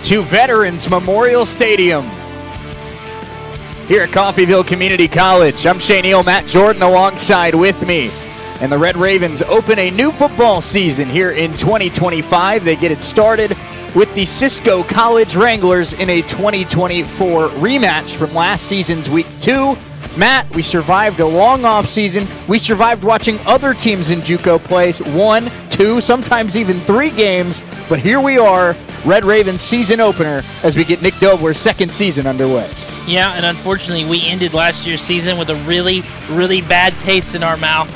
to Veterans Memorial Stadium here at Coffeeville Community College. I'm Shane Neal, Matt Jordan alongside with me. And the Red Ravens open a new football season here in 2025. They get it started with the Cisco College Wranglers in a 2024 rematch from last season's Week 2. Matt, we survived a long off season. We survived watching other teams in JUCO play 1, 2, sometimes even 3 games. But here we are, Red Ravens season opener, as we get Nick Dobler's second season underway. Yeah, and unfortunately we ended last year's season with a really, really bad taste in our mouth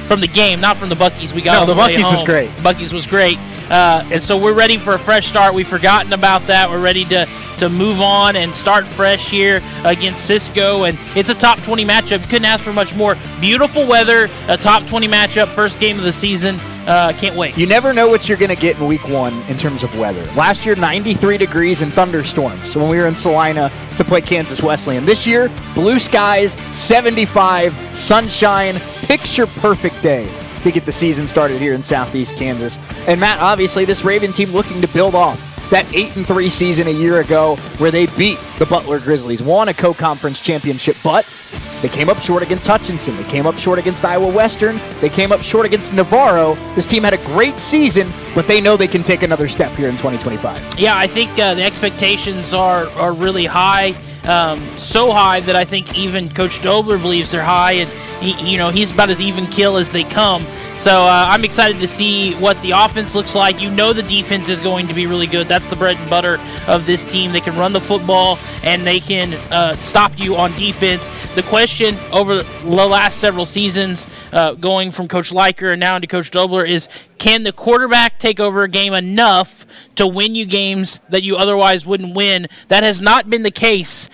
from the game, not from the Buc-ee's. We got the Buc-ee's was great. Buc-ee's was great. And so we're ready for a fresh start. We've forgotten about that. We're ready to move on and start fresh here against Cisco. And it's a top 20 matchup. You couldn't ask for much more. Beautiful weather, a top 20 matchup, first game of the season. Can't wait. You never know what you're going to get in Week 1 in terms of weather. Last year, 93 degrees and thunderstorms when we were in Salina to play Kansas Wesleyan. This year, blue skies, 75, sunshine, picture-perfect day to get the season started here in Southeast Kansas. And Matt, obviously, this Raven team looking to build off that 8-3 season a year ago where they beat the Butler Grizzlies, won a co-conference championship, but they came up short against Hutchinson. They came up short against Iowa Western. They came up short against Navarro. This team had a great season, but they know they can take another step here in 2025. Yeah, I think the expectations are really high. So high that I think even Coach Dobler believes they're high, and he's about as even keel as they come. So I'm excited to see what the offense looks like. You know the defense is going to be really good. That's the bread and butter of this team. They can run the football, and they can stop you on defense. The question over the last several seasons, going from Coach Leiker and now into Coach Dobler, is can the quarterback take over a game enough to win you games that you otherwise wouldn't win? That has not been the case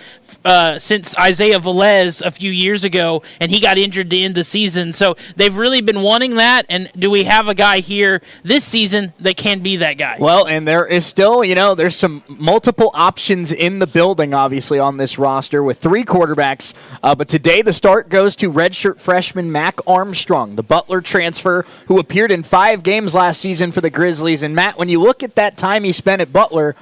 since Isaiah Velez a few years ago, and he got injured to end the season. So they've really been wanting that, and do we have a guy here this season that can be that guy? Well, and there is still, there's some multiple options in the building, obviously, on this roster with 3 quarterbacks. But today the start goes to redshirt freshman Mac Armstrong, the Butler transfer who appeared in 5 games last season for the Grizzlies. And Matt, when you look at that time he spent at Butler,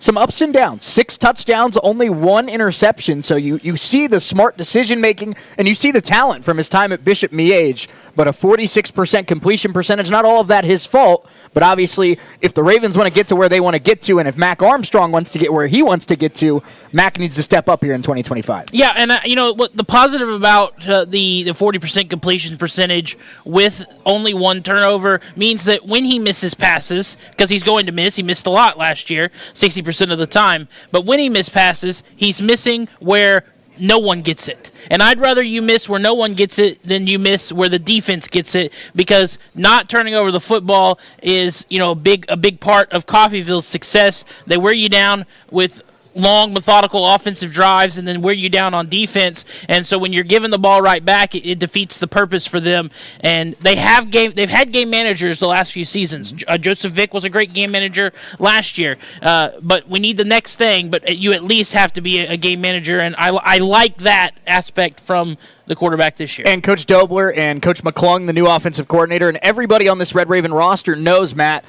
some ups and downs, 6 touchdowns, only 1 interception. So you see the smart decision-making, and you see the talent from his time at Bishop Miege, but a 46% completion percentage, not all of that his fault, but obviously if the Ravens want to get to where they want to get to, and if Mac Armstrong wants to get where he wants to get to, Mac needs to step up here in 2025. Yeah, and what the positive about the 40% completion percentage with only 1 turnover means that when he misses passes, because he's going to miss, he missed a lot last year, 60% of the time, but when he misses passes, he's missing where no one gets it. And I'd rather you miss where no one gets it than you miss where the defense gets it, because not turning over the football is, a big part of Coffeeville's success. They wear you down with long, methodical offensive drives and then wear you down on defense. And so when you're giving the ball right back, it defeats the purpose for them. And they've had game managers the last few seasons. Joseph Vick was a great game manager last year. But we need the next thing, but you at least have to be a game manager. And I like that aspect from the quarterback this year. And Coach Dobler and Coach McClung, the new offensive coordinator, and everybody on this Red Raven roster knows, Mac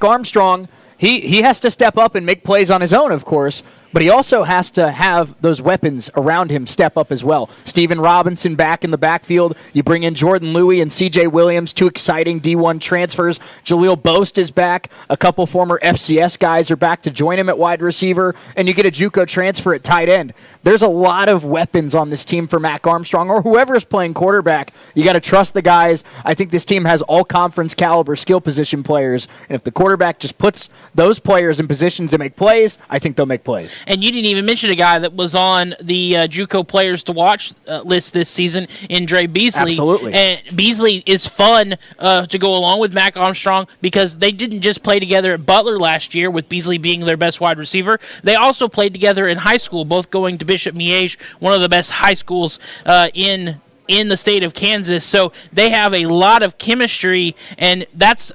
Armstrong, he has to step up and make plays on his own, of course, but he also has to have those weapons around him step up as well. Steven Robinson back in the backfield. You bring in Jordan Louis and C.J. Williams, 2 exciting D1 transfers. Jaleel Boast is back. A couple former FCS guys are back to join him at wide receiver, and you get a JUCO transfer at tight end. There's a lot of weapons on this team for Mac Armstrong, or whoever is playing quarterback. You got to trust the guys. I think this team has all-conference caliber skill position players, and if the quarterback just puts those players in positions to make plays, I think they'll make plays. And you didn't even mention a guy that was on the JUCO players to watch list this season in Dre Beasley. Absolutely. And Beasley is fun to go along with Mac Armstrong because they didn't just play together at Butler last year with Beasley being their best wide receiver. They also played together in high school, both going to Bishop Miege, one of the best high schools in the state of Kansas. So they have a lot of chemistry, and that's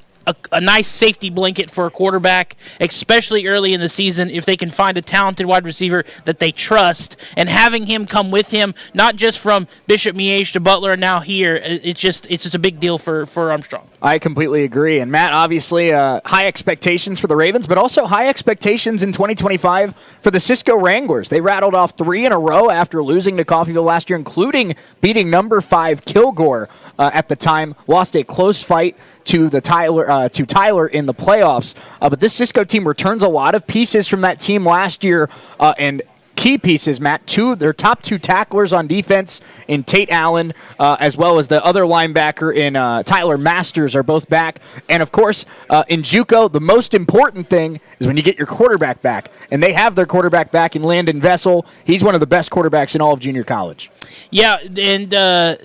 a nice safety blanket for a quarterback, especially early in the season, if they can find a talented wide receiver that they trust, and having him come with him, not just from Bishop Miege to Butler and now here, it's just a big deal for Armstrong. I completely agree. And Matt, obviously, high expectations for the Ravens, but also high expectations in 2025 for the Cisco Wranglers. They rattled off 3 in a row after losing to Coffeeville last year, including beating number 5 Kilgore at the time. Lost a close fight to Tyler in the playoffs. But this Cisco team returns a lot of pieces from that team last year, and key pieces, Matt. Their top 2 tacklers on defense in Tate Allen, as well as the other linebacker in Tyler Masters are both back. And, of course, in JUCO, the most important thing is when you get your quarterback back. And they have their quarterback back in Landon Vessel. He's one of the best quarterbacks in all of junior college. Yeah, and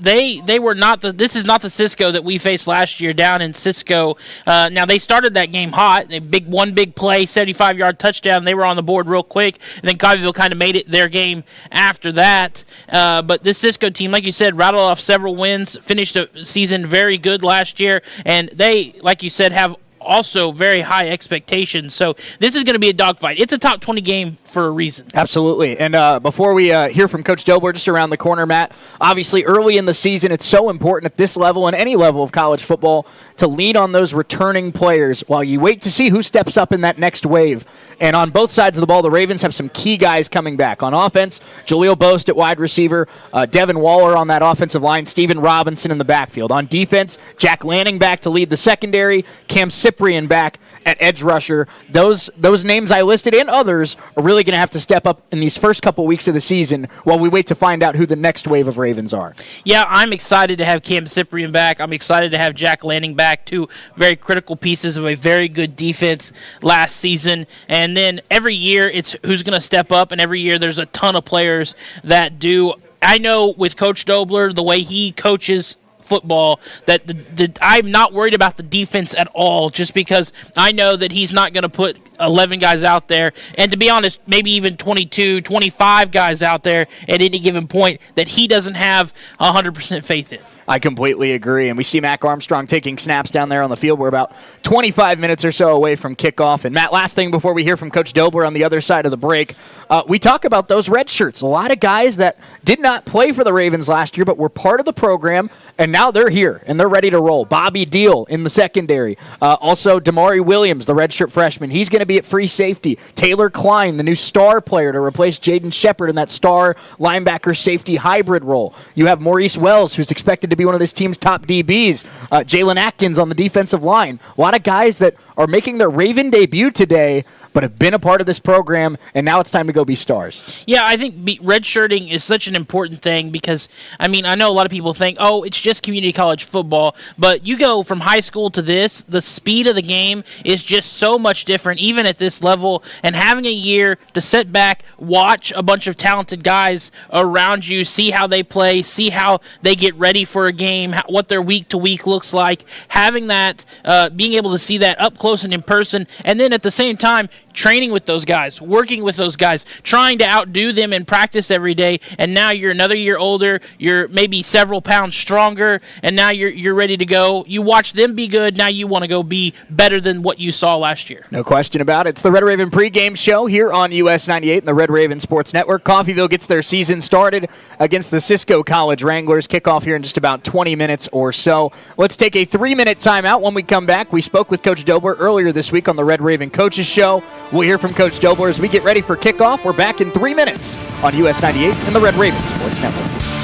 They were not this is not the Cisco that we faced last year down in Cisco. Now they started that game hot. One big play, 75-yard touchdown. They were on the board real quick, and then Coffeeville kind of made it their game after that. But this Cisco team, like you said, rattled off several wins, finished the season very good last year, and they, like you said, have also very high expectations. So this is going to be a dogfight. It's a top 20 game for a reason. Absolutely. And before we hear from Coach Dobler just around the corner, Matt, obviously early in the season, it's so important at this level and any level of college football to lean on those returning players while you wait to see who steps up in that next wave. And on both sides of the ball, the Ravens have some key guys coming back. On offense, Jaleel Boast at wide receiver, Devin Waller on that offensive line, Steven Robinson in the backfield. On defense, Jack Lanning back to lead the secondary, Cam Cyprian back at edge rusher. Those names I listed and others are really going to have to step up in these first couple weeks of the season while we wait to find out who the next wave of Ravens are. Yeah, I'm excited to have Cam Cyprian back. I'm excited to have Jack Lanning back, 2 very critical pieces of a very good defense last season. And then every year it's who's going to step up, and every year there's a ton of players that do. I know with Coach Dobler, the way he coaches football, that I'm not worried about the defense at all, just because I know that he's not going to put 11 guys out there, and to be honest, maybe even 22, 25 guys out there at any given point that he doesn't have 100% faith in. I completely agree. And we see Mac Armstrong taking snaps down there on the field. We're about 25 minutes or so away from kickoff. And Matt, last thing before we hear from Coach Dobler on the other side of the break, we talk about those red shirts. A lot of guys that did not play for the Ravens last year, but were part of the program, and now they're here, and they're ready to roll. Bobby Deal in the secondary. Also, Damari Williams, the redshirt freshman. He's going to be at free safety. Taylor Klein, the new star player to replace Jaden Shepard in that star linebacker safety hybrid role. You have Maurice Wells, who's expected to be one of this team's top DBs. Jalen Atkins on the defensive line. A lot of guys that are making their Raven debut today, but have been a part of this program, and now it's time to go be stars. Yeah, I think redshirting is such an important thing because, I mean, I know a lot of people think, oh, it's just community college football, but you go from high school to this, the speed of the game is just so much different, even at this level, and having a year to sit back, watch a bunch of talented guys around you, see how they play, see how they get ready for a game, what their week-to-week looks like, having that, being able to see that up close and in person, and then at the same time, training with those guys, working with those guys, trying to outdo them in practice every day, and now you're another year older, you're maybe several pounds stronger, and now you're ready to go. You watch them be good, now you want to go be better than what you saw last year. No question about it. It's the Red Raven pregame show here on US 98 and the Red Raven Sports Network. Coffeeville gets their season started against the Cisco College Wranglers. Kickoff here in just about 20 minutes or so. Let's take a 3-minute timeout. When we come back, we spoke with Coach Dobler earlier this week on the Red Raven Coaches Show. We'll hear from Coach Dobler as we get ready for kickoff. We're back in 3 minutes on US 98 and the Red Raven Sports Network.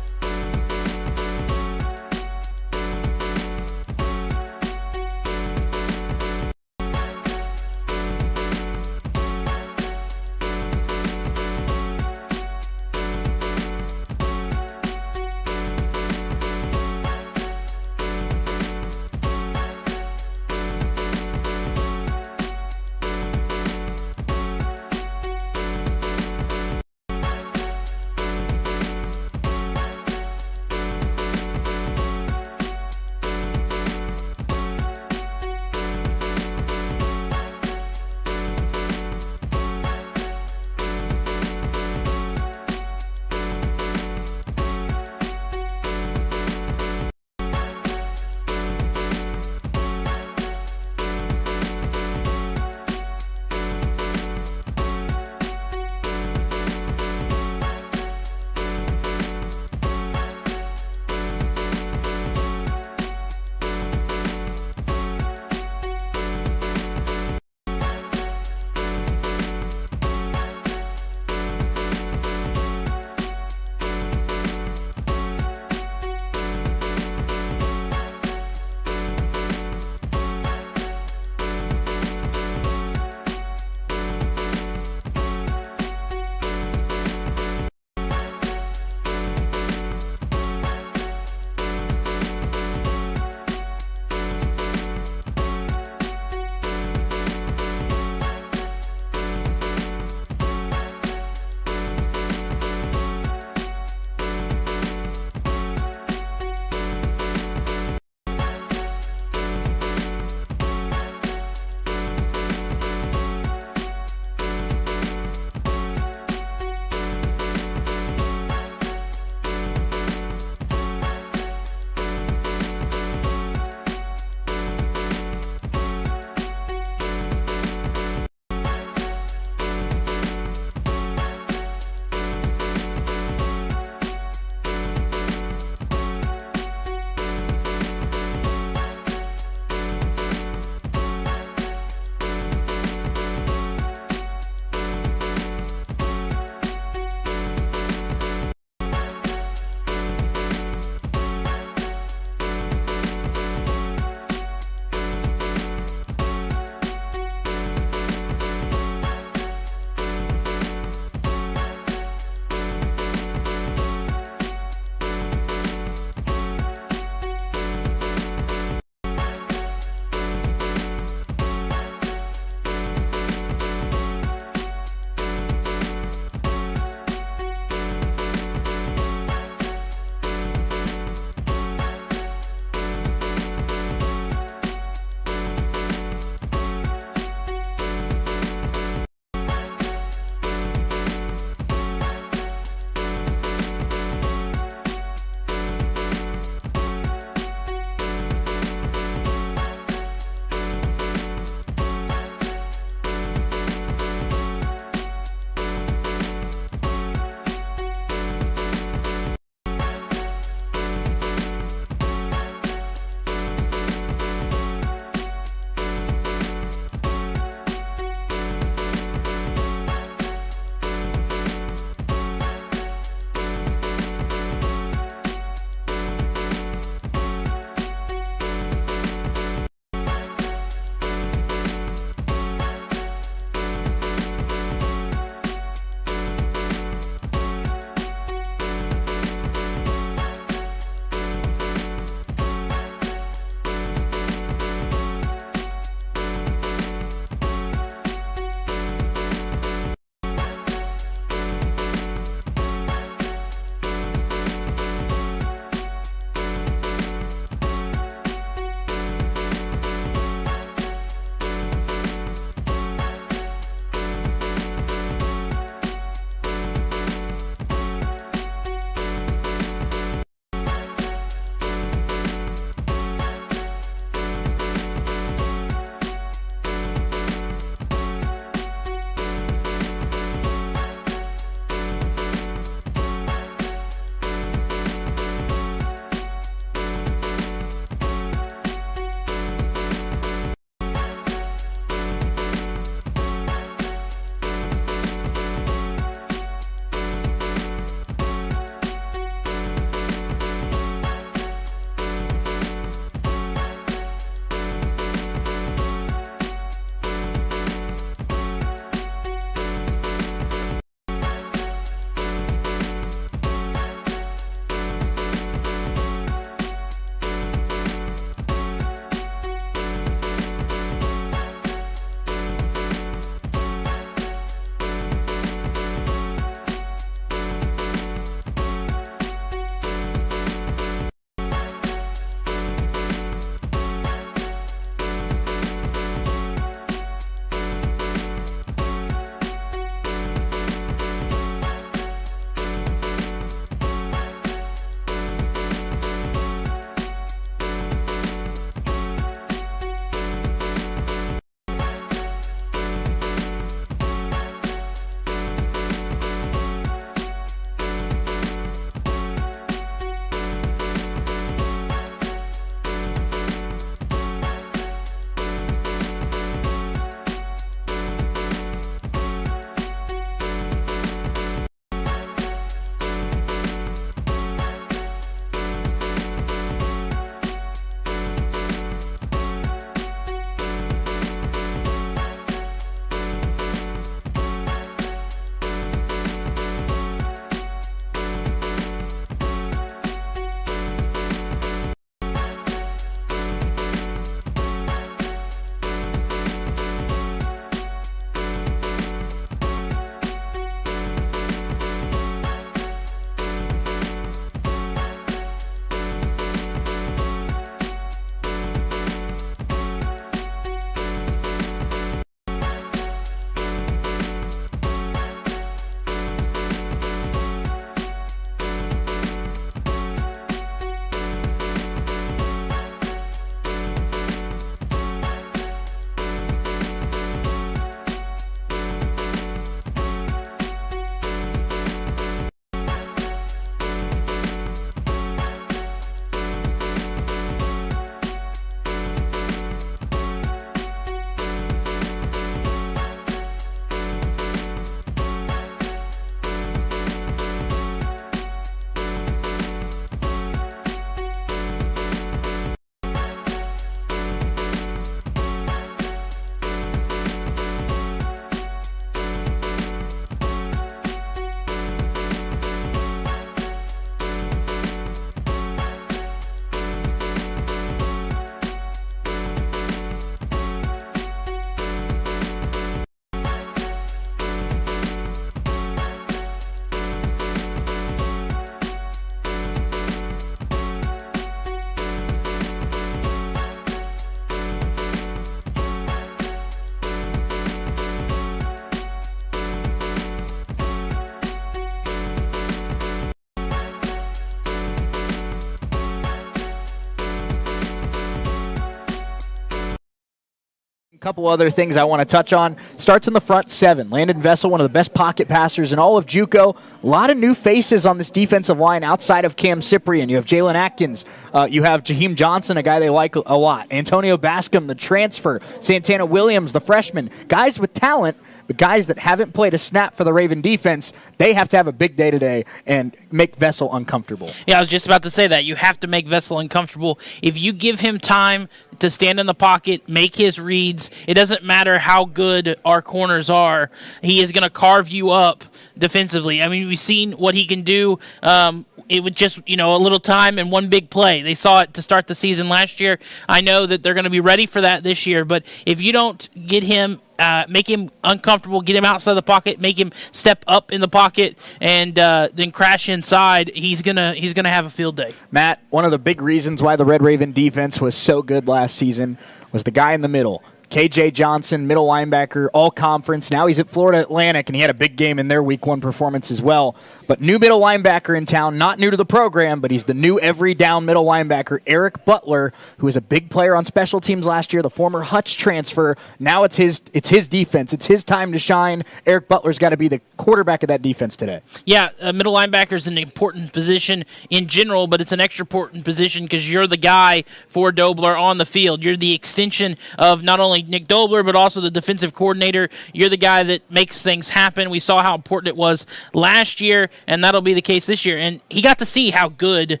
Couple other things I want to touch on. Starts in the front seven. Landon Vessel, one of the best pocket passers in all of JUCO. A lot of new faces on this defensive line outside of Cam Cyprian. You have Jalen Atkins. You have Jaheim Johnson, a guy they like a lot. Antonio Bascom, the transfer. Santana Williams, the freshman. Guys with talent, but guys that haven't played a snap for the Raven defense, they have to have a big day today and make Vessel uncomfortable. Yeah, I was just about to say that. You have to make Vessel uncomfortable. If you give him time to stand in the pocket, make his reads, it doesn't matter how good our corners are. He is going to carve you up defensively. I mean, we've seen what he can do. It would just, a little time and one big play. They saw it to start the season last year. I know that they're going to be ready for that this year, but if you don't get him, make him uncomfortable, get him outside the pocket, make him step up in the pocket, and then crash inside, he's gonna have a field day. Matt, one of the big reasons why the Red Raven defense was so good last season was the guy in the middle. KJ Johnson, middle linebacker, all conference. Now he's at Florida Atlantic, and he had a big game in their week one performance as well. But new middle linebacker in town, not new to the program, but he's the new every down middle linebacker, Eric Butler, who was a big player on special teams last year, the former Hutch transfer. Now it's his defense. It's his time to shine. Eric Butler's got to be the quarterback of that defense today. Yeah, middle linebacker is an important position in general, but it's an extra important position because you're the guy for Dobler on the field. You're the extension of not only Nick Dobler, but also the defensive coordinator. You're the guy that makes things happen. We saw how important it was last year, and that'll be the case this year. And he got to see how good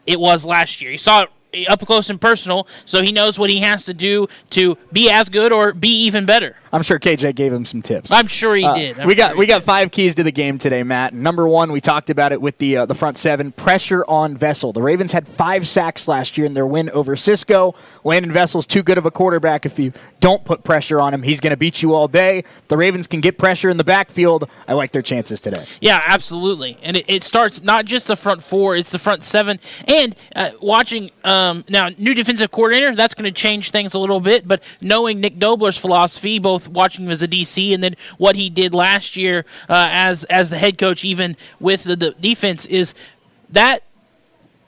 it was last year. He saw it up close and personal, so he knows what he has to do to be as good or be even better. I'm sure KJ gave him some tips. I'm sure he did. We got 5 keys to the game today, Matt. Number 1, we talked about it with the front 7, pressure on Vessel. The Ravens had 5 sacks last year in their win over Cisco. Landon Vessel's too good of a quarterback. If you don't put pressure on him, he's going to beat you all day. The Ravens can get pressure in the backfield. I like their chances today. Yeah, absolutely. And it starts not just the front 4, it's the front 7. And watching now, new defensive coordinator, that's going to change things a little bit, but knowing Nick Dobler's philosophy, both watching him as a DC and then what he did last year as the head coach, even with the defense, is that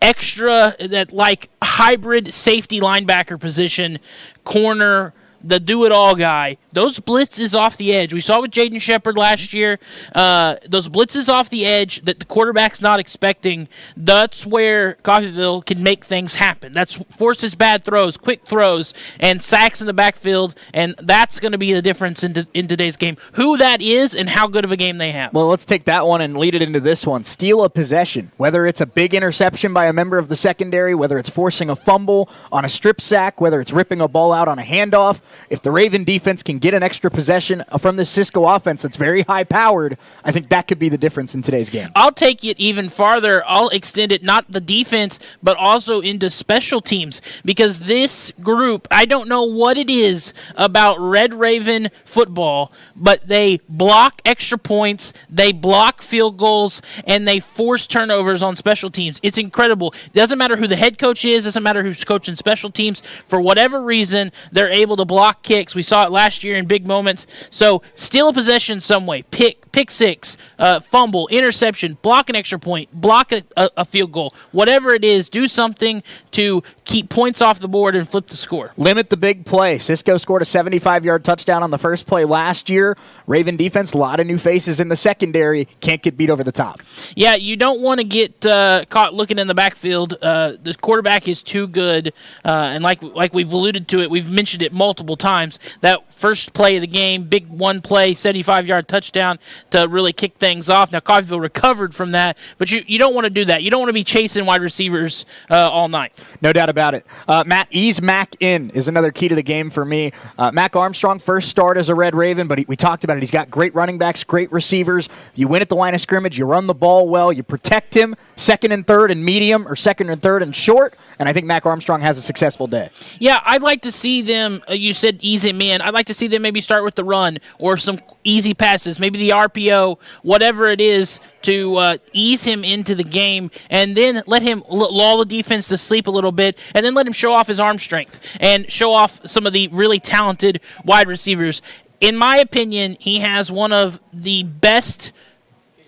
extra, that like hybrid safety linebacker position, corner, the do-it-all guy, those blitzes off the edge. We saw with Jaden Shepard last year, those blitzes off the edge that the quarterback's not expecting, that's where Coffeeville can make things happen. That's forces bad throws, quick throws, and sacks in the backfield, and that's going to be the difference in today's game. Who that is and how good of a game they have. Well, let's take that one and lead it into this one. Steal a possession, whether it's a big interception by a member of the secondary, whether it's forcing a fumble on a strip sack, whether it's ripping a ball out on a handoff. If the Raven defense can get an extra possession from this Cisco offense that's very high-powered, I think that could be the difference in today's game. I'll take it even farther. I'll extend it not the defense, but also into special teams, because this group, I don't know what it is about Red Raven football, but they block extra points, they block field goals, and they force turnovers on special teams. It's incredible. It doesn't matter who the head coach is, doesn't matter who's coaching special teams. For whatever reason, they're able to block kicks. We saw it last year in big moments. So steal a possession some way. Pick six, fumble, interception, block an extra point, block a field goal. Whatever it is, do something to keep points off the board and flip the score. Limit the big play. Cisco scored a 75-yard touchdown on the first play last year. Raven defense, a lot of new faces in the secondary. Can't get beat over the top. Yeah, you don't want to get caught looking in the backfield. The quarterback is too good, and like we've alluded to it, we've mentioned it multiple times, that first play of the game, big one play, 75-yard touchdown to really kick things off. Now, Coffeeville recovered from that, but you don't want to do that. You don't want to be chasing wide receivers all night. No doubt about it. Matt, ease Mac in is another key to the game for me. Mac Armstrong, first start as a Red Raven, but we talked about it. He's got great running backs, great receivers. You win at the line of scrimmage, you run the ball well, you protect him, second and third and medium, or second and third and short, and I think Mac Armstrong has a successful day. Yeah, I'd like to see them, you said ease him in, I'd like to see them maybe start with the run or some easy passes, maybe the RPO, whatever it is, to ease him into the game, and then let him lull the defense to sleep a little bit, and then let him show off his arm strength and show off some of the really talented wide receivers. In my opinion, he has one of the best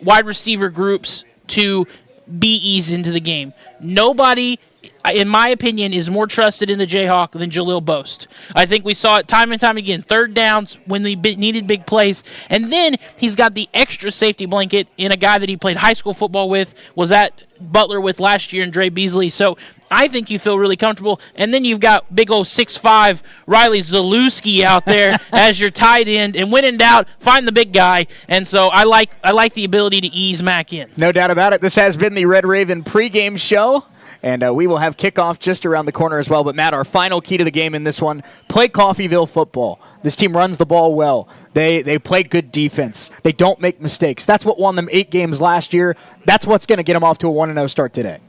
wide receiver groups to be eased into the game. Nobody in my opinion, is more trusted in the Jayhawk than Jaleel Boast. I think we saw it time and time again. Third downs when they needed big plays. And then he's got the extra safety blanket in a guy that he played high school football with, was at Butler with last year, and Dre Beasley. So I think you feel really comfortable. And then you've got big old 6'5" Riley Zalewski out there as your tight end. And when in doubt, find the big guy. And so I like the ability to ease Mac in. No doubt about it. This has been the Red Raven pregame show. And we will have kickoff just around the corner as well. But, Matt, our final key to the game in this one, play Coffeeville football. This team runs the ball well. They play good defense. They don't make mistakes. That's what won them 8 games last year. That's what's going to get them off to a 1-0 start today.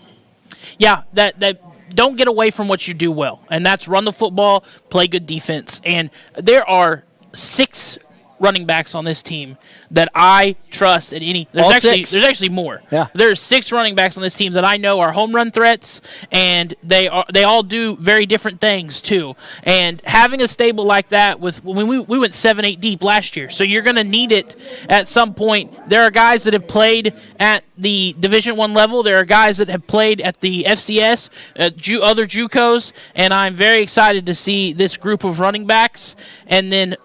Yeah, that don't get away from what you do well. And that's run the football, play good defense. And there are 6 running backs on this team that I trust at any. There's actually more. Yeah. There's 6 running backs on this team that I know are home run threats, and they all do very different things too. And having a stable like that when we went 7-8 deep last year, so you're going to need it at some point. There are guys that have played at the Division I level. There are guys that have played at the FCS, other JUCOs, and I'm very excited to see this group of running backs. And then,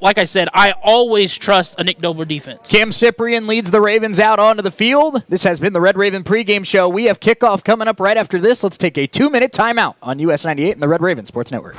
like I said, I always trust a Nick Dobler defense. Cam Cyprian leads the Ravens out onto the field. This has been the Red Raven pregame show. We have kickoff coming up right after this. Let's take a 2-minute timeout on US 98 and the Red Raven Sports Network.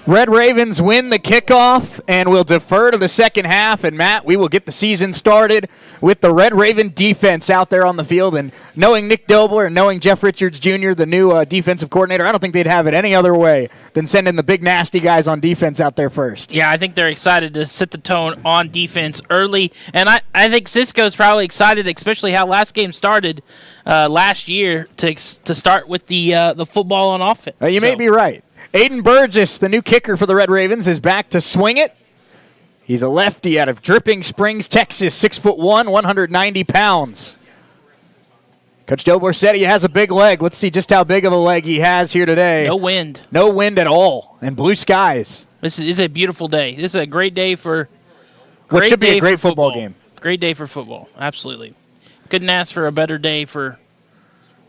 Red Ravens win the kickoff, and we'll defer to the second half. And, Matt, we will get the season started with the Red Raven defense out there on the field. And knowing Nick Dobler and knowing Jeff Richards Jr., the new defensive coordinator, I don't think they'd have it any other way than sending the big nasty guys on defense out there first. Yeah, I think they're excited to set the tone on defense early. And I think Cisco's probably excited, especially how last game started last year, to start with the football on offense. You may be right. Aiden Burgess, the new kicker for the Red Ravens, is back to swing it. He's a lefty out of Dripping Springs, Texas, 6'1", 190 pounds. Coach Dobler said he has a big leg. Let's see just how big of a leg he has here today. No wind. No wind at all, and blue skies. This is a beautiful day. This is a great day for what should be a great football game. Great day for football, absolutely. Couldn't ask for a better day for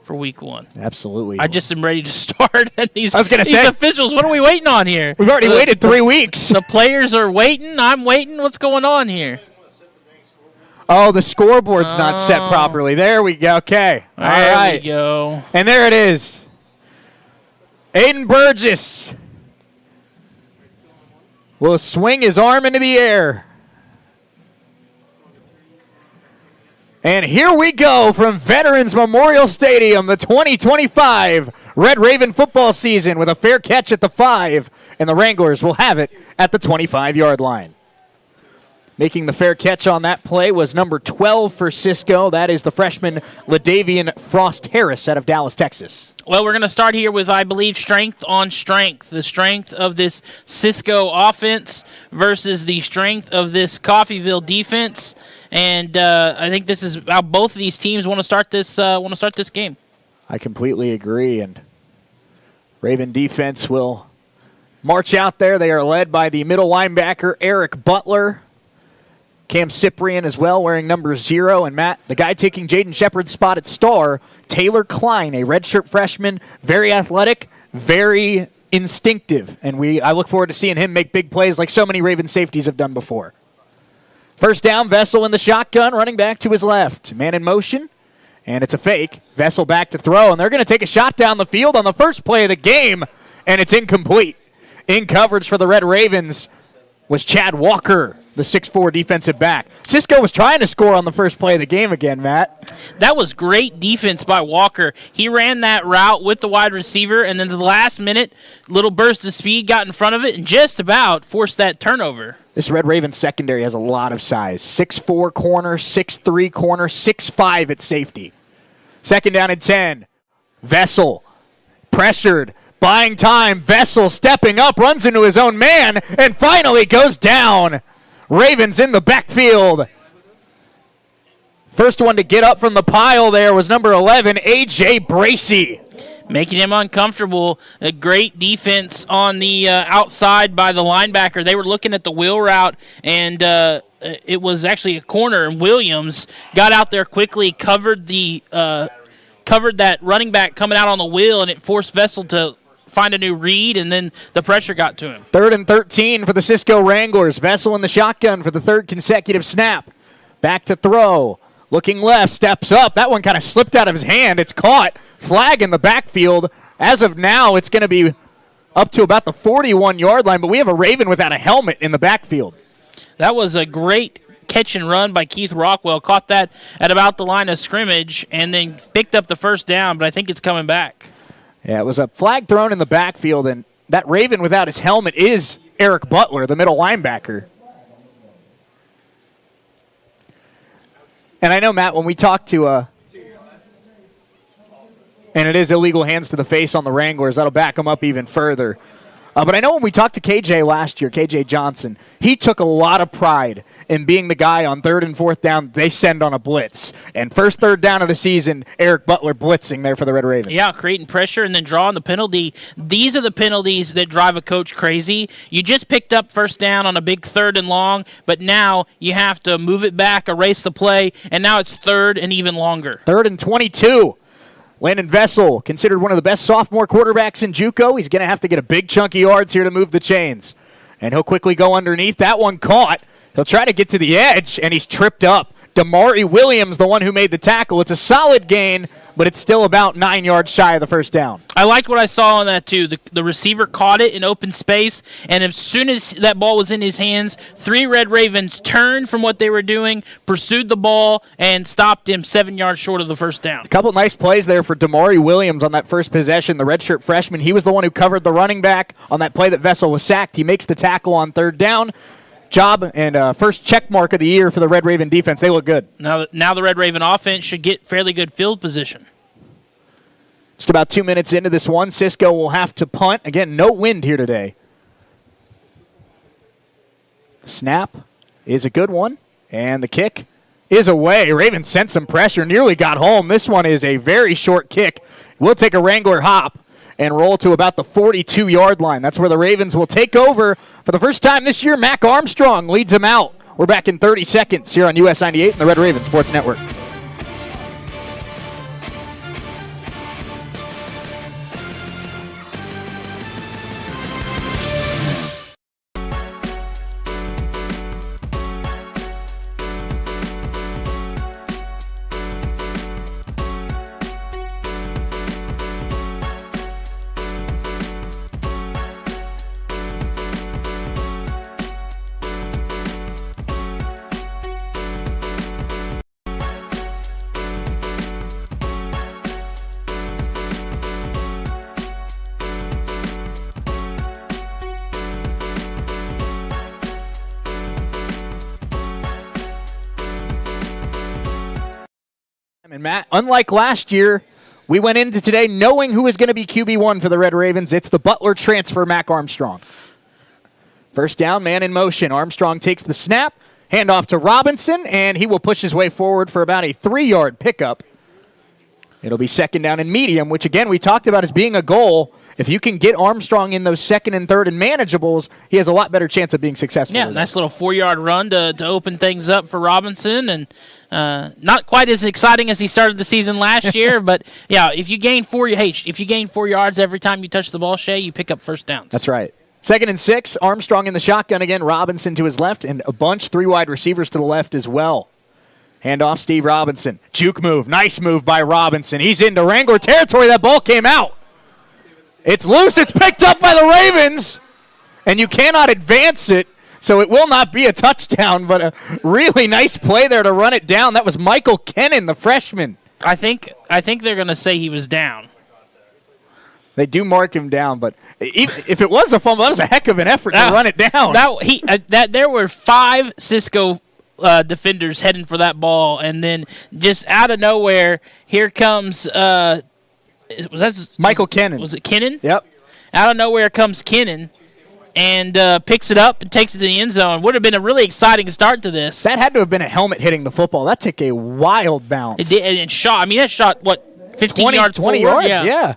week 1. Absolutely. I just am ready to start. And these officials, what are we waiting on here? We've already waited 3 weeks. The players are waiting. I'm waiting. What's going on here? Oh, the scoreboard's not set properly. There we go. Okay. All right. There we go. And there it is. Aiden Burgess will swing his arm into the air. And here we go from Veterans Memorial Stadium, the 2025 Red Raven football season with a fair catch at the 5, and the Wranglers will have it at the 25-yard line. Making the fair catch on that play was number 12 for Cisco. That is the freshman LaDavian Frost-Harris out of Dallas, Texas. Well, we're going to start here with, I believe, strength on strength. The strength of this Cisco offense versus the strength of this Coffeeville defense. And I think this is how both of these teams want to start this game. I completely agree. And Raven defense will march out there. They are led by the middle linebacker, Eric Butler. Cam Cyprian as well, wearing number 0. And Matt, the guy taking Jaden Shepard's spot at star, Taylor Klein, a redshirt freshman, very athletic, very instinctive. And I look forward to seeing him make big plays like so many Raven safeties have done before. First down, Vessel in the shotgun, running back to his left. Man in motion, and it's a fake. Vessel back to throw, and they're going to take a shot down the field on the first play of the game, and it's incomplete. In coverage for the Red Ravens was Chad Walker, the 6'4 defensive back. Cisco was trying to score on the first play of the game again, Matt. That was great defense by Walker. He ran that route with the wide receiver, and then the last minute, little burst of speed got in front of it and just about forced that turnover. This Red Ravens secondary has a lot of size. 6'4 corner, 6'3 corner, 6'5 at safety. Second down and 10. Vessel pressured, buying time. Vessel stepping up, runs into his own man, and finally goes down. Ravens in the backfield. First one to get up from the pile there was number 11, A.J. Bracey. Making him uncomfortable. A great defense on the outside by the linebacker. They were looking at the wheel route, and it was actually a corner, and Williams got out there quickly, covered that running back coming out on the wheel, and it forced Vessel to find a new read, and then the pressure got to him. 3rd and 13 for the Cisco Wranglers. Vessel in the shotgun for the 3rd consecutive snap. Back to throw. Looking left, steps up. That one kind of slipped out of his hand. It's caught. Flag in the backfield. As of now, it's going to be up to about the 41-yard line, but we have a Raven without a helmet in the backfield. That was a great catch and run by Keith Rockwell. Caught that at about the line of scrimmage and then picked up the first down, but I think it's coming back. Yeah, it was a flag thrown in the backfield, and that Raven without his helmet is Eric Butler, the middle linebacker. And I know, Matt, when we talked to and it is illegal hands to the face on the Wranglers, that'll back them up even further. But I know when we talked to KJ last year, KJ Johnson, he took a lot of pride in being the guy on 3rd and 4th down they send on a blitz. And first 3rd down of the season, Eric Butler blitzing there for the Red Ravens. Yeah, creating pressure and then drawing the penalty. These are the penalties that drive a coach crazy. You just picked up first down on a big 3rd and long, but now you have to move it back, erase the play, and now it's 3rd and even longer. 3rd and 22. Landon Vessel, considered one of the best sophomore quarterbacks in JUCO. He's going to have to get a big chunk of yards here to move the chains. And he'll quickly go underneath. That one caught. He'll try to get to the edge, and he's tripped up. Damari Williams, the one who made the tackle. It's a solid gain, but it's still about 9 yards shy of the first down. I liked what I saw on that, too. The receiver caught it in open space, and as soon as that ball was in his hands, 3 Red Ravens turned from what they were doing, pursued the ball, and stopped him 7 yards short of the first down. A couple nice plays there for Damari Williams on that first possession, the redshirt freshman. He was the one who covered the running back on that play that Vessel was sacked. He makes the tackle on 3rd down. Job and first check mark of the year for the Red Raven defense. They look good. Now the Red Raven offense should get fairly good field position. Just about 2 minutes into this one, Cisco will have to punt. Again, no wind here today. Snap is a good one, and the kick is away. Ravens sent some pressure, nearly got home. This one is a very short kick. We'll take a Wrangler hop and roll to about the 42-yard line. That's where the Ravens will take over. For the first time this year, Mac Armstrong leads them out. We're back in 30 seconds here on US 98 and the Red Raven Sports Network. And Matt, unlike last year, we went into today knowing who was going to be QB1 for the Red Ravens. It's the Butler transfer, Mac Armstrong. First down, man in motion. Armstrong takes the snap, handoff to Robinson, and he will push his way forward for about a 3-yard pickup. It'll be second down and medium, which, again, we talked about as being a goal. If you can get Armstrong in those second and third and manageables, he has a lot better chance of being successful. Yeah, nice little 4-yard run to open things up for Robinson, and not quite as exciting as he started the season last year, but yeah, if you gain 4 yards every time you touch the ball, Shay, you pick up first downs. That's right. Second and 6, Armstrong in the shotgun again, Robinson to his left, and a bunch, 3 wide receivers to the left as well. Handoff, Steve Robinson. Juke move. Nice move by Robinson. He's into Wrangler territory. That ball came out. It's loose. It's picked up by the Ravens, and you cannot advance it, so it will not be a touchdown, but a really nice play there to run it down. That was Michael Kennan, the freshman. I think they're going to say he was down. They do mark him down, but if it was a fumble, that was a heck of an effort to run it down. There were 5 Cisco defenders heading for that ball, and then just out of nowhere, here comes Michael Kennan. Was it Kennan? Yep. Out of nowhere comes Kennan and picks it up and takes it to the end zone. Would have been a really exciting start to this. That had to have been a helmet hitting the football. That took a wild bounce. It did, and shot. I mean, that shot, what, 15 yards 20 forward? yards, yeah.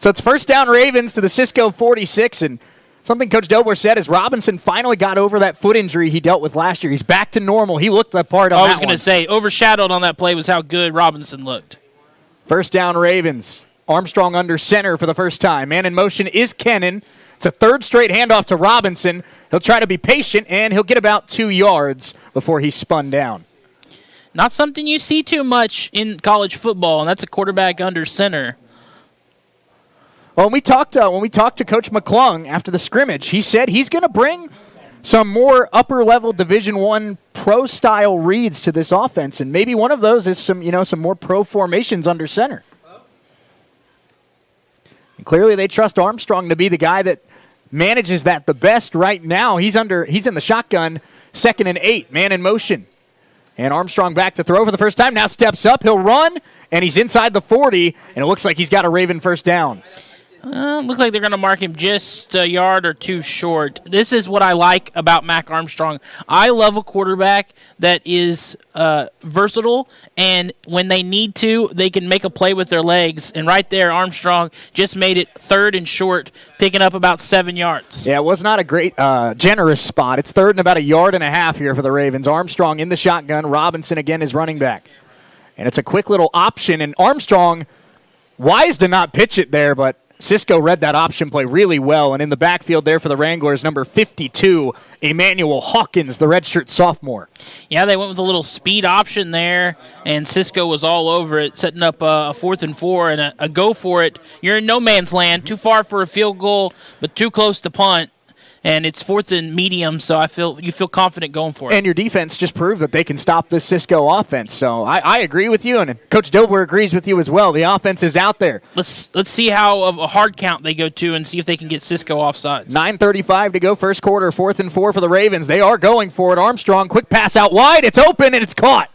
So it's first down Ravens to the Cisco 46, and something Coach Delbor said is Robinson finally got over that foot injury he dealt with last year. He's back to normal. He looked the part on that one. I was going to say, overshadowed on that play was how good Robinson looked. First down Ravens. Armstrong under center for the first time. Man in motion is Kennan. It's a third straight handoff to Robinson. He'll try to be patient, and he'll get about 2 yards before he's spun down. Not something you see too much in college football, and that's a quarterback under center. Well, when we talked to Coach McClung after the scrimmage, he said he's going to bring some more upper-level Division I pro-style reads to this offense, and maybe one of those is some more pro formations under center. And clearly, they trust Armstrong to be the guy that manages that the best right now. He's in the shotgun, 2nd and 8, man in motion. And Armstrong back to throw for the first time. Now steps up. He'll run, and he's inside the 40, and it looks like he's got a Raven first down. Looks like they're going to mark him just a yard or 2 short. This is what I like about Mac Armstrong. I love a quarterback that is versatile, and when they need to, they can make a play with their legs. And right there, Armstrong just made it 3rd and short, picking up about 7 yards. Yeah, it was not a great, generous spot. It's 3rd and about 1.5 yards here for the Ravens. Armstrong in the shotgun. Robinson again is running back. And it's a quick little option, and Armstrong, wise to not pitch it there, but Cisco read that option play really well, and in the backfield there for the Wranglers, number 52, Emmanuel Hawkins, the redshirt sophomore. Yeah, they went with a little speed option there, and Cisco was all over it, setting up a 4th and 4 and a go for it. You're in no man's land, too far for a field goal, but too close to punt. And it's 4th and medium, so you feel confident going for it. And your defense just proved that they can stop this Cisco offense. So I agree with you, and Coach Dilber agrees with you as well. The offense is out there. Let's see how of a hard count they go to and see if they can get Cisco offsides. 9:35 to go, first quarter, 4th and 4 for the Ravens. They are going for it. Armstrong, quick pass out wide. It's open, and it's caught.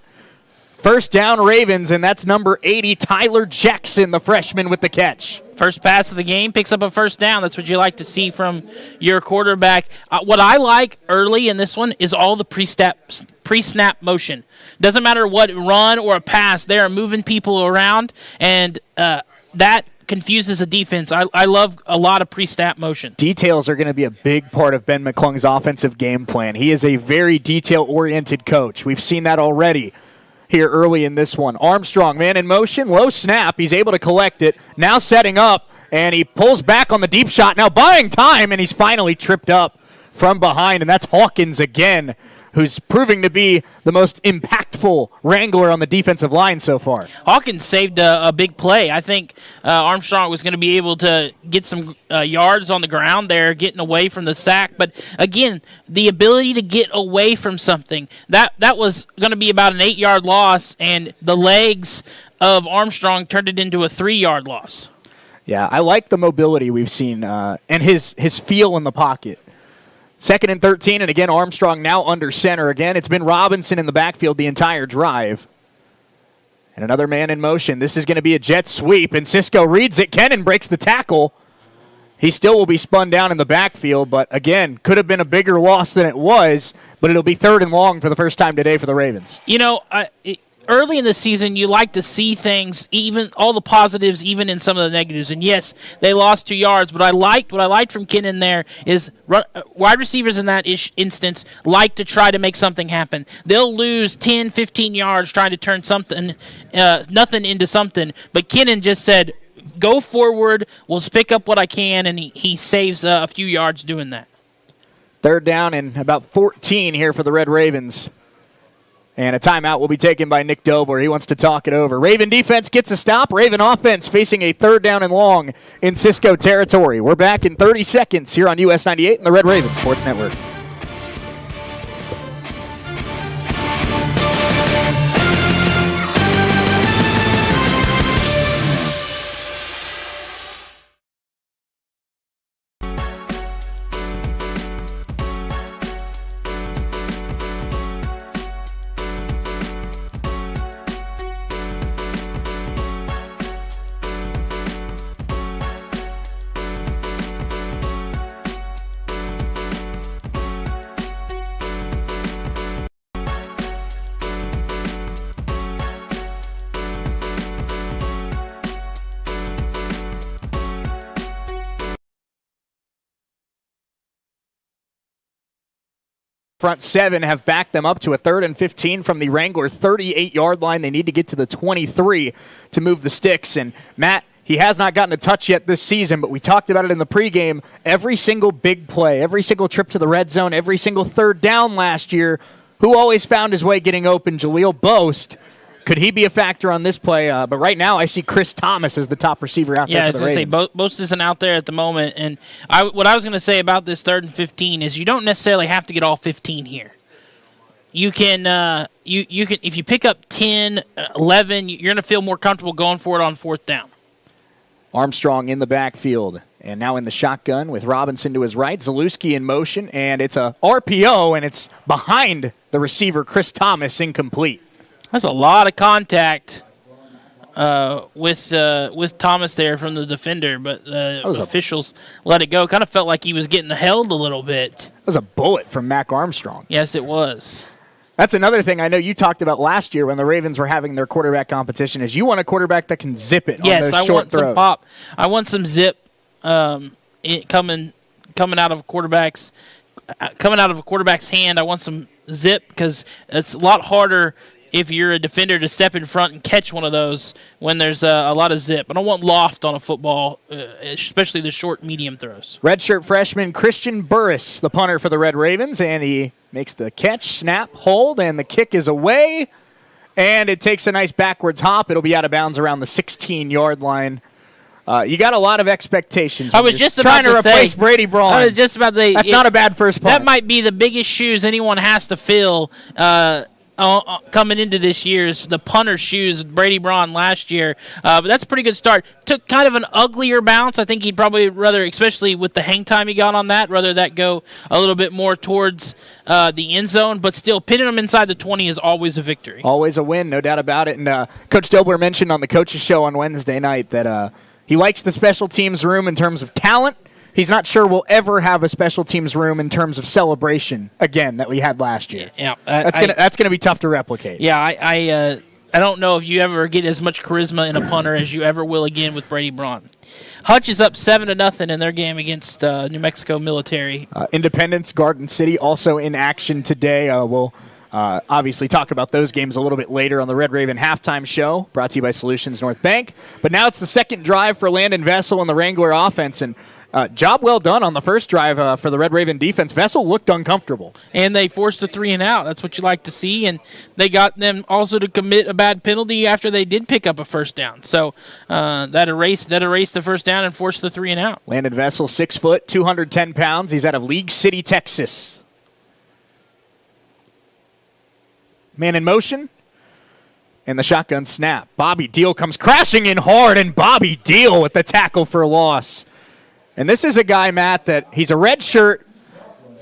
First down Ravens, and that's number 80, Tyler Jackson, the freshman, with the catch. First pass of the game, picks up a first down. That's what you like to see from your quarterback. What I like early in this one is all the pre-snap motion. Doesn't matter what run or a pass, they are moving people around, and that confuses a defense. I love a lot of pre-snap motion. Details are going to be a big part of Ben McClung's offensive game plan. He is a very detail-oriented coach. We've seen that already here early in this one. Armstrong, man in motion, low snap. He's able to collect it. Now setting up, and he pulls back on the deep shot. Now buying time, and he's finally tripped up from behind, and that's Hawkins again, who's proving to be the most impactful Wrangler on the defensive line so far. Hawkins saved a big play. I think Armstrong was going to be able to get some yards on the ground there, getting away from the sack. But, again, the ability to get away from something, that was going to be about an 8-yard loss, and the legs of Armstrong turned it into a 3-yard loss. Yeah, I like the mobility we've seen and his feel in the pocket. 2nd and 13, and again, Armstrong now under center. Again, it's been Robinson in the backfield the entire drive. And another man in motion. This is going to be a jet sweep, and Cisco reads it. Kennan breaks the tackle. He still will be spun down in the backfield, but again, could have been a bigger loss than it was, but it'll be 3rd and long for the first time today for the Ravens. You know, early in the season, you like to see things, even all the positives, even in some of the negatives. And yes, they lost 2 yards, but what I liked from Kennan there is wide receivers in that instance like to try to make something happen. They'll lose 10, 15 yards trying to turn nothing into something, but Kennan just said, go forward, we'll pick up what I can, and he saves a few yards doing that. 3rd down and about 14 here for the Red Ravens. And a timeout will be taken by Nick Dobler. He wants to talk it over. Raven defense gets a stop. Raven offense facing a 3rd down and long in Cisco territory. We're back in 30 seconds here on US 98 and the Red Raven Sports Network. Front 7 have backed them up to a 3rd and 15 from the Wrangler 38-yard line. They need to get to the 23 to move the sticks. And Matt, he has not gotten a touch yet this season, but we talked about it in the pregame. Every single big play, every single trip to the red zone, every single 3rd down last year, who always found his way getting open? Jaleel Boast. Could he be a factor on this play? But right now, I see Chris Thomas as the top receiver out there for the Ravens. Yeah, I was going to say, Boast isn't out there at the moment. And what I was going to say about this 3rd and 15 is you don't necessarily have to get all 15 here. You can, you can if you pick up 10, 11, you're going to feel more comfortable going for it on 4th down. Armstrong in the backfield. And now in the shotgun with Robinson to his right. Zalewski in motion, and it's a RPO, and it's behind the receiver, Chris Thomas, incomplete. That's a lot of contact with Thomas there from the defender, but the officials let it go. Kind of felt like he was getting held a little bit. That was a bullet from Mac Armstrong. Yes, it was. That's another thing I know you talked about last year when the Ravens were having their quarterback competition is you want a quarterback that can zip it on those short throws. Yes, I want some pop. I want some zip coming out of a quarterback's hand. I want some zip because it's a lot harder if you're a defender to step in front and catch one of those when there's a lot of zip. I don't want loft on a football, especially the short, medium throws. Redshirt freshman Christian Burris, the punter for the Red Ravens, and he makes the catch, snap, hold, and the kick is away. And it takes a nice backwards hop. It'll be out of bounds around the 16-yard line. You got a lot of expectations. I was just about to replace Brady Braun. I was just about to. That's not a bad first punt. That might be the biggest shoes anyone has to fill coming into this year's the punter's shoes. Brady Braun last year, but that's a pretty good start. Took kind of an uglier bounce. I think he'd probably rather, especially with the hang time he got on that, rather that go a little bit more towards the end zone. But still, pinning him inside the 20 is always a victory. Always a win, no doubt about it. And Coach Dobler mentioned on the coaches show on Wednesday night that he likes the special teams room in terms of talent. He's not sure we'll ever have a special teams room in terms of celebration again that we had last year. Yeah, that's gonna be tough to replicate. Yeah, I don't know if you ever get as much charisma in a punter as you ever will again with Brady Braun. Hutch is up 7-0 in their game against New Mexico Military. Independence, Garden City also in action today. We'll obviously talk about those games a little bit later on the Red Raven halftime show, brought to you by Solutions North Bank. But now it's the second drive for Landon Vessel and the Wrangler offense, and job well done on the first drive for the Red Raven defense. Vessel looked uncomfortable. And they forced a 3-and-out. That's what you like to see. And they got them also to commit a bad penalty after they did pick up a first down. So that erased the first down and forced the 3-and-out. Landon Vessel, 6 foot, 210 pounds. He's out of League City, Texas. Man in motion. And the shotgun snap. Bobby Deal comes crashing in hard, and Bobby Deal with the tackle for loss. And this is a guy, Matt, that he's a red shirt,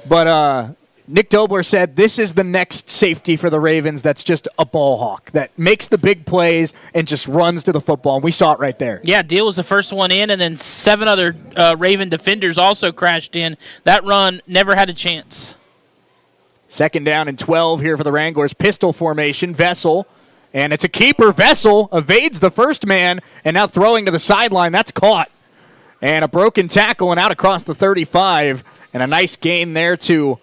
but Nick Dobler said this is the next safety for the Ravens that's just a ball hawk, that makes the big plays and just runs to the football. And we saw it right there. Yeah, Deal was the first one in, and then 7 other Raven defenders also crashed in. That run never had a chance. 2nd down and 12 here for the Wranglers. Pistol formation, Vessel. And it's a keeper. Vessel evades the first man, and now throwing to the sideline. That's caught. And a broken tackle and out across the 35. And a nice gain there to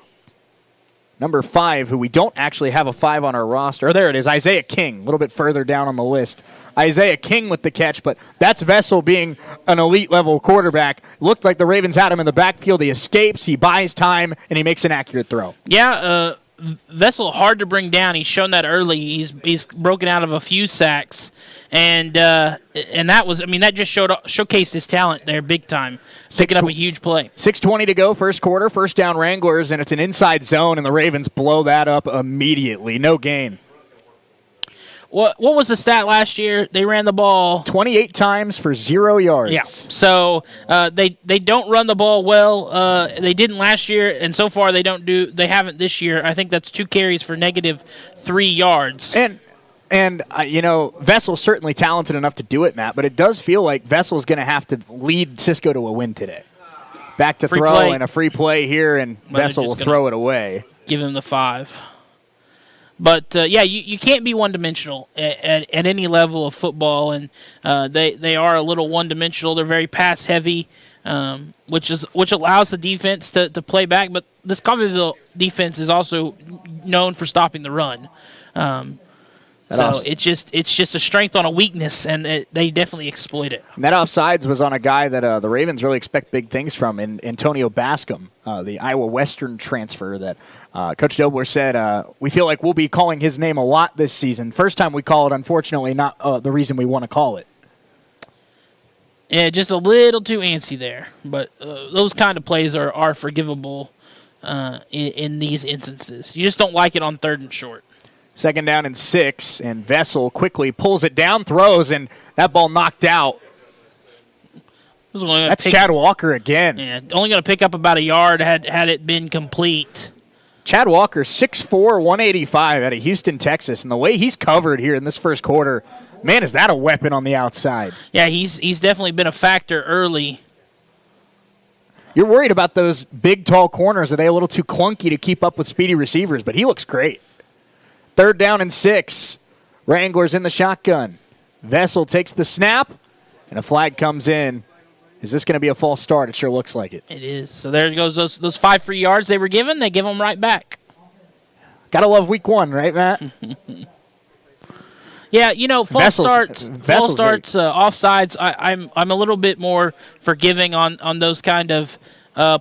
number 5, who we don't actually have a 5 on our roster. There it is, Isaiah King, a little bit further down on the list. Isaiah King with the catch, but that's Vessel being an elite-level quarterback. Looked like the Ravens had him in the backfield. He escapes, he buys time, and he makes an accurate throw. Yeah, Vessel hard to bring down. He's shown that early. He's broken out of a few sacks, and that was, that just showcased his talent there big time, picking up a huge play. 6:20 to go, first quarter, first down Wranglers, and it's an inside zone, and the Ravens blow that up immediately. No gain. What was the stat last year? They ran the ball 28 times for 0 yards. Yeah. So they don't run the ball well. They didn't last year, and so far they haven't this year. I think that's 2 carries for -3 yards. And Vessel's certainly talented enough to do it, Matt, but it does feel like Vessel's going to have to lead Cisco to a win today. Back to throw and a free play here, and Vessel will throw it away. Give him the 5. But, you can't be one-dimensional at any level of football, and they are a little one-dimensional. They're very pass-heavy, which allows the defense to play back. But this Coffeeville defense is also known for stopping the run. It's just a strength on a weakness, and they definitely exploit it. And that offsides was on a guy that the Ravens really expect big things from, in Antonio Bascom, the Iowa Western transfer that Coach Dobler said, we feel like we'll be calling his name a lot this season. First time we call it, unfortunately, not the reason we want to call it. Yeah, just a little too antsy there. But those kind of plays are forgivable in these instances. You just don't like it on 3rd and short. 2nd down and 6, and Vessel quickly pulls it down, throws, and that ball knocked out. That's Chad Walker again. Yeah, only going to pick up about a yard had it been complete. Chad Walker, 6'4", 185 out of Houston, Texas, and the way he's covered here in this first quarter, man, is that a weapon on the outside. Yeah, he's definitely been a factor early. You're worried about those big, tall corners. Are they a little too clunky to keep up with speedy receivers? But he looks great. 3rd down and 6. Wranglers in the shotgun. Vessel takes the snap, and a flag comes in. Is this going to be a false start? It sure looks like it. It is. So there goes those 5 free yards they were given. They give them right back. Gotta love week 1, right, Matt? Yeah, false starts, offsides. I'm a little bit more forgiving on those kind of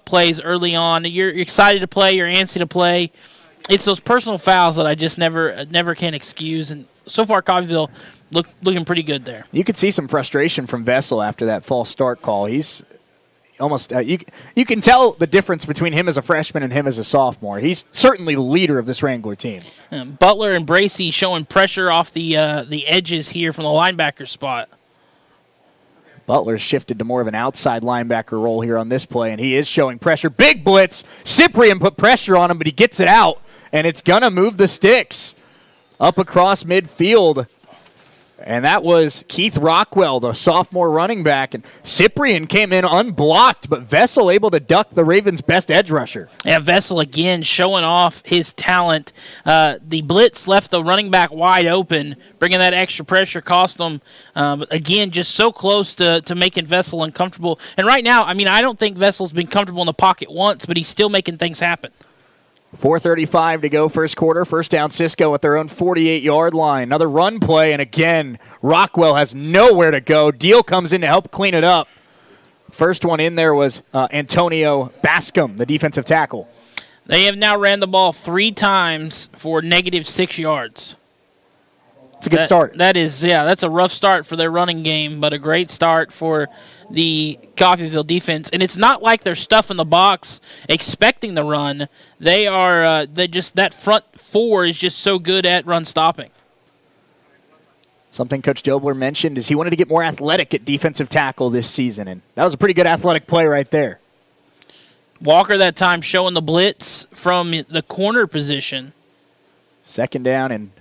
plays early on. You're excited to play. You're antsy to play. It's those personal fouls that I just never can excuse. And so far, Coffeeville looking pretty good there. You could see some frustration from Vessel after that false start call. He's almost you can tell the difference between him as a freshman and him as a sophomore. He's certainly the leader of this Wrangler team. Butler and Bracey showing pressure off the edges here from the linebacker spot. Butler's shifted to more of an outside linebacker role here on this play, and he is showing pressure. Big blitz. Cyprian put pressure on him, but he gets it out, and it's going to move the sticks up across midfield. And that was Keith Rockwell, the sophomore running back. And Cyprian came in unblocked, but Vessel able to duck the Ravens' best edge rusher. Yeah, Vessel again showing off his talent. The blitz left the running back wide open, bringing that extra pressure cost them. But again, just so close to making Vessel uncomfortable. And right now, I don't think Vessel's been comfortable in the pocket once, but he's still making things happen. 4:35 to go, first quarter. First down, Cisco at their own 48-yard line. Another run play, and again, Rockwell has nowhere to go. Deal comes in to help clean it up. First one in there was Antonio Bascom, the defensive tackle. They have now ran the ball 3 times for -6 yards. It's a good start. That's a rough start for their running game, but a great start for the Coffeeville defense. And it's not like they're stuffing the box expecting the run. That front 4 is just so good at run stopping. Something Coach Dobler mentioned is he wanted to get more athletic at defensive tackle this season, and that was a pretty good athletic play right there. Walker that time showing the blitz from the corner position. 2nd down and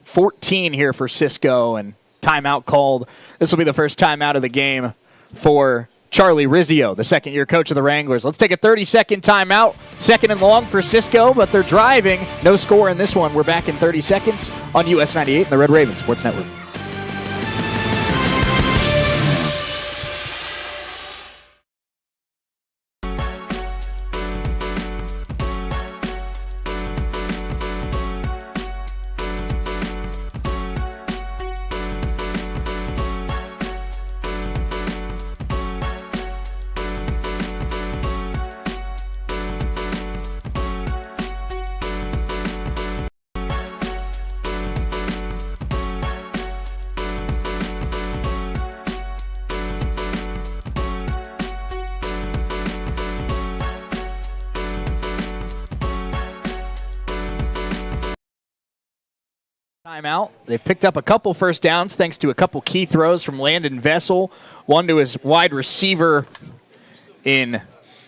14 here for Cisco, and timeout called. This will be the first timeout of the game for Charlie Rizzio, the second-year coach of the Wranglers. Let's take a 30-second timeout. 2nd and long for Cisco, but they're driving. No score in this one. We're back in 30 seconds on US 98 and the Red Raven Sports Network. Timeout. They've picked up a couple first downs thanks to a couple key throws from Landon Vessel, one to his wide receiver in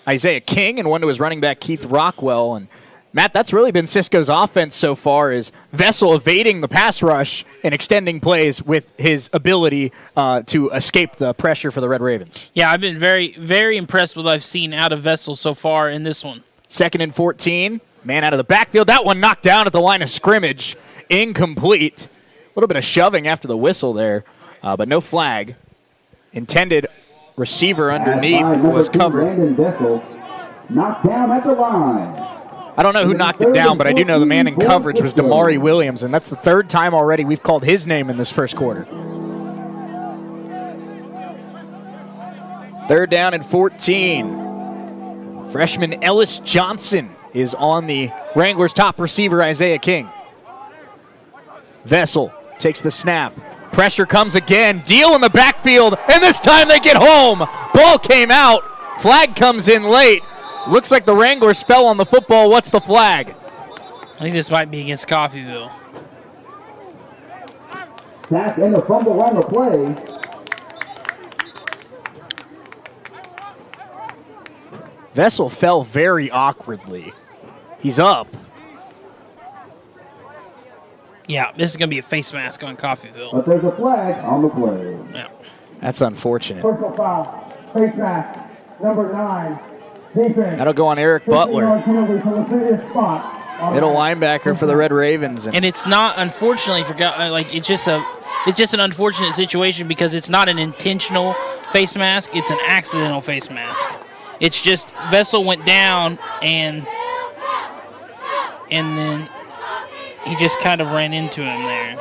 Isaiah King and one to his running back Keith Rockwell. And Matt, that's really been Cisco's offense so far, is Vessel evading the pass rush and extending plays with his ability to escape the pressure for the Red Ravens. Yeah, I've been very, very impressed with what I've seen out of Vessel so far in this one. 2nd and 14. Man out of the backfield. That one knocked down at the line of scrimmage. Incomplete. A little bit of shoving after the whistle there, but no flag. Intended receiver underneath was covered. Knocked down at the line. I don't know who knocked it down, but I do know the man in coverage was Damari Williams, and that's the 3rd time already we've called his name in this first quarter. 3rd down and 14. Freshman Ellis Johnson is on the Wranglers' top receiver, Isaiah King. Vessel takes the snap. Pressure comes again. Deal in the backfield, and this time they get home. Ball came out. Flag comes in late. Looks like the Wranglers fell on the football. What's the flag? I think this might be against Coffeeville. Sack and the fumble on the play. Vessel fell very awkwardly. He's up. Yeah, this is going to be a face mask on Coffeeville. But there's a flag on the play. Yeah. That's unfortunate. Personal foul. Face mask. Number 9. Defense. That'll go on Eric Butler, Penalty from the previous spot. middle linebacker for the Red Ravens. And it's not, unfortunately, it's just an unfortunate situation because it's not an intentional face mask. It's an accidental face mask. It's just Vessel went down and then he just kind of ran into him there.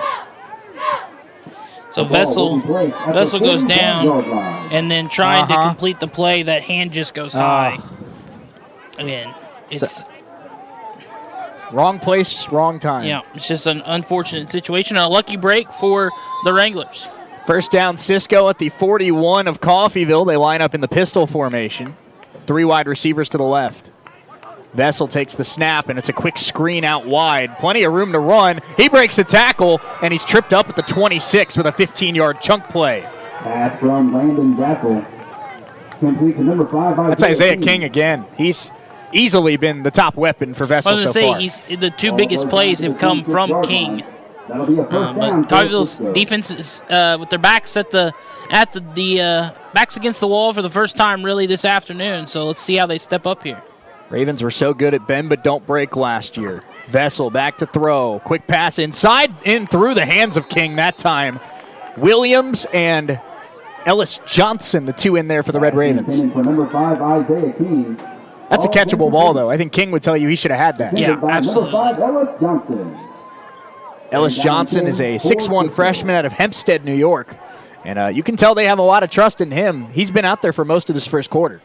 So Vessel goes down and then trying to complete the play, that hand just goes high. Again, it's wrong place, wrong time. Yeah, it's just an unfortunate situation. A lucky break for the Wranglers. First down, Cisco at the 41 of Coffeeville. They line up in the pistol formation. 3 wide receivers to the left. Vessel takes the snap, and it's a quick screen out wide. Plenty of room to run. He breaks the tackle, and he's tripped up at the 26 with a 15-yard chunk play. Pass from Landon Vessel. Complete to number 5. That's Isaiah King again. He's easily been the top weapon for Vessel so far. The 2 biggest plays have come from King. That'll be a first down. But Coffeeville's defense is with their backs at the backs against the wall for the first time really this afternoon. So let's see how they step up here. Ravens were so good at bend but don't break last year. Vessel back to throw. Quick pass inside, in through the hands of King that time. Williams and Ellis Johnson, the 2 in there for the Red Ravens. For number 5, Isaiah King. That's a catchable ball, though. I think King would tell you he should have had that. Yeah, absolutely. Number 5, Ellis Johnson. Ellis Johnson is a 6'1 freshman out of Hempstead, New York. And you can tell they have a lot of trust in him. He's been out there for most of this first quarter.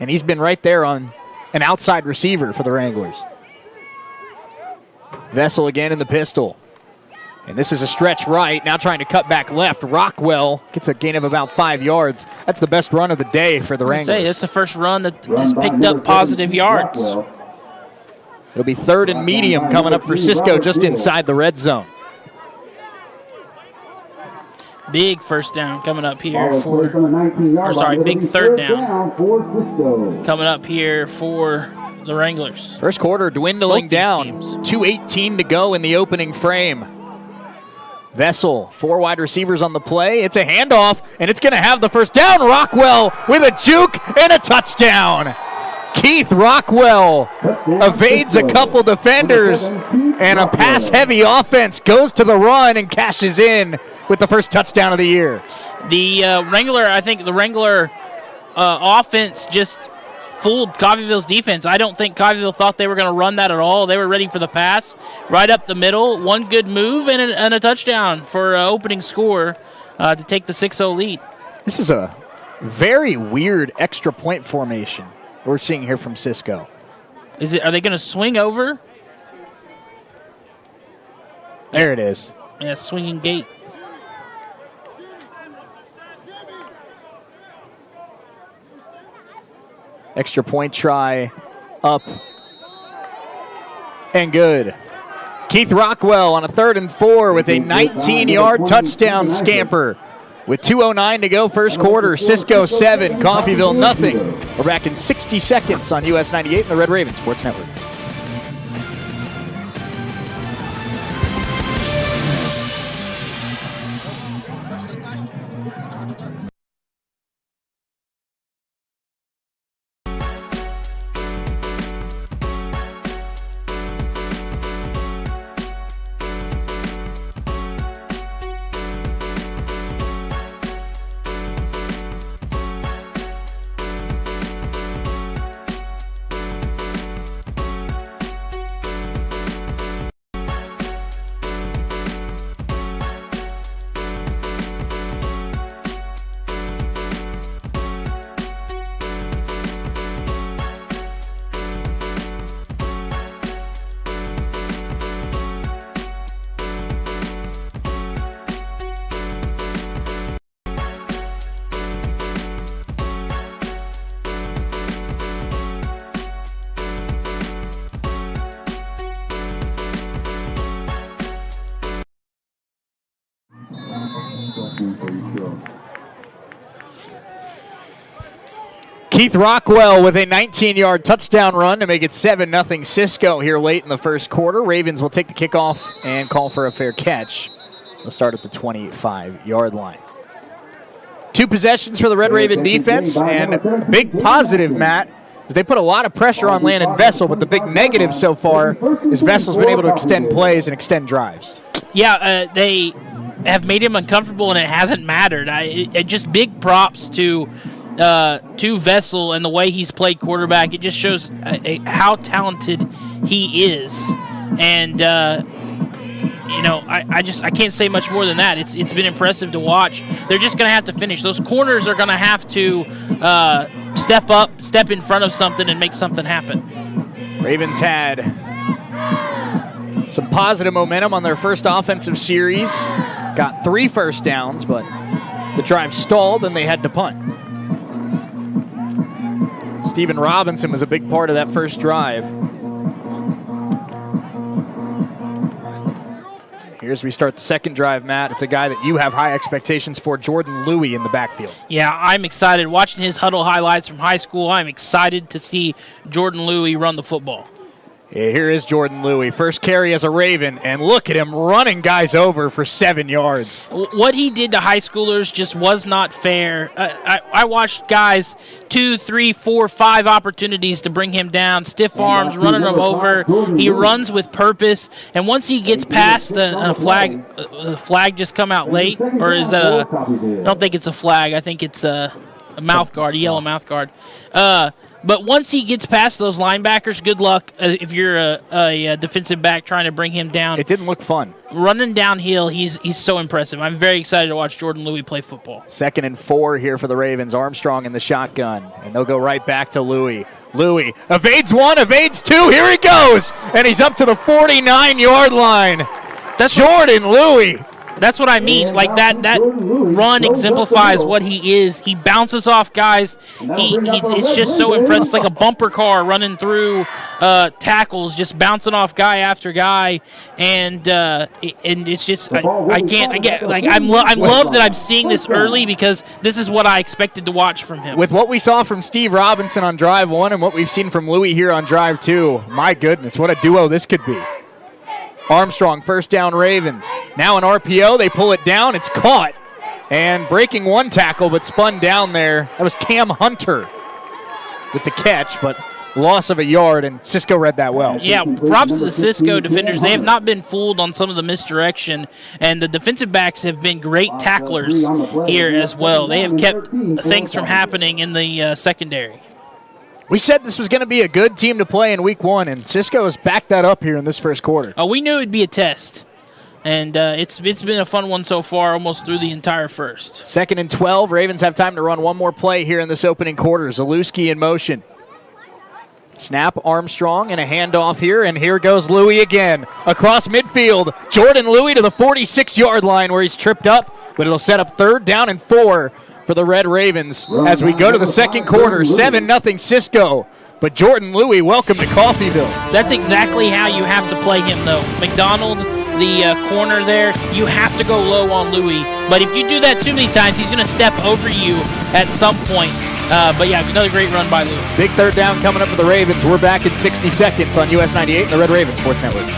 And he's been right there on an outside receiver for the Wranglers. Vessel again in the pistol. And this is a stretch right, now trying to cut back left. Rockwell gets a gain of about 5 yards. That's the best run of the day for the Wranglers. That's the first run that has picked up positive yards. It'll be 3rd and medium coming up for Cisco just inside the red zone. Big first down coming up here Ball is for, placed on the 19-yard line. big It'll be third down for Cisco. coming up here for the Wranglers. First quarter dwindling Both these down. teams. 2:18 to go in the opening frame. Vessel, 4 wide receivers on the play. It's a handoff, and it's going to have the first down. Rockwell with a juke and a touchdown. Keith Rockwell evades a couple defenders, and a pass-heavy offense goes to the run and cashes in with the first touchdown of the year. The Wrangler offense just fooled Coffeeville's defense. I don't think Coffeeville thought they were going to run that at all. They were ready for the pass right up the middle. One good move and a touchdown for opening score to take the 6-0 lead. This is a very weird extra point formation we're seeing here from Cisco. Are they going to swing over? There it is. Yeah, swinging gate. Extra point try up and good. Keith Rockwell on a 3rd and 4 with a 19-yard touchdown scamper. With 2:09 to go first quarter, Cisco 7, Coffeeville nothing. We're back in 60 seconds on US 98 and the Red Raven Sports Network. Keith Rockwell with a 19-yard touchdown run to make it 7-0 Cisco here late in the first quarter. Ravens will take the kickoff and call for a fair catch. They'll start at the 25-yard line. 2 possessions for the Red Raven defense, and big positive, Matt, is they put a lot of pressure on Landon Vessel, but the big negative so far is Vessel's been able to extend plays and extend drives. Yeah, they have made him uncomfortable, and it hasn't mattered. Just big props to Vessel and the way he's played quarterback. It just shows how talented he is, and I can't say much more than that. It's been impressive to watch. They're just going to have to finish. Those corners are going to have to step up, step in front of something, and make something happen. Ravens had some positive momentum on their first offensive series. Got 3 first downs, but the drive stalled and they had to punt. Steven Robinson was a big part of that first drive. Here's we start the second drive, Matt. It's a guy that you have high expectations for, Jordan Louie in the backfield. Yeah, I'm excited. Watching his huddle highlights from high school, I'm excited to see Jordan Louie run the football. Yeah, here is Jordan Louie. First carry as a Raven, and look at him running guys over for 7 yards. What he did to high schoolers just was not fair. I watched guys 2, 3, 4, 5 opportunities to bring him down, stiff arms, running him over. He runs with purpose, and once he gets past the flag just come out late, or is that I don't think it's a flag. I think it's a mouth guard, a yellow mouth guard. But once he gets past those linebackers, good luck if you're a defensive back trying to bring him down. It didn't look fun. Running downhill, he's so impressive. I'm very excited to watch Jordan Louie play football. 2nd and 4 here for the Ravens. Armstrong in the shotgun, and they'll go right back to Louie. Louie evades 1, evades 2. Here he goes, and he's up to the 49-yard line. That's Jordan Louie. That's what I mean. Like that run exemplifies what he is. He bounces off guys. It's just so impressive. It's like a bumper car running through tackles, just bouncing off guy after guy, and it's just I love that I'm seeing this early because this is what I expected to watch from him. With what we saw from Steve Robinson on drive 1 and what we've seen from Louis here on drive 2, my goodness, what a duo this could be. Armstrong, first down Ravens. Now an RPO, they pull it down, it's caught. And breaking one tackle, but spun down there. That was Cam Hunter with the catch, but loss of a yard, and Cisco read that well. Yeah, props to the Cisco defenders. They have not been fooled on some of the misdirection, and the defensive backs have been great tacklers here as well. They have kept things from happening in the secondary. We said this was going to be a good team to play in week 1, and Cisco has backed that up here in this first quarter. We knew it would be a test, and it's been a fun one so far, almost through the entire first. 2nd and 12. Ravens have time to run one more play here in this opening quarter. Zalewski in motion. Snap, Armstrong, and a handoff here, and here goes Louis again. Across midfield, Jordan Louis to the 46-yard line where he's tripped up, but it'll set up 3rd down and 4 for the Red Ravens as we go to the second quarter. 7-0 Cisco. But Jordan Louis, welcome to Coffeeville. That's exactly how you have to play him, though. McDonald, the corner there, you have to go low on Louis. But if you do that too many times, he's going to step over you at some point. But yeah, another great run by Louis. Big 3rd down coming up for the Ravens. We're back in 60 seconds on US 98 and the Red Ravens Sports Network.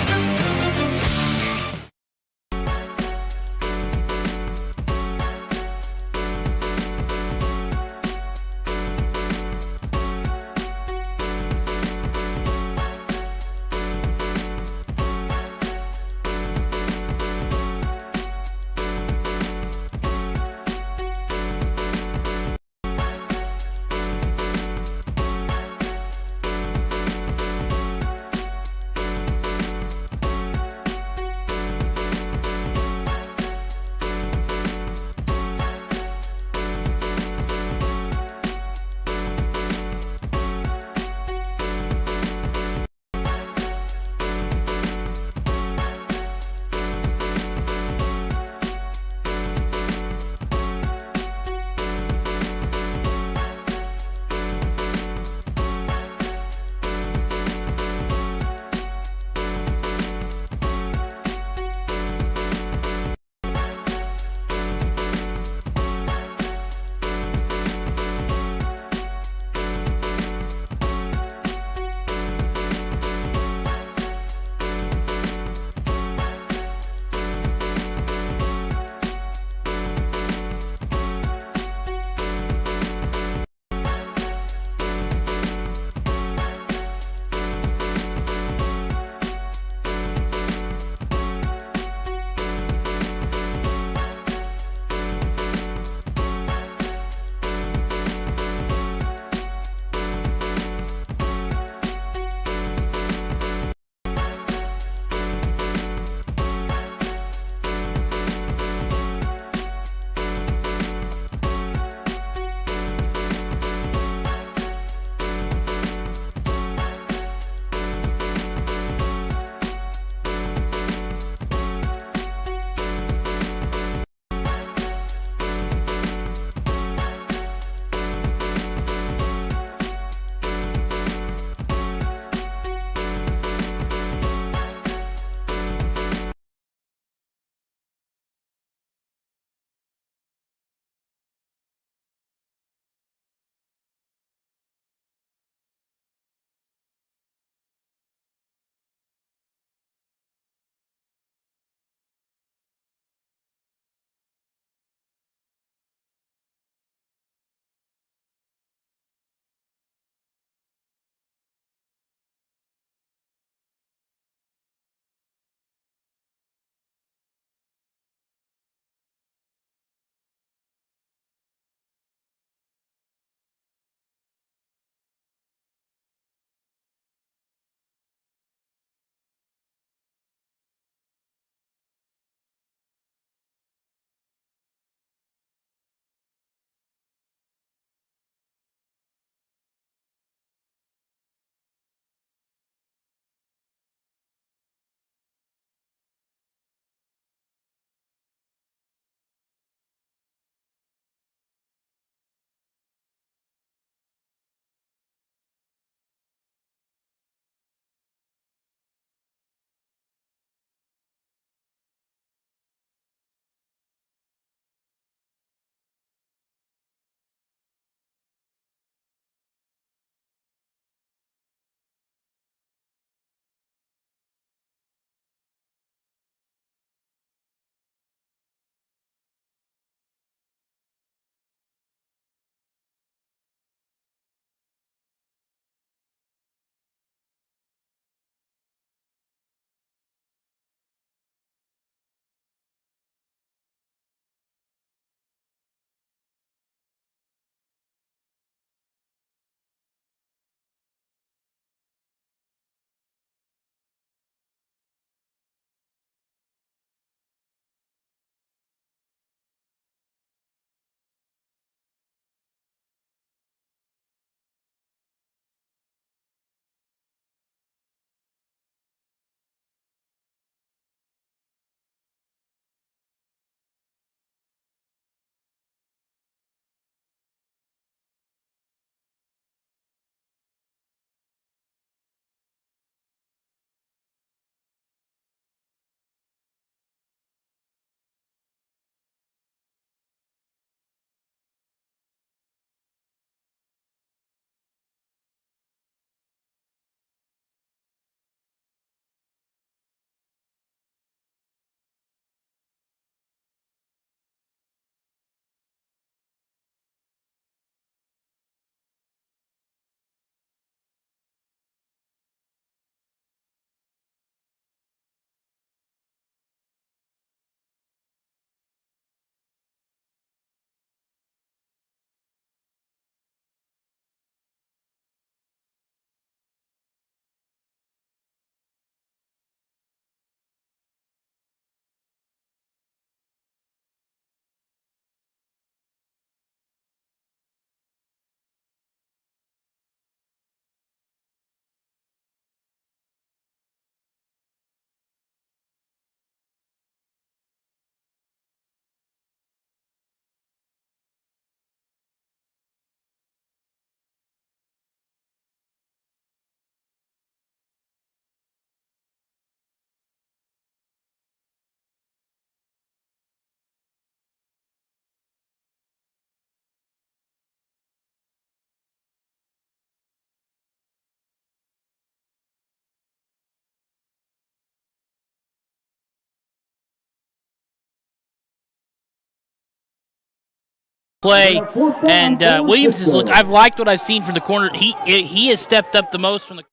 play. And Williams is I've liked what I've seen from the corner. He has stepped up the most from the.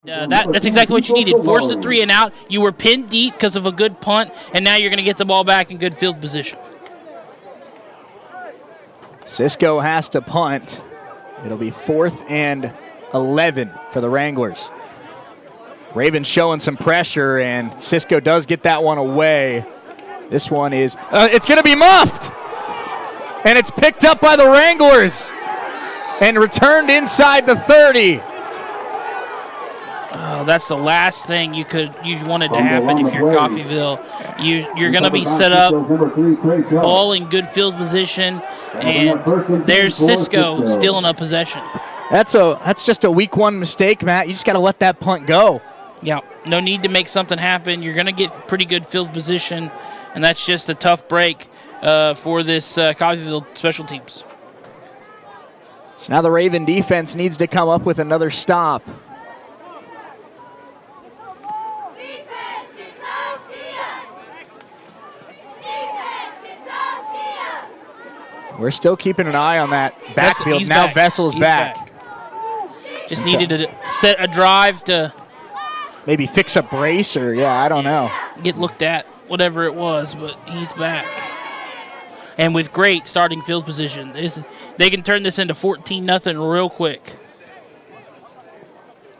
That's exactly what you needed. Force the 3 and out. You were pinned deep because of a good punt, and now you're going to get the ball back in good field position. Cisco has to punt. It'll be 4th and 11 for the Wranglers. Ravens showing some pressure, and Cisco does get that one away. This one is, it's going to be muffed. And it's picked up by the Wranglers and returned inside the 30. Oh, that's the last thing you wanted to happen if you're Coffeeville. You're going to be set up all in good field position, and there's Cisco stealing a possession. That's just a week 1 mistake, Matt. You just got to let that punt go. Yeah, no need to make something happen. You're going to get pretty good field position, and that's just a tough break for this Coffeeville special teams. So now the Raven defense needs to come up with another stop. We're still keeping an eye on that backfield. Now Vessel's back. Just needed to set a drive to maybe fix a brace or, I don't know. Get looked at, whatever it was, but he's back. And with great starting field position, they can turn this into 14-0 real quick.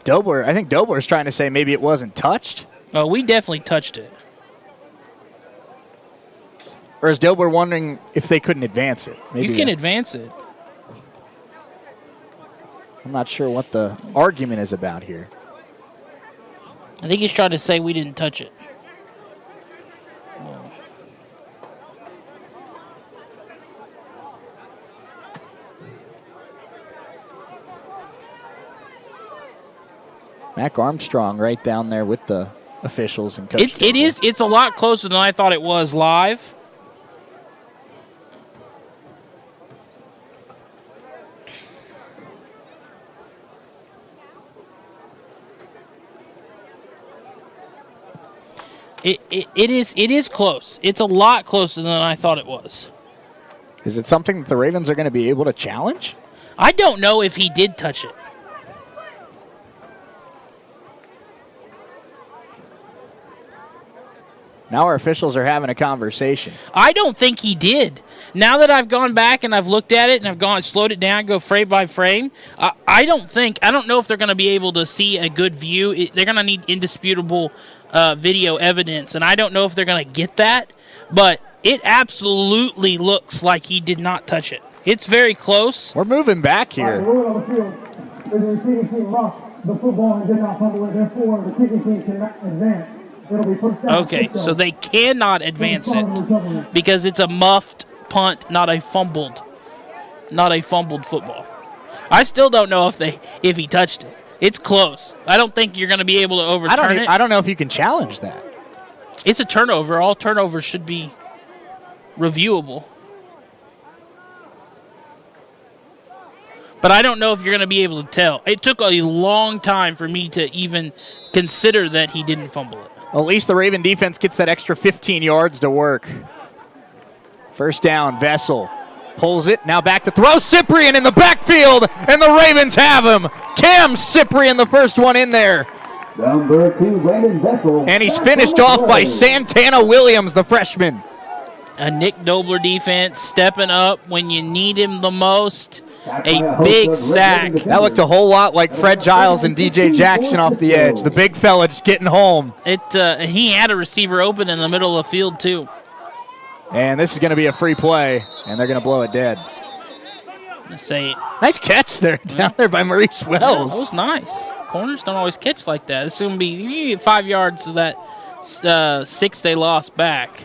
I think Dobler's trying to say maybe it wasn't touched. Oh, we definitely touched it. Or is Dobler wondering if they couldn't advance it? Maybe you can advance it. I'm not sure what the argument is about here. I think he's trying to say we didn't touch it. Mac Armstrong right down there with the officials and coach. It's a lot closer than I thought it was live. It is close. It's a lot closer than I thought it was. Is it something that the Ravens are going to be able to challenge? I don't know if he did touch it. Now our officials are having a conversation. I don't think he did. Now that I've gone back and I've looked at it and I've slowed it down, go frame by frame, I don't know if they're going to be able to see a good view. They're going to need indisputable video evidence, and I don't know if they're going to get that, but it absolutely looks like he did not touch it. It's very close. We're moving back here. Okay, so they cannot advance it because it's a muffed punt, not a fumbled football. I still don't know if he touched it. It's close. I don't think you're going to be able to overturn it. I don't know if you can challenge that. It's a turnover. All turnovers should be reviewable. But I don't know if you're going to be able to tell. It took a long time for me to even consider that he didn't fumble it. Well, at least the Raven defense gets that extra 15 yards to work. First down, Vessel pulls it. Now back to throw. Cyprian in the backfield, and the Ravens have him. Cam Cyprian, the first one in there. Number 2, Brandon Vessel. And he's finished off by Santana Williams, the freshman. A Nick Dobler defense stepping up when you need him the most. A big sack. That looked a whole lot like Fred Giles and DJ Jackson off the edge. The big fella just getting home. He had a receiver open in the middle of the field, too. And this is going to be a free play, and they're going to blow it dead. Nice catch there, down there by Maurice Wells. Yeah, that was nice. Corners don't always catch like that. This is going to be you get 5 yards of that 6 they lost back.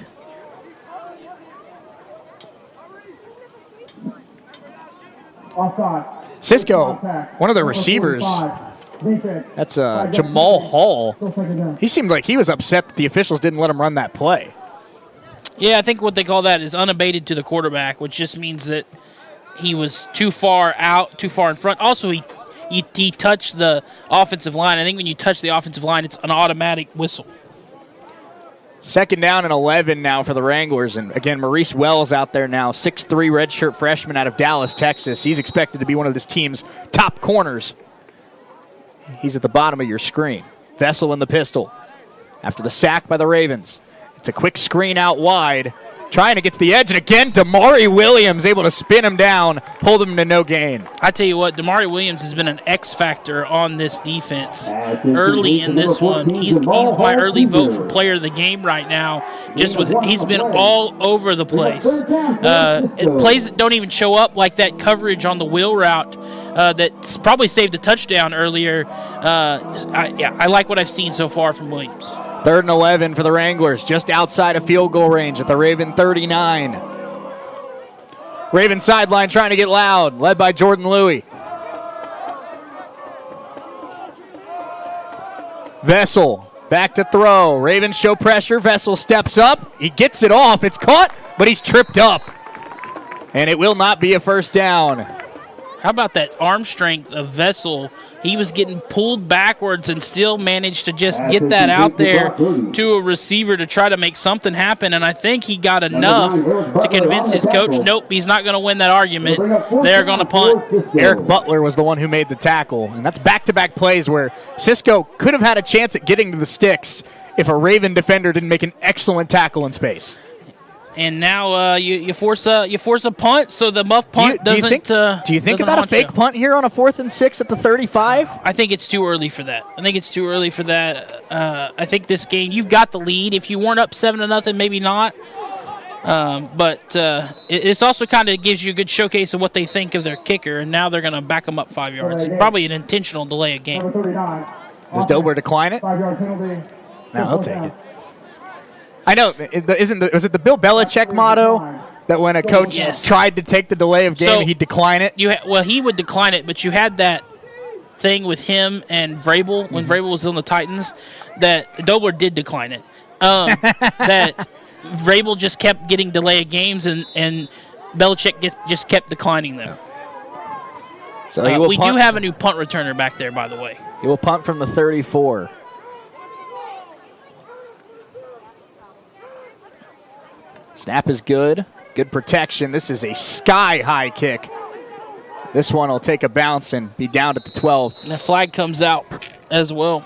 Cisco, one of the receivers, that's Jamal Hall. He seemed like he was upset that the officials didn't let him run that play. Yeah, I think what they call that is unabated to the quarterback, which just means that he was too far out, too far in front. Also, he touched the offensive line. I think when you touch the offensive line, it's an automatic whistle. Second down and 11 now for the Wranglers. And again, Maurice Wells out there now, 6'3" redshirt freshman out of Dallas, Texas. He's expected to be one of this team's top corners. He's at the bottom of your screen. Vessel in the pistol. After the sack by the Ravens. It's a quick screen out wide. Trying to get to the edge, and again, Damari Williams able to spin him down, hold him to no gain. I tell you what, Damari Williams has been an X factor on this defense early in this one. He's my early vote for player of the game right now. He's been all over the place. Plays that don't even show up, like that coverage on the wheel route that probably saved a touchdown earlier. I like what I've seen so far from Williams. 3rd and 11 for the Wranglers, just outside of field goal range at the Raven 39. Raven sideline trying to get loud, led by Jordan Louie. Vessel back to throw. Ravens show pressure. Vessel steps up. He gets it off. It's caught, but he's tripped up. And it will not be a first down. How about that arm strength of Vessel? He was getting pulled backwards and still managed to just get that out there to a receiver to try to make something happen. And I think he got enough to convince his coach, nope, he's not going to win that argument. They're going to punt. Eric Butler was the one who made the tackle. And that's back-to-back plays where Cisco could have had a chance at getting to the sticks if a Raven defender didn't make an excellent tackle in space. And now you force a punt, so the muff punt doesn't. Do you think about a fake punt here on a 4th and 6 at the 35? I think it's too early for that. I think this game, you've got the lead. If you weren't up 7-0, maybe not. But it's also kind of gives you a good showcase of what they think of their kicker, and now they're going to back them up 5 yards. It's probably an intentional delay of game. Does Dober decline it? 5-yard penalty. No, he'll take it. I know. Was it the Bill Belichick motto that when a coach tried to take the delay of game, he'd decline it? He would decline it, but you had that thing with him and Vrabel when Vrabel was on the Titans that Dobler did decline it. That Vrabel just kept getting delay of games and Belichick just kept declining them. So we do have a new punt returner back there, by the way. He will punt from the 34. Snap is good. Good protection. This is a sky-high kick. This one will take a bounce and be down at the 12. And the flag comes out as well.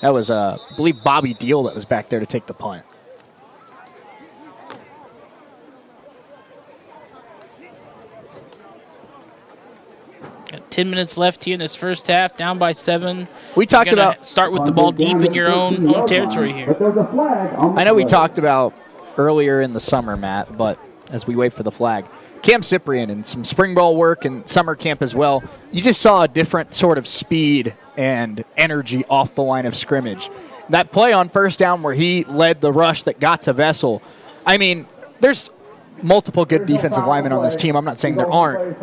That was, I believe, Bobby Deal that was back there to take the punt. Got 10 minutes left here in this first half, down by 7. We talked about start with the ball deep in your own territory here. I know we talked about earlier in the summer, Matt, but as we wait for the flag, Cam Cyprian and some spring ball work and summer camp as well, you just saw a different sort of speed and energy off the line of scrimmage. That play on first down where he led the rush that got to Vessel, I mean, there's multiple good defensive linemen on this team. I'm not saying there aren't.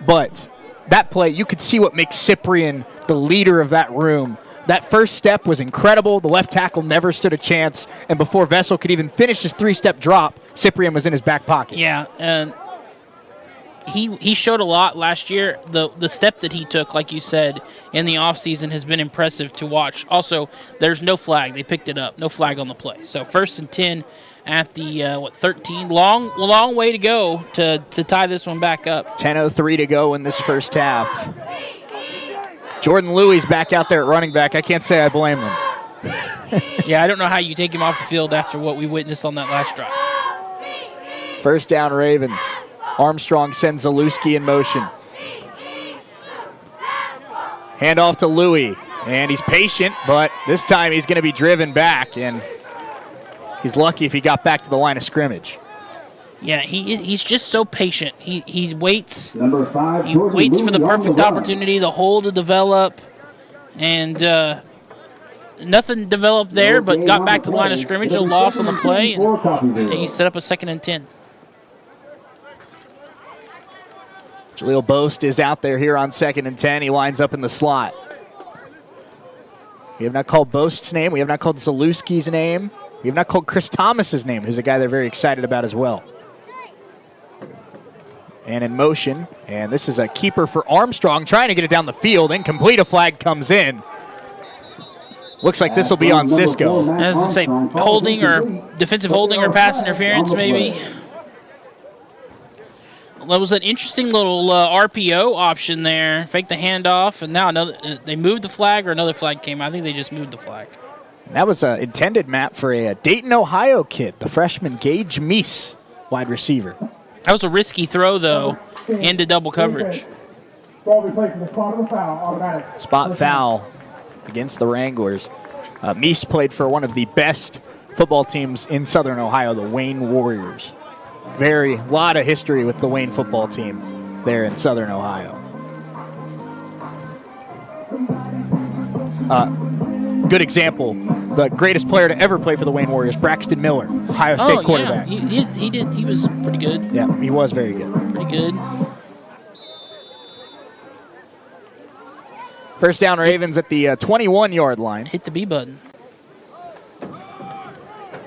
But that play, you could see what makes Cyprian the leader of that room. That first step was incredible. The left tackle never stood a chance. And before Vessel could even finish his 3-step drop, Cyprian was in his back pocket. Yeah, and he showed a lot last year. The step that he took, like you said, in the offseason has been impressive to watch. Also, there's no flag. They picked it up. No flag on the play. So 1st and 10 at the, 13. Long way to go to tie this one back up. 10:03 to go in this first half. Jordan Louie's back out there at running back. I can't say I blame him. Yeah, I don't know how you take him off the field after what we witnessed on that last drive. First down, Ravens. Armstrong sends Zalewski in motion. Handoff to Louie. And he's patient, but this time he's going to be driven back, and he's lucky if he got back to the line of scrimmage. Yeah, he's just so patient. He waits. Number 5, he waits for the perfect opportunity, the hole to develop, and nothing developed there, but got back to the line of scrimmage, a loss on the play, and he set up a 2nd and 10. Jaleel Boast is out there here on 2nd and 10. He lines up in the slot. We have not called Boast's name. We have not called Zalewski's name. We have not called Chris Thomas's name, who's a guy they're very excited about as well. And in motion, and this is a keeper for Armstrong, trying to get it down the field. Incomplete, a flag comes in. Looks like this will be on Cisco. As I say, holding or defensive holding or pass interference, maybe. That was an interesting little RPO option there. Fake the handoff, and now they moved the flag, or another flag came out. I think they just moved the flag. That was intended, Matt, for a Dayton, Ohio kid, the freshman Gage Meese, wide receiver. That was a risky throw, though, into double coverage. Spot foul against the Wranglers. Meese played for one of the best football teams in Southern Ohio, the Wayne Warriors. Lot of history with the Wayne football team there in Southern Ohio. Good example, the greatest player to ever play for the Wayne Warriors, Braxton Miller, Ohio State quarterback. Yeah. He was pretty good. Yeah, he was very good. Pretty good. First down, Ravens at the 21-yard line. Hit the B button.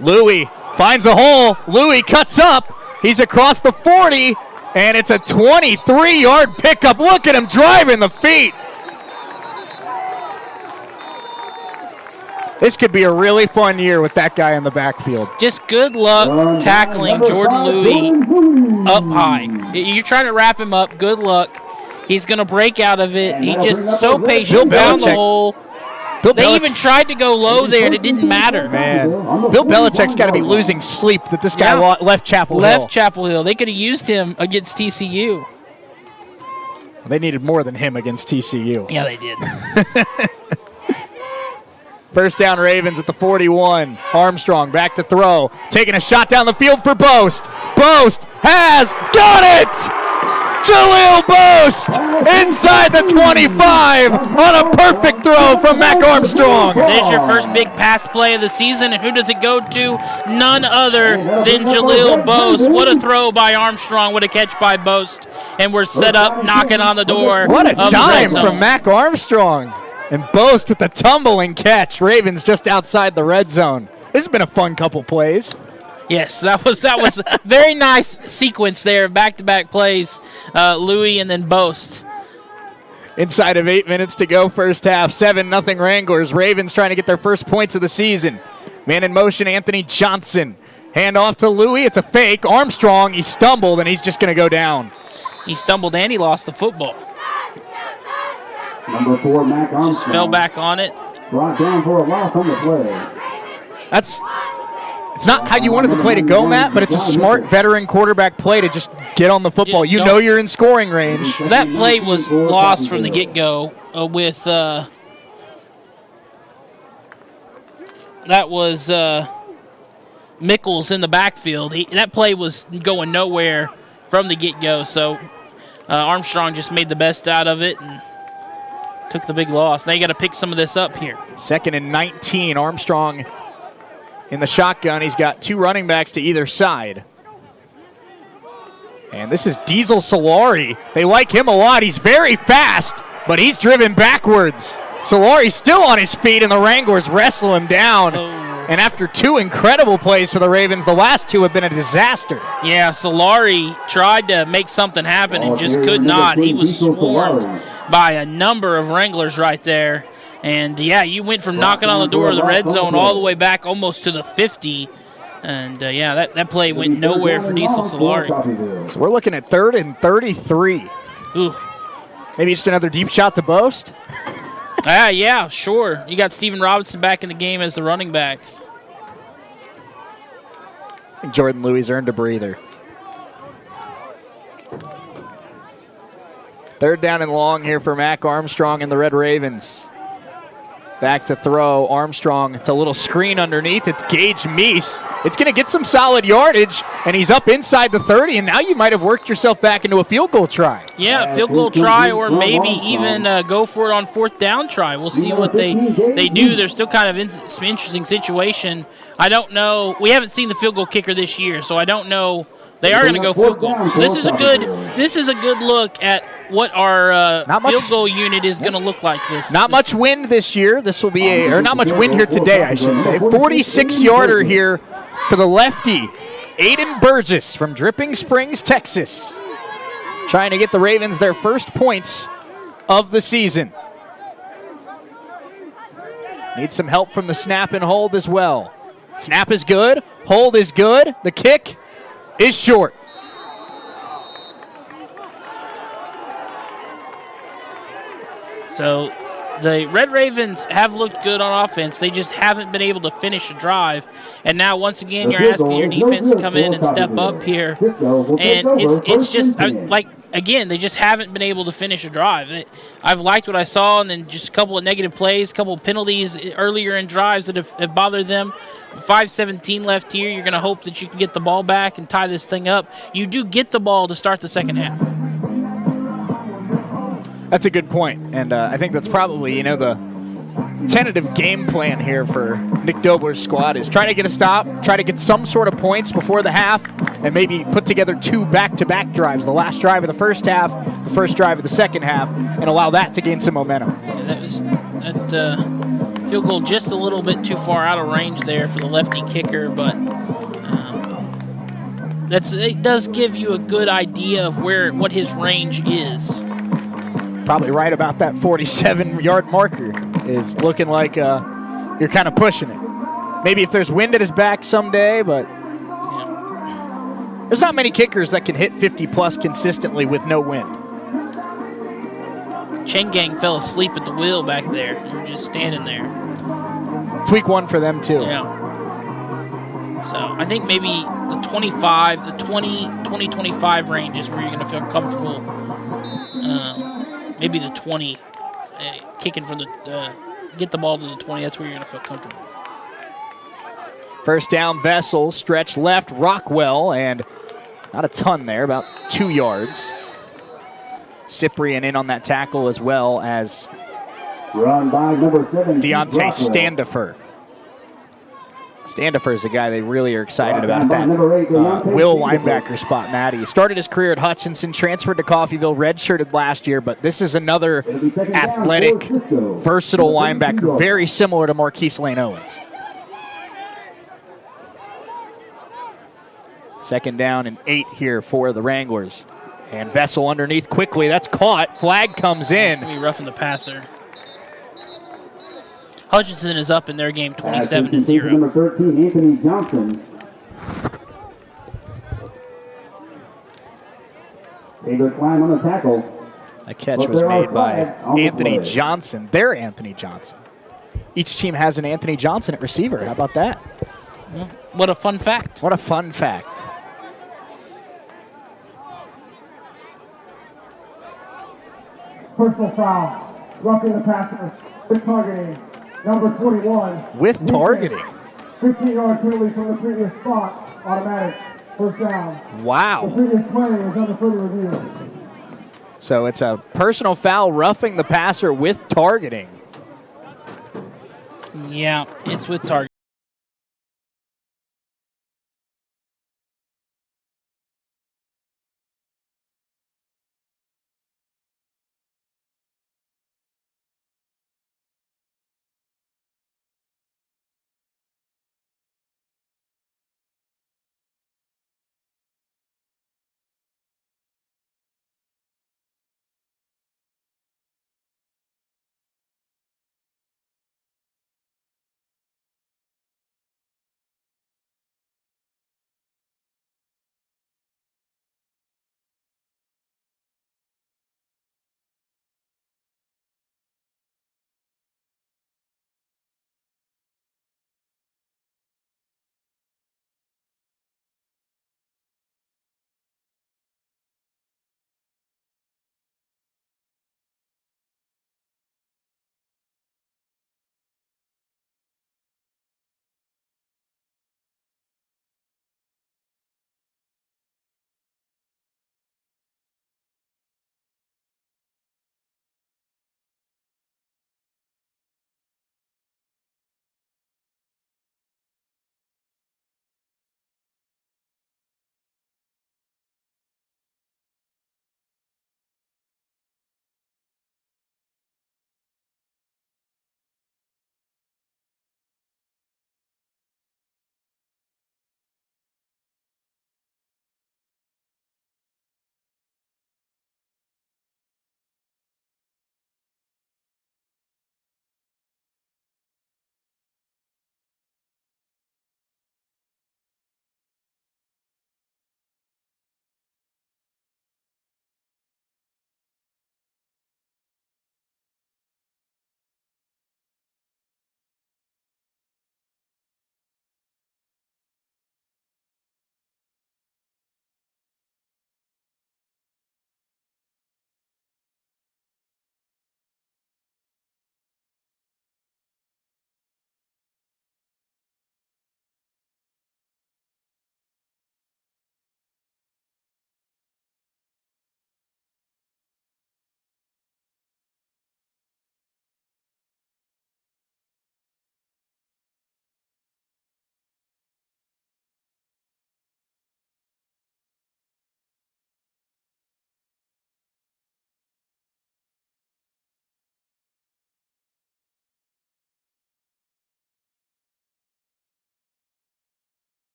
Louis finds a hole. Louis cuts up. He's across the 40, and it's a 23-yard pickup. Look at him driving the feet. This could be a really fun year with that guy in the backfield. Just good luck tackling Jordan Louis up high. You're trying to wrap him up. Good luck. He's going to break out of it. He's just so patient down the hole. They even tried to go low there, and it didn't matter. Man, Bill Belichick's got to be losing sleep that this guy left Chapel Hill. Left Chapel Hill. They could have used him against TCU. They needed more than him against TCU. Yeah, they did. First down, Ravens at the 41. Armstrong back to throw. Taking a shot down the field for Boast. Boast has got it! Jaleel Boast inside the 25 on a perfect throw from Mac Armstrong. There's your first big pass play of the season, and who does it go to? None other than Jaleel Boast. What a throw by Armstrong. What a catch by Boast. And we're set up knocking on the door. What a dime from Mac Armstrong. And Boast with the tumbling catch. Ravens just outside the red zone. This has been a fun couple plays. Yes, that was a very nice sequence there, back-to-back plays, Louis and then Boast. Inside of 8 minutes to go, first half, 7-0 Wranglers. Ravens trying to get their first points of the season. Man in motion, Anthony Johnson. Hand off to Louis, it's a fake. Armstrong, he stumbled, and he's just going to go down. He stumbled and he lost the football. Number 4, Mac Armstrong. Just fell back on it. Brought down for a loss on the play. It's not how you wanted the play to go, Matt, but it's a smart veteran quarterback play to just get on the football. You know you're in scoring range. That play was lost from the get-go with that was Mickles in the backfield. That play was going nowhere from the get-go, so Armstrong just made the best out of it and took the big loss. Now you got to pick some of this up here. 2nd and 19, Armstrong in the shotgun. He's got 2 running backs to either side. And this is Diesel Solari. They like him a lot. He's very fast, but he's driven backwards. Solari still on his feet, and the Wranglers wrestle him down. And after 2 incredible plays for the Ravens, the last 2 have been a disaster. Yeah, Solari tried to make something happen and just could not. He was swarmed by a number of Wranglers right there. And, yeah, you went from knocking on the door of the red zone all the way back almost to the 50. And, yeah, that play went nowhere for Diesel Solari. So we're looking at 3rd and 33. Ooh. Maybe just another deep shot to Boast? Yeah, sure. You got Steven Robinson back in the game as the running back. I think Jordan Louis earned a breather. 3rd down and long here for Mac Armstrong and the Red Ravens. Back to throw. Armstrong, it's a little screen underneath. It's Gage Meese. It's going to get some solid yardage, and he's up inside the 30, and now you might have worked yourself back into a field goal try. Yeah, field goal try, or maybe even go for it on 4th down try. We'll see what they do. They're still kind of in some interesting situation. I don't know. We haven't seen the field goal kicker this year, so I don't know. They are going to go field goal. So this is a good look at what our field goal unit is going to look like this. Not much wind this year. This will be or not much wind here today, I should say. 46-yarder here for the lefty, Aiden Burgess from Dripping Springs, Texas. Trying to get the Ravens their first points of the season. Needs some help from the snap and hold as well. Snap is good. Hold is good. The kick is short. So the Red Ravens have looked good on offense. They just haven't been able to finish a drive. And now, once again, you're asking your defense to come in and step up here. And it's just like, again, they just haven't been able to finish a drive. I've liked what I saw, and then just a couple of negative plays, a couple of penalties earlier in drives that have bothered them. 5:17 left here. You're going to hope that you can get the ball back and tie this thing up. You do get the ball to start the second half. That's a good point, and I think that's probably, the tentative game plan here for Nick Dobler's squad is try to get a stop, try to get some sort of points before the half, and maybe put together 2 back-to-back drives, the last drive of the first half, the first drive of the second half, and allow that to gain some momentum. Yeah, that field goal just a little bit too far out of range there for the lefty kicker, but it does give you a good idea of what his range is. Probably right about that 47-yard marker is looking like you're kind of pushing it. Maybe if there's wind at his back someday, but there's not many kickers that can hit 50-plus consistently with no wind. Chain Gang fell asleep at the wheel back there. They were just standing there. It's week 1 for them, too. Yeah. So I think maybe the 20-25 range is where you're going to feel comfortable. Maybe the 20, kicking from get the ball to the 20, that's where you're going to feel comfortable. First down, Vessel, stretch left, Rockwell, and not a ton there, about 2 yards. Cyprian in on that tackle as well as Run by number 7, Deontay Standifer. Standifer is a guy they really are excited about at that Will linebacker spot, Matty. He started his career at Hutchinson, transferred to Coffeeville, redshirted last year, but this is another athletic, versatile linebacker, very similar to Marquise Lane Owens. Second down and 8 here for the Wranglers. And Vessel underneath quickly. That's caught. Flag comes in. It's going to be roughing the passer. Hutchinson is up in their game 27-0. Number 13, Anthony Johnson. Taylor Klein on the tackle. A catch was made by Anthony Johnson. Their Anthony Johnson. Each team has an Anthony Johnson at receiver. How about that? Well, what a fun fact. What a fun fact. Personal foul. Roughing the passer with targeting. Number 21. With targeting. 15-yard penalty from the previous spot. Automatic. First down. Wow. The previous play is under further review. So it's a personal foul, roughing the passer with targeting. Yeah, it's with targeting.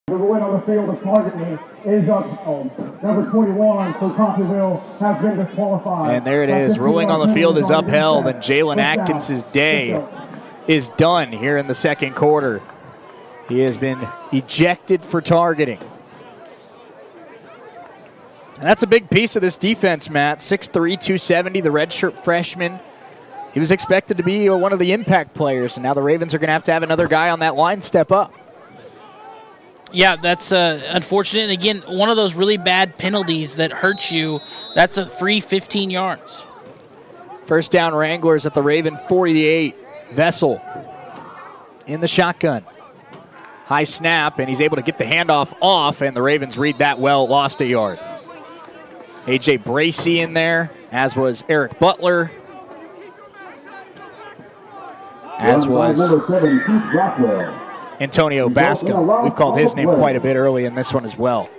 The win on the field of targeting is upheld. Number 21 for Coffeeville has been disqualified. And there it is. Ruling on the field is upheld, and Jalen Atkins' day is done here in the second quarter. He has been ejected for targeting. And that's a big piece of this defense, Matt. 6'3", 270, the redshirt freshman. He was expected to be one of the impact players, and now the Ravens are going to have another guy on that line step up. Yeah, that's unfortunate. And again, one of those really bad penalties that hurts you, that's a free 15 yards. First down, Wranglers at the Raven 48. Vessel in the shotgun. High snap, and he's able to get the handoff off, and the Ravens read that well, lost a yard. A.J. Bracey in there, as was Eric Butler. As was Antonio Bascom. We've called his name quite a bit early in this one as well.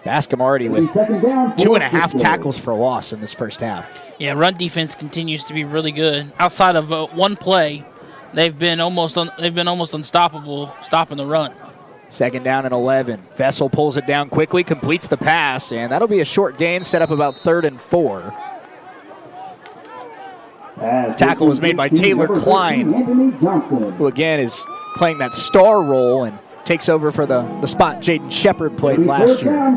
Bascom already with 2.5 tackles for a loss in this first half. Yeah, run defense continues to be really good. Outside of one play, they've been almost unstoppable stopping the run. Second down and 11. Vessel pulls it down quickly, completes the pass, and that'll be a short gain, set up about 3rd and 4. Tackle was made by Taylor Klein, who again is playing that star role and takes over for the spot Jaden Shepard played last year.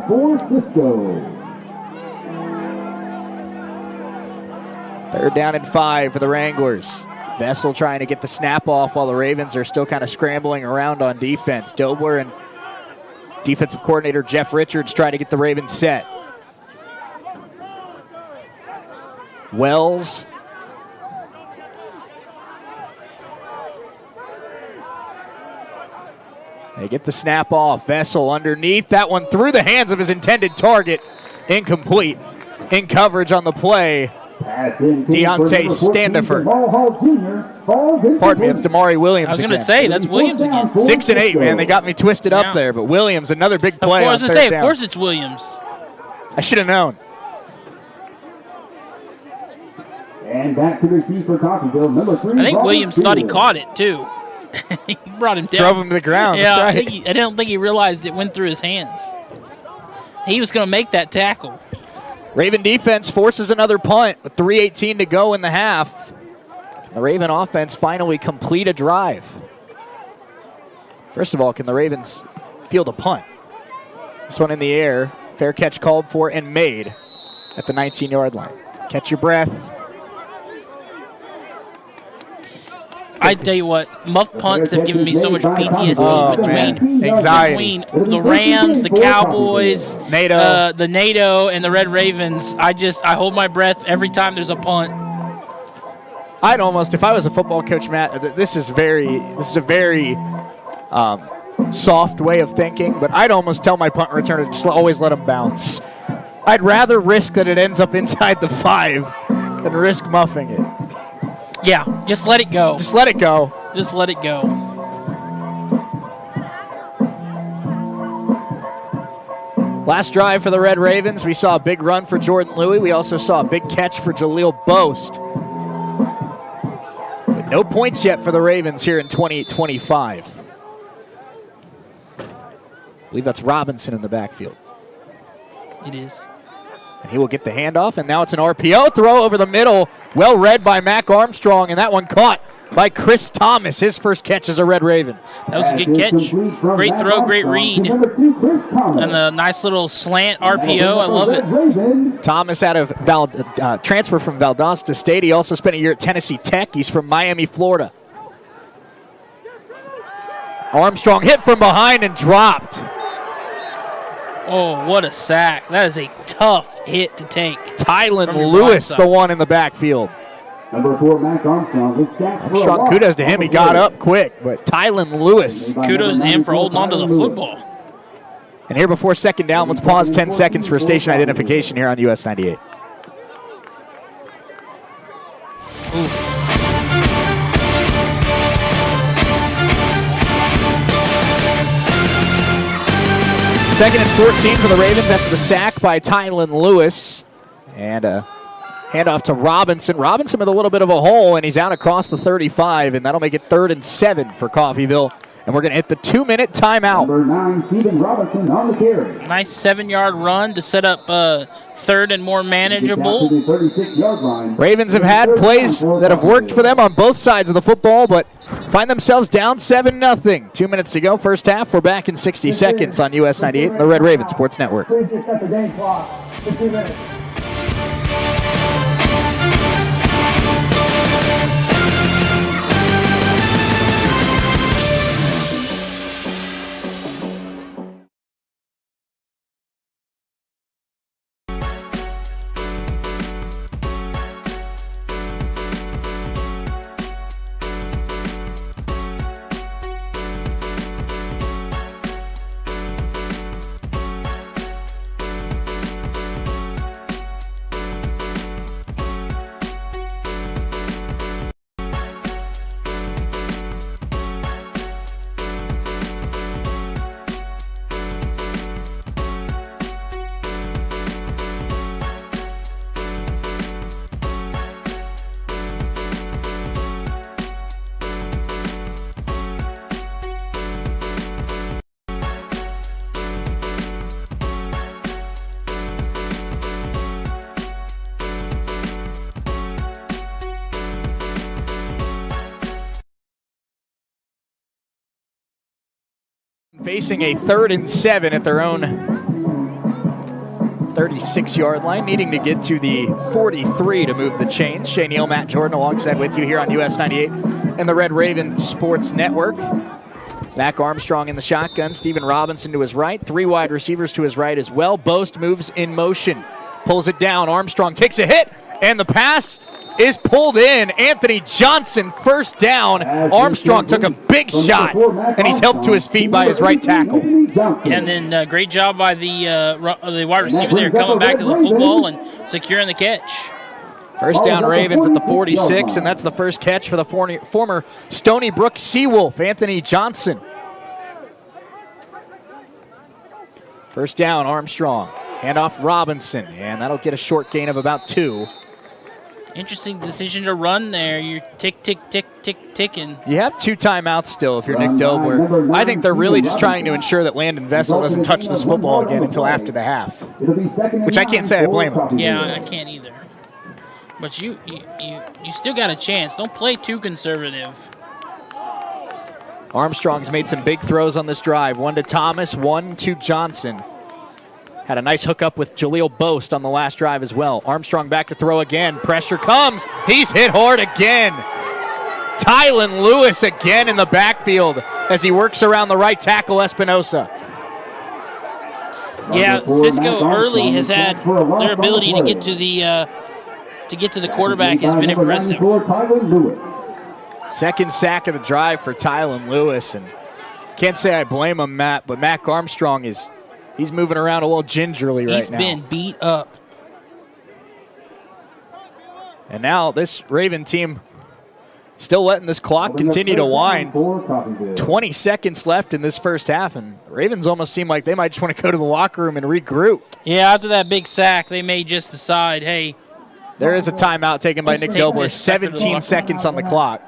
Third down and 5 for the Wranglers. Vessel trying to get the snap off while the Ravens are still kind of scrambling around on defense. Dobler and defensive coordinator Jeff Richards trying to get the Ravens set. Wells. They get the snap off. Vessel underneath. That one through the hands of his intended target. Incomplete. In coverage on the play. Deontay Standifer. Pardon me, it's Damari Williams. I was going to say, that's Williams again. 6 and 8, man. They got me twisted up there. But Williams, another big play. Of course it's Williams. I should have known. And back to receive for Coffeeville, number 3. I think Williams thought he caught it, too. He brought him down. Drove him to the ground. Yeah, Right. I don't think he realized it went through his hands. He was going to make that tackle. Raven defense forces another punt with 3:18 to go in the half. The Raven offense finally complete a drive. First of all, can the Ravens field a punt? This one in the air. Fair catch called for and made at the 19-yard line. Catch your breath. I tell you what, muff punts have given me so much PTSD between the Rams, the Cowboys, NATO. the NATO, and the Red Ravens. I hold my breath every time there's a punt. I'd almost, if I was a football coach, Matt, this is a very soft way of thinking, but I'd almost tell my punt returner to just always let them bounce. I'd rather risk that it ends up inside the 5 than risk muffing it. Yeah, just let it go. Just let it go. Just let it go. Last drive for the Red Ravens. We saw a big run for Jordan Louis. We also saw a big catch for Jaleel Boast. But no points yet for the Ravens here in 28-25. I believe that's Robinson in the backfield. It is. And he will get the handoff, and now it's an RPO throw over the middle. Well read by Mac Armstrong, and that one caught by Chris Thomas, his first catch as a Red Raven. That was a good catch. Great throw, great read. And a nice little slant RPO. I love it. Thomas out of transfer from Valdosta State. He also spent a year at Tennessee Tech. He's from Miami, Florida. Armstrong hit from behind and dropped. Oh, what a sack. That is a tough hit to take. Tylen Lewis, the one in the backfield. Number 4, Mac Armstrong. Armstrong, kudos to him. He got up quick, but Tylen Lewis. Kudos to him for holding on to the football. And here before second down, let's pause 10 seconds for station identification here on US 98. Ooh. Second and 14 for the Ravens after the sack by Tylen Lewis. And a handoff to Robinson. Robinson with a little bit of a hole, and he's out across the 35, and that'll make it 3rd and 7 for Coffeeville And we're going to hit the 2-minute timeout. Number 9, Stephen Robinson on the carry. Nice 7-yard run to set up third and more Down manageable. to the 36-yard line. Ravens have had plays that have worked for them on both sides of the football, but find themselves down 7-0. 2 minutes to go, first half. We're back in 60 seconds on US 98 and the Red Raven Sports Network. Please just set the game clock for 2 minutes. Facing a 3rd and 7 at their own 36-yard line, needing to get to the 43 to move the chains. Shane Neal, Matt Jordan alongside with you here on US 98 and the Red Raven Sports Network. Mac Armstrong in the shotgun, Stephen Robinson to his right, 3 wide receivers to his right as well. Boast moves in motion, pulls it down. Armstrong takes a hit, and the pass is pulled in. Anthony Johnson, first down. Armstrong took a big shot, and he's helped to his feet by his right tackle. And then great job by the wide receiver there, coming back to the football and securing the catch. First down Ravens at the 46, and that's the first catch for the former Stony Brook Seawolf, Anthony Johnson. First down, Armstrong. Handoff Robinson, and that'll get a short gain of about 2. Interesting decision to run there. You're tick, tick, tick, tick, ticking. You have 2 timeouts still if you're Nick Dobler. I think they're really just trying to ensure that Landon Vessel doesn't touch this football again until after the half, which I can't say I blame him. Yeah, I can't either. But you still got a chance. Don't play too conservative. Armstrong's made some big throws on this drive. 1 to Thomas, 1 to Johnson. Had a nice hookup with Jaleel Boast on the last drive as well. Armstrong back to throw again. Pressure comes. He's hit hard again. Tylen Lewis again in the backfield as he works around the right tackle, Espinosa. Yeah, Cisco early has had their ability to get to the quarterback has been impressive. Second sack of the drive for Tylen Lewis, and can't say I blame him, Matt, but Mac Armstrong he's moving around a little gingerly right now. He's been beat up. And now this Raven team still letting this clock continue to wind. 20 seconds left in this first half, and Ravens almost seem like they might just want to go to the locker room and regroup. Yeah, after that big sack, they may just decide, hey. There is a timeout taken by Nick Dobler. 17 seconds on the clock.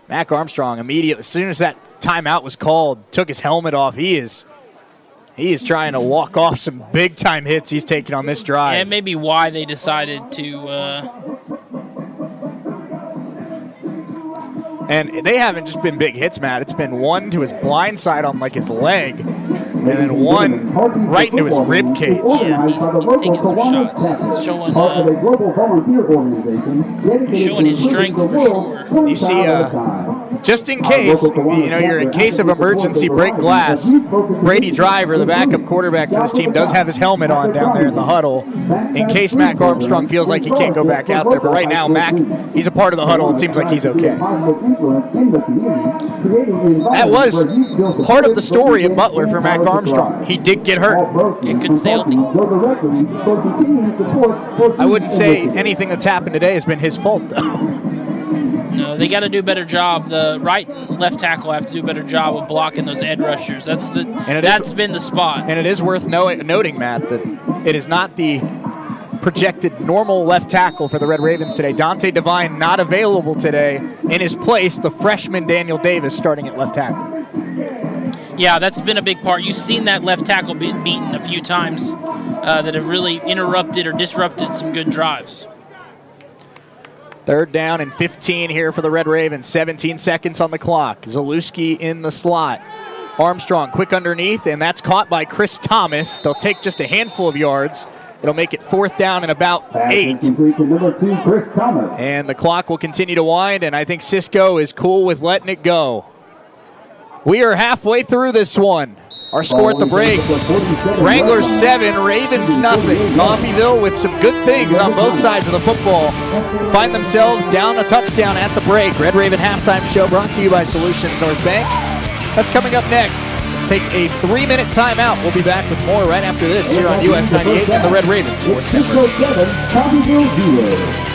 Mac Armstrong immediately, as soon as that timeout was called, took his helmet off. He is trying to walk off some big-time hits he's taking on this drive. Yeah, maybe why they decided to. And they haven't just been big hits, Matt. It's been one to his blind side on like his leg, and then one right into his rib cage. Yeah, he's taking some shots. He's showing his strength for sure. You see, just in case, you're in case of emergency break glass, Brady Driver, the backup quarterback for this team, does have his helmet on down there in the huddle in case Mac Armstrong feels like he can't go back out there. But right now, Mac, he's a part of the huddle. It seems like he's okay. That was part of the story at Butler for Mac Armstrong. He did get hurt. He couldn't stay healthy. I wouldn't say anything that's happened today has been his fault, though. No, they got to do a better job. The right and left tackle have to do a better job of blocking those edge rushers. That's been the spot. And it is worth noting, Matt, that it is not the projected normal left tackle for the Red Ravens today. Dante Devine not available today. In his place, the freshman Daniel Davis starting at left tackle. Yeah, that's been a big part. You've seen that left tackle beaten a few times that have really interrupted or disrupted some good drives. 3rd down and 15 here for the Red Ravens. 17 seconds on the clock. Zalewski in the slot. Armstrong quick underneath, and that's caught by Chris Thomas. They'll take just a handful of yards. It'll make it 4th down and about 8. Number 2, Chris Thomas. And the clock will continue to wind, and I think Cisco is cool with letting it go. We are halfway through this one. Our score at the break, Wranglers 7, Ravens nothing. Coffeeville with some good things on both sides of the football find themselves down a touchdown at the break. Red Raven Halftime Show brought to you by Solutions North Bank. That's coming up next. Let's take a 3-minute timeout. We'll be back with more right after this here on US 98 and the Red Ravens. Cisco 7, Coffeeville 0.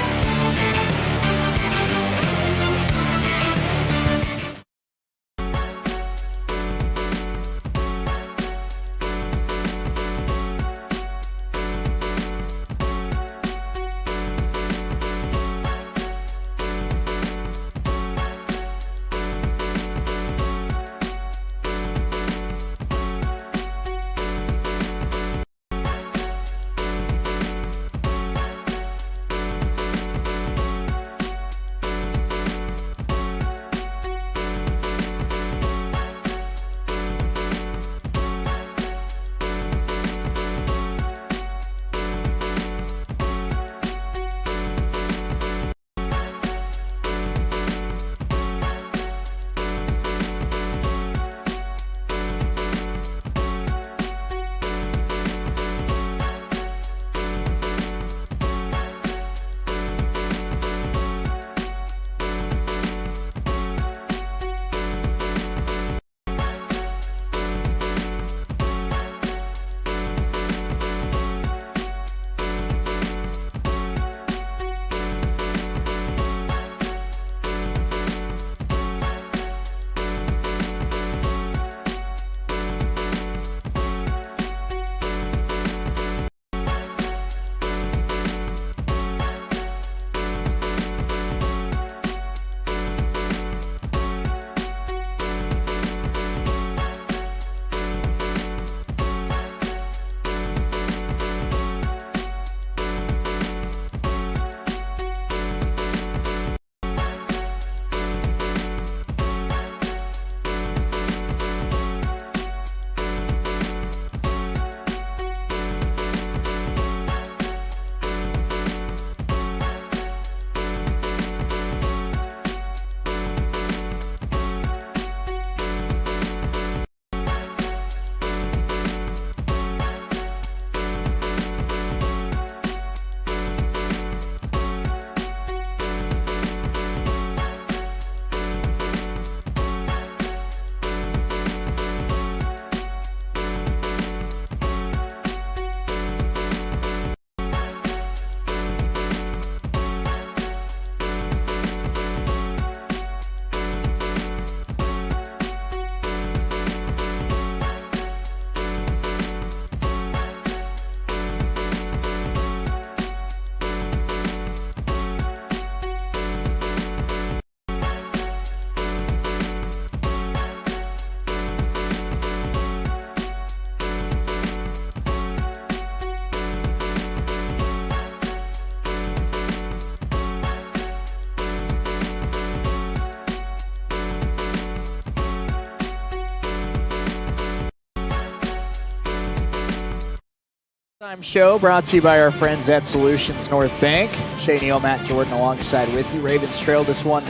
Show brought to you by our friends at Solutions North Bank. Shea Neal, Matt Jordan alongside with you. Ravens trail this one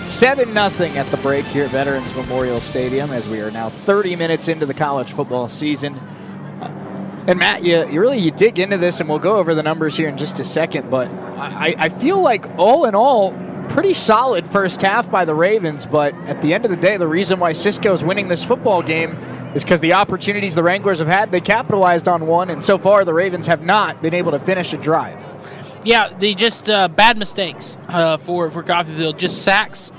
7-0 at the break here at Veterans Memorial Stadium as we are now 30 minutes into the college football season. And Matt, you dig into this, and we'll go over the numbers here in just a second, but I feel like all in all, pretty solid first half by the Ravens, but at the end of the day, the reason why Cisco's winning this football game is because the opportunities the Wranglers have had, they capitalized on one, and so far the Ravens have not been able to finish a drive. Yeah, they just bad mistakes for Coffeeville. Just sacks,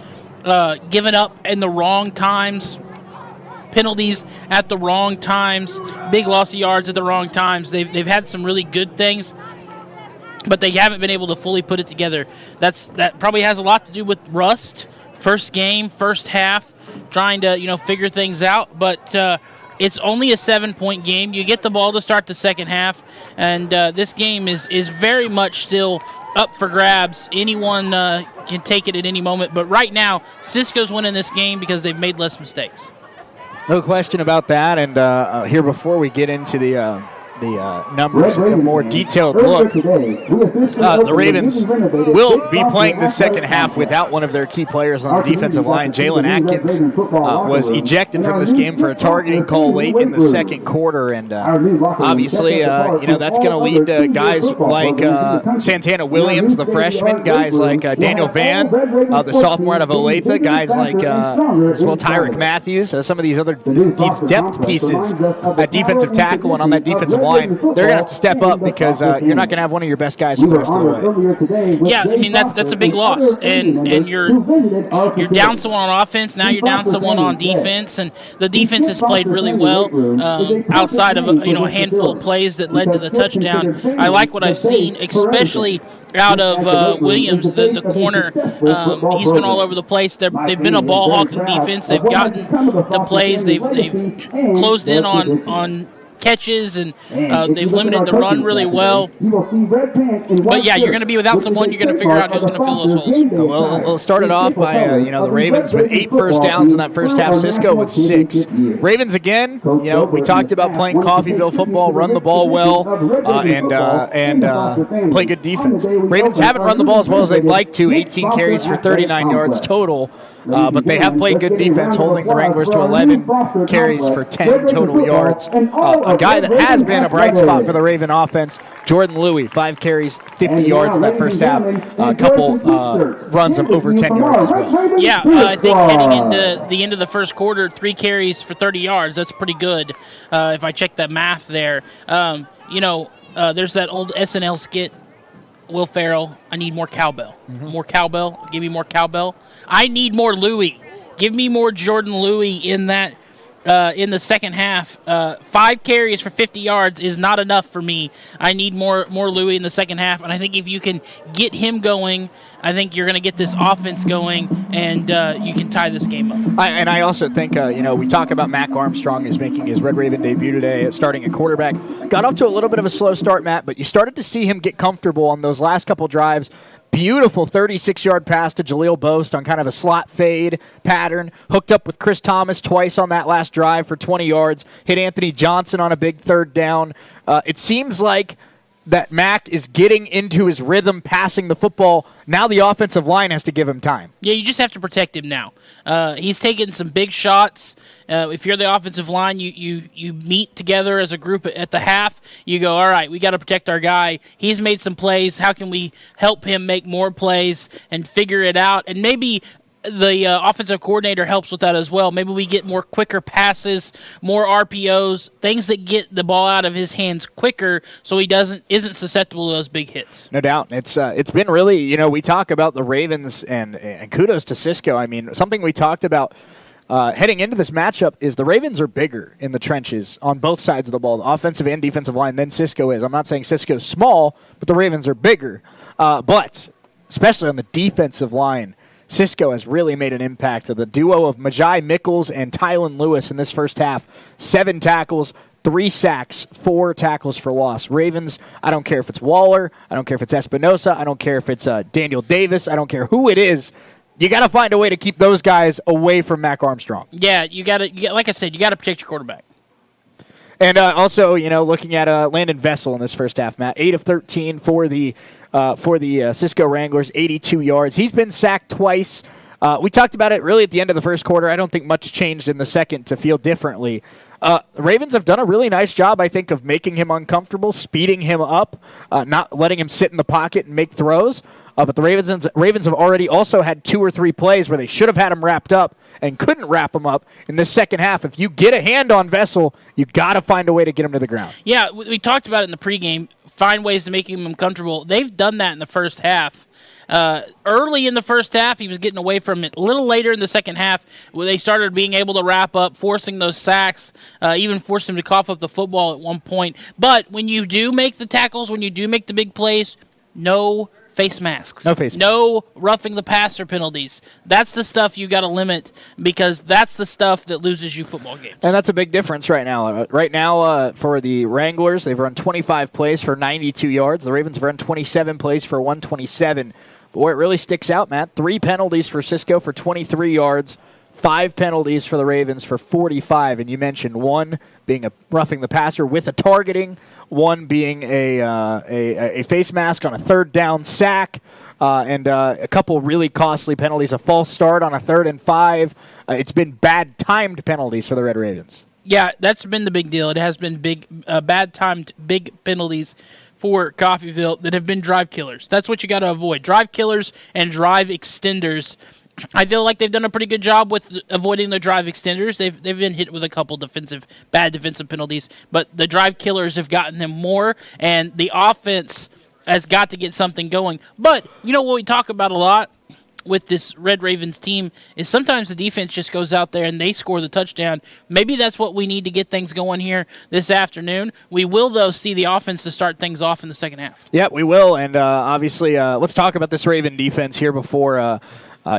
giving up in the wrong times, penalties at the wrong times, big loss of yards at the wrong times. They've had some really good things, but they haven't been able to fully put it together. That probably has a lot to do with rust. First game, first half, trying to figure things out. But it's only a 7-point game. You get the ball to start the second half, and this game is very much still up for grabs. Anyone can take it at any moment. But right now, Cisco's winning this game because they've made less mistakes. No question about that. And here, before we get into the numbers and a more detailed look, the Ravens will be playing the second half without one of their key players on the defensive line. Jalen Atkins was ejected from this game for a targeting call late in the second quarter, and obviously, that's going to lead to guys like Santana Williams, the freshman, guys like Daniel Van, the sophomore out of Olathe, guys like as well Tyrick Matthews, some of these other depth pieces at defensive tackle and on that defensive line. They're going to have to step up because you're not going to have one of your best guys for the rest of the way. Yeah, I mean that's a big loss, and you're down someone on offense. Now you're down someone on defense, and the defense has played really well outside of a handful of plays that led to the touchdown. I like what I've seen, especially out of Williams, the corner. He's been all over the place. They've been a ball hawking defense. They've gotten the plays. They've closed in on catches, and they've limited the run really well. But yeah, you're going to be without someone. You're going to figure out who's going to fill those holes. Well, we'll start it off by the Ravens with 8 first downs in that first half. Cisco with 6. Ravens again. We talked about playing Coffeeville football, run the ball well, and play good defense. Ravens haven't run the ball as well as they'd like to. 18 carries for 39 yards total. But they have played good defense, holding the Wranglers to 11 carries for 10 total yards. A guy that has been a bright spot for the Raven offense, Jordan Louis, 5 carries, 50 yards in that first half. A couple runs of over 10 yards as well. Yeah, I think heading into the end of the first quarter, 3 carries for 30 yards. That's pretty good if I check that math there. There's that old SNL skit, Will Ferrell, I need more cowbell. Mm-hmm. More cowbell. Give me more cowbell. I need more Louis. Give me more Jordan Louis in that in the second half. 5 carries for 50 yards is not enough for me. I need more Louis in the second half, and I think if you can get him going, I think you're going to get this offense going, and you can tie this game up. I also think, we talk about Mac Armstrong is making his Red Raven debut today, starting at quarterback. Got off to a little bit of a slow start, Matt, but you started to see him get comfortable on those last couple drives. Beautiful 36-yard pass to Jaleel Boast on kind of a slot fade pattern. Hooked up with Chris Thomas twice on that last drive for 20 yards. Hit Anthony Johnson on a big third down. It seems like that Mac is getting into his rhythm passing the football. Now the offensive line has to give him time. Yeah, you just have to protect him now. He's taking some big shots. If you're the offensive line, you meet together as a group at the half. You go, all right, we got to protect our guy. He's made some plays. How can we help him make more plays and figure it out? And maybe the offensive coordinator helps with that as well. Maybe we get more quicker passes, more RPOs, things that get the ball out of his hands quicker so he isn't susceptible to those big hits. No doubt. It's been really, we talk about the Ravens and kudos to Cisco. I mean, something we talked about heading into this matchup is the Ravens are bigger in the trenches on both sides of the ball, the offensive and defensive line, than Cisco is. I'm not saying Cisco's small, but the Ravens are bigger. But especially on the defensive line, Cisco has really made an impact. The duo of Majai Mickles and Tylen Lewis in this first half, 7 tackles, 3 sacks, 4 tackles for loss. Ravens, I don't care if it's Waller, I don't care if it's Espinosa, I don't care if it's Daniel Davis, I don't care who it is. You got to find a way to keep those guys away from Mac Armstrong. Yeah, you got like I said, you got to protect your quarterback. And also, looking at Landon Vessel in this first half, Matt, 8 of 13 for the Cisco Wranglers, 82 yards. He's been sacked twice. We talked about it really at the end of the first quarter. I don't think much changed in the second to feel differently. The Ravens have done a really nice job, I think, of making him uncomfortable, speeding him up, not letting him sit in the pocket and make throws. But the Ravens have already also had 2 or 3 plays where they should have had him wrapped up and couldn't wrap him up in this second half. If you get a hand on Vessel, you got to find a way to get him to the ground. Yeah, we talked about it in the pregame, find ways to make him uncomfortable. They've done that in the first half. Early in the first half, he was getting away from it. A little later in the second half, where they started being able to wrap up, forcing those sacks, even forced him to cough up the football at one point. But when you do make the tackles, when you do make the big plays, no face masks. No face masks. No roughing the passer penalties. That's the stuff you got to limit because that's the stuff that loses you football games. And that's a big difference right now. Right now, for the Wranglers, they've run 25 plays for 92 yards. The Ravens have run 27 plays for 127. But where it really sticks out, Matt, 3 penalties for Cisco for 23 yards, 5 penalties for the Ravens for 45. And you mentioned one being a roughing the passer with a targeting, one being a face mask on a third down sack, and a couple really costly penalties, a false start on a 3rd and 5. It's been bad timed penalties for the Red Ravens. Yeah, that's been the big deal. It has been bad timed big penalties for Coffeeville that have been drive killers. That's what you got to avoid. Drive killers and drive extenders. I feel like they've done a pretty good job with avoiding the drive extenders. They've been hit with a couple bad defensive penalties, but the drive killers have gotten them more, and the offense has got to get something going. But you know what we talk about a lot with this Red Ravens team is sometimes the defense just goes out there and they score the touchdown. Maybe that's what we need to get things going here this afternoon. We will, though, see the offense to start things off in the second half. Yeah, we will, and obviously let's talk about this Raven defense here before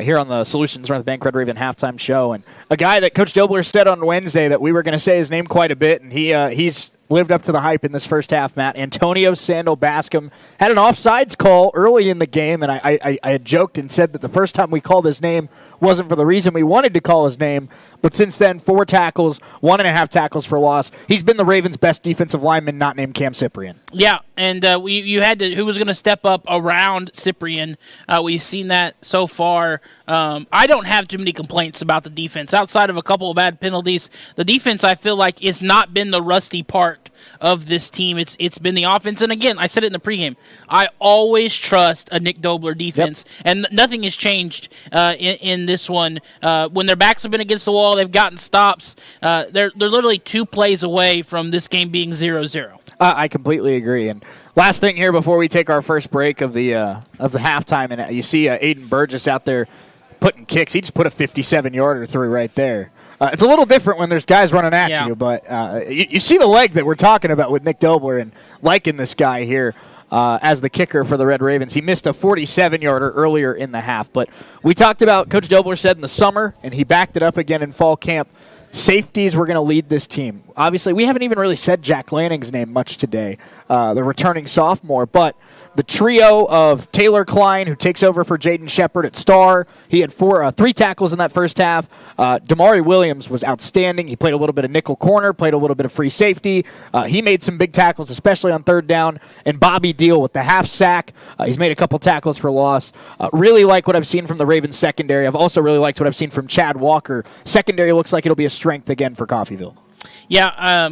here on the Solutions North Bank Red Raven halftime show. And a guy that Coach Dobler said on Wednesday that we were going to say his name quite a bit, and he's lived up to the hype in this first half, Matt. Antonio Sandal Bascom had an offsides call early in the game, and I had joked and said that the first time we called his name wasn't for the reason we wanted to call his name, but since then, 4 tackles, 1.5 tackles for loss. He's been the Ravens' best defensive lineman, not named Cam Cyprian. Yeah, and you had to, who was going to step up around Cyprian. We've seen that so far. I don't have too many complaints about the defense. Outside of a couple of bad penalties, the defense, I feel like, has not been the rusty part of this team. It's been the offense. And again, I said it in the pregame, I always trust a Nick Dobler defense, and nothing has changed in this one. When their backs have been against the wall, they've gotten stops. They're literally 2 plays away from this game being 0-0. I completely agree. And last thing here before we take our first break of the halftime, and you see Aiden Burgess out there putting kicks. He just put a 57-yarder through right there. It's a little different when there's guys running at you, but you see the leg that we're talking about with Nick Dobler and liking this guy here as the kicker for the Red Ravens. He missed a 47-yarder earlier in the half, but we talked about, Coach Dobler said in the summer, and he backed it up again in fall camp, safeties were going to lead this team. Obviously, we haven't even really said Jack Lanning's name much today, the returning sophomore, but the trio of Taylor Klein, who takes over for Jaden Shepard at Star. He had 3 tackles in that first half. Damari Williams was outstanding. He played a little bit of nickel corner, played a little bit of free safety. He made some big tackles, especially on 3rd down. And Bobby Deal with the half sack. He's made a couple tackles for loss. Really like what I've seen from the Ravens secondary. I've also really liked what I've seen from Chad Walker. Secondary looks like it'll be a strength again for Coffeeville. Yeah,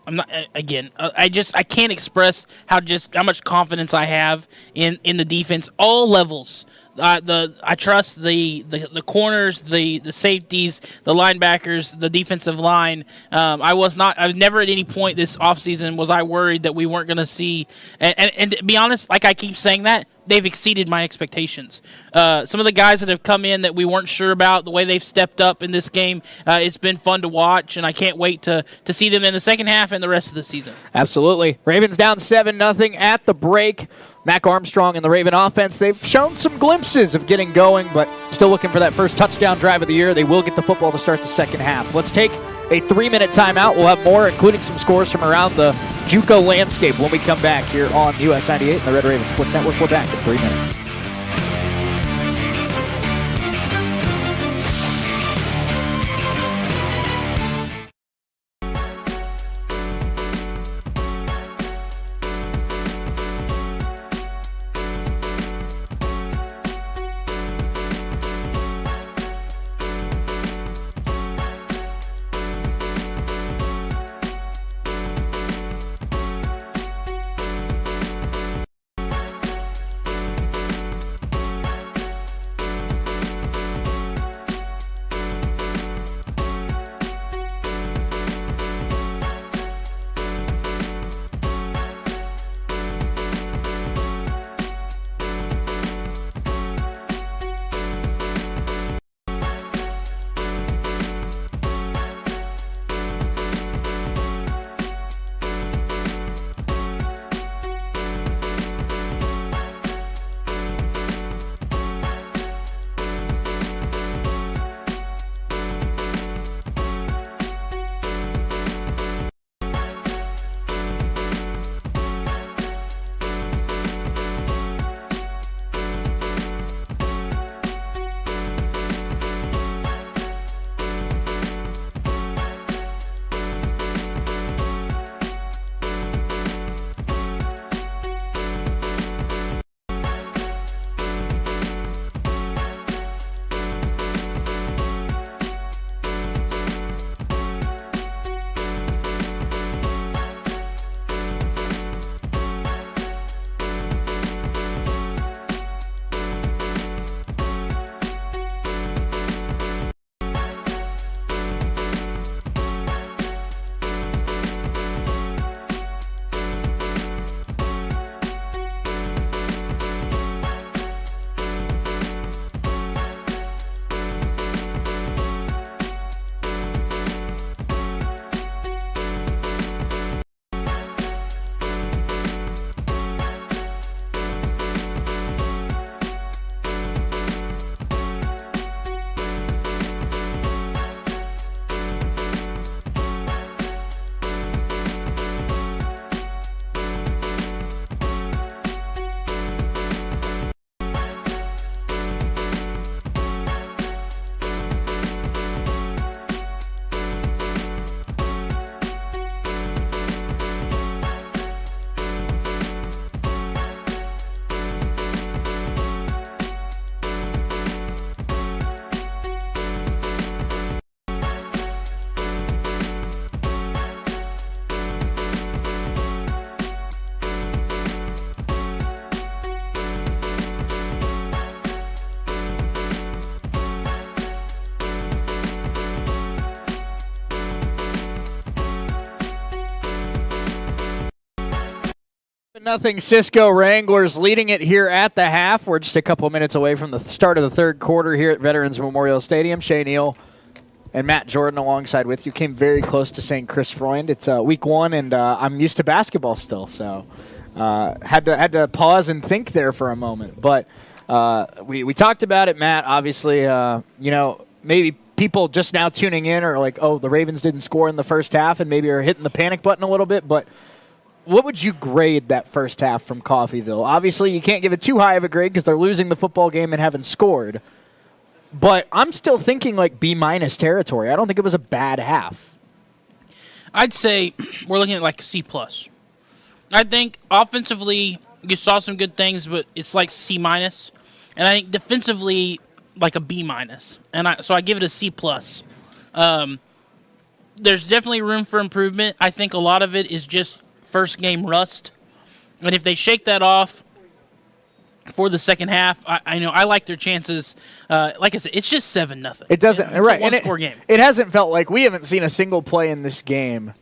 I'm not. Again, I can't express how much confidence I have in the defense, all levels. I trust the corners, the safeties, the linebackers, the defensive line. I've never at any point this offseason was I worried that we weren't going to see. And to be honest, like I keep saying that, they've exceeded my expectations. Some of the guys that have come in that we weren't sure about, the way they've stepped up in this game, it's been fun to watch, and I can't wait to see them in the second half and the rest of the season. Absolutely. Ravens down 7-0 at the break. Mac Armstrong and the Raven offense, they've shown some glimpses of getting going, but still looking for that first touchdown drive of the year. They will get the football to start the second half. Let's take a 3-minute timeout. We'll have more, including some scores from around the JUCO landscape when we come back here on US 98 and the Red Raven Sports Network. We're back in 3 minutes. Nothing. Cisco Wranglers leading it here at the half. We're just a couple minutes away from the start of the third quarter here at Veterans Memorial Stadium. Shea Neal and Matt Jordan alongside with you. Came very close to saying Chris Freund. It's week one, and I'm used to basketball still, so had to pause and think there for a moment. But we talked about it, Matt. Obviously, maybe people just now tuning in are like, oh, the Ravens didn't score in the first half, and maybe are hitting the panic button a little bit, but what would you grade that first half from Coffeeville? Obviously, you can't give it too high of a grade because they're losing the football game and haven't scored. But I'm still thinking like B-minus territory. I don't think it was a bad half. I'd say we're looking at like C+. I think offensively you saw some good things, but it's like C-. And I think defensively like a B-. So I give it a C+. There's definitely room for improvement. I think a lot of it is just first game rust, and if they shake that off for the second half, I know I like their chances. Like I said, it's just 7-0. It doesn't right, one score game. It hasn't felt like we haven't seen a single play in this game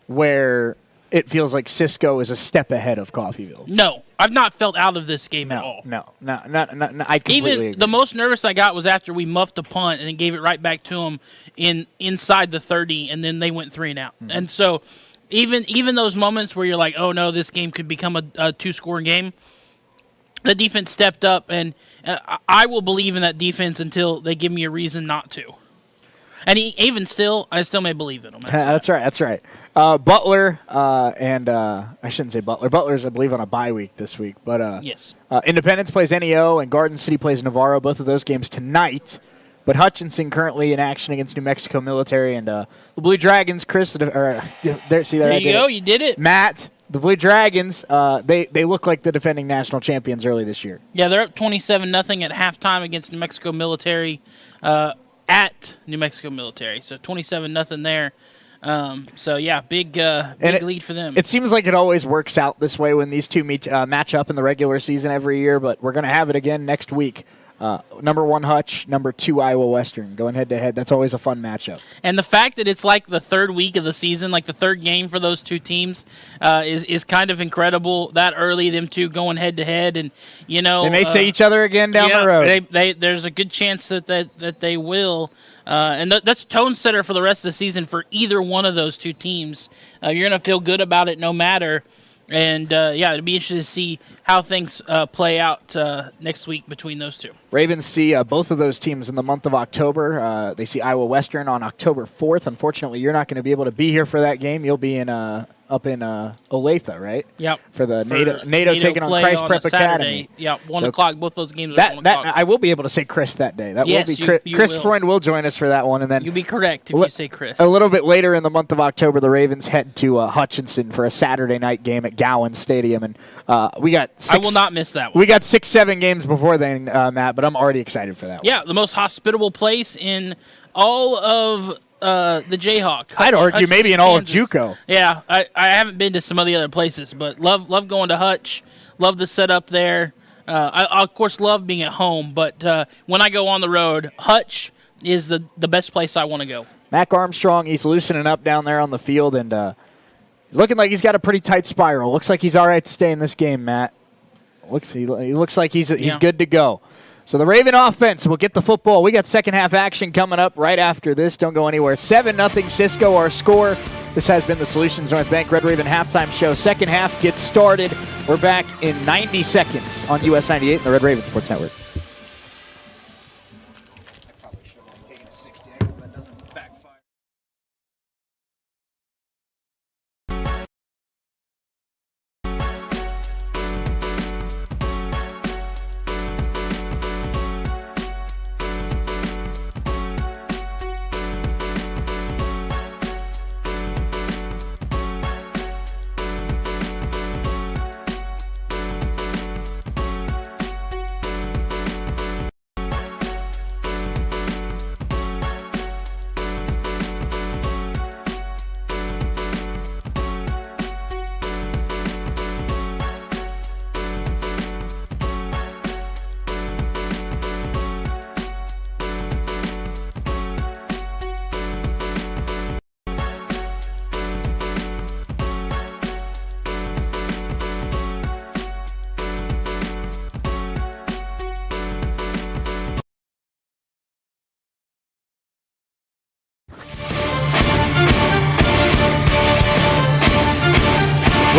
where it feels like Cisco is a step ahead of Coffeeville. No, I've not felt out of this game at all. No. I completely agree. The most nervous I got was after we muffed a punt and then gave it right back to them inside the 30, and then they went 3 and out. Mm-hmm. And so. Even those moments where you're like, oh, no, this game could become a two-score game, the defense stepped up, and I will believe in that defense until they give me a reason not to. And I still may believe in them. That's right. Butler and I shouldn't say Butler. Butler's, I believe, on a bye week this week. But yes. Independence plays NEO, and Garden City plays Navarro, both of those games tonight. But Hutchinson currently in action against New Mexico Military, and the Blue Dragons, Chris, there you go, you did it. Matt, the Blue Dragons, they look like the defending national champions early this year. Yeah, they're up 27-0 at halftime against New Mexico Military at New Mexico Military. So 27-0 there. Big lead for them. It seems like it always works out this way when these two match up in the regular season every year, but we're going to have it again next week. Number 1 Hutch, number 2 Iowa Western going head-to-head. That's always a fun matchup. And the fact that it's like the third week of the season, like the third game for those two teams, is kind of incredible. That early, them two going head-to-head, and they may say each other again down the road. There's a good chance that they will. And that's tone setter for the rest of the season for either one of those two teams. You're going to feel good about it no matter. And, it'll be interesting to see how things play out next week between those two. Ravens see both of those teams in the month of October. They see Iowa Western on October 4th. Unfortunately, you're not going to be able to be here for that game. You'll be in up in Olathe, right? Yep. For the NATO taking on Christ Prep Academy. Yep, 1 o'clock. Both those games are 1 o'clock. I will be able to say Chris that day. That yes, will be Chris Freund will join us for that one. And then you'll be correct if you say Chris. A little bit later in the month of October, the Ravens head to Hutchinson for a Saturday night game at Gowan Stadium. And we got I will not miss that one. We got 6-7 games before then, Matt, but I'm already excited for that one. Yeah, the most hospitable place in all of the Jayhawk. I'd argue maybe in all of JUCO. Yeah, I haven't been to some of the other places, but love going to Hutch. Love the setup there. I of course love being at home, but when I go on the road, Hutch is the best place I want to go. Mac Armstrong, he's loosening up down there on the field, and he's looking like he's got a pretty tight spiral. Looks like he's all right to stay in this game, Matt. He looks like he's good to go. So the Raven offense will get the football. We got second half action coming up right after this. Don't go anywhere. 7-0 Cisco, our score. This has been the Solutions North Bank Red Raven halftime show. Second half gets started. We're back in 90 seconds on US 98 and the Red Raven Sports Network.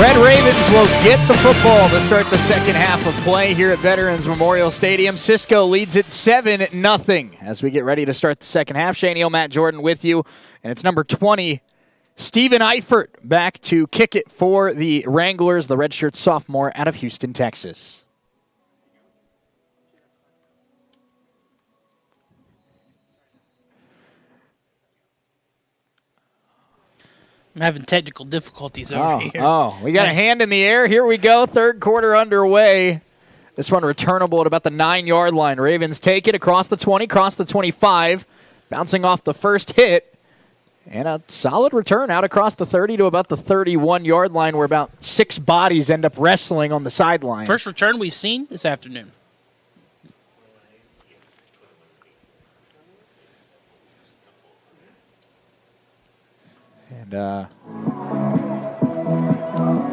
Red Ravens will get the football to start the second half of play here at Veterans Memorial Stadium. Cisco leads it 7-0 as we get ready to start the second half. Shane Eel, Matt Jordan with you, and it's number 20, Steven Eifert, back to kick it for the Wranglers, the redshirt sophomore out of Houston, Texas. I'm having technical difficulties over here. We got a hand in the air. Here we go. Third quarter underway. This one returnable at about the 9-yard line. Ravens take it across the 20, across the 25, bouncing off the first hit. And a solid return out across the 30 to about the 31-yard line where about 6 bodies end up wrestling on the sideline. First return we've seen this afternoon. And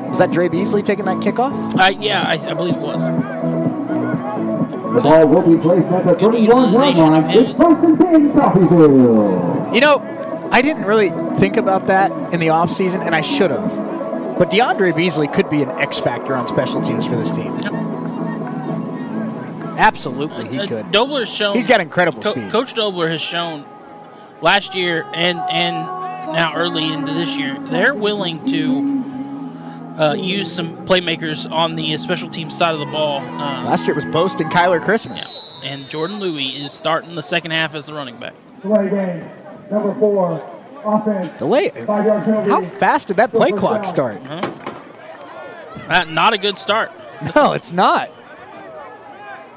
was that Dre Beasley taking that kickoff? Yeah, I believe it was. The ball will be placed at the 31-yard line. It's first and 10, Coffeeville. You know, I didn't really think about that in the offseason, and I should have. But DeAndre Beasley could be an X factor on special teams for this team. Yep. Absolutely, he could. Dobler's shown. He's got incredible speed. Coach Dobler has shown last year and now early into this year, they're willing to use some playmakers on the special teams side of the ball. Last year it was Boast and Kyler Christmas. Yeah. And Jordan Louis is starting the second half as the running back. Delay game. Number 4. Offense. Delay. 5-yard penalty. How fast did that play clock start? Not a good start. No, it's not.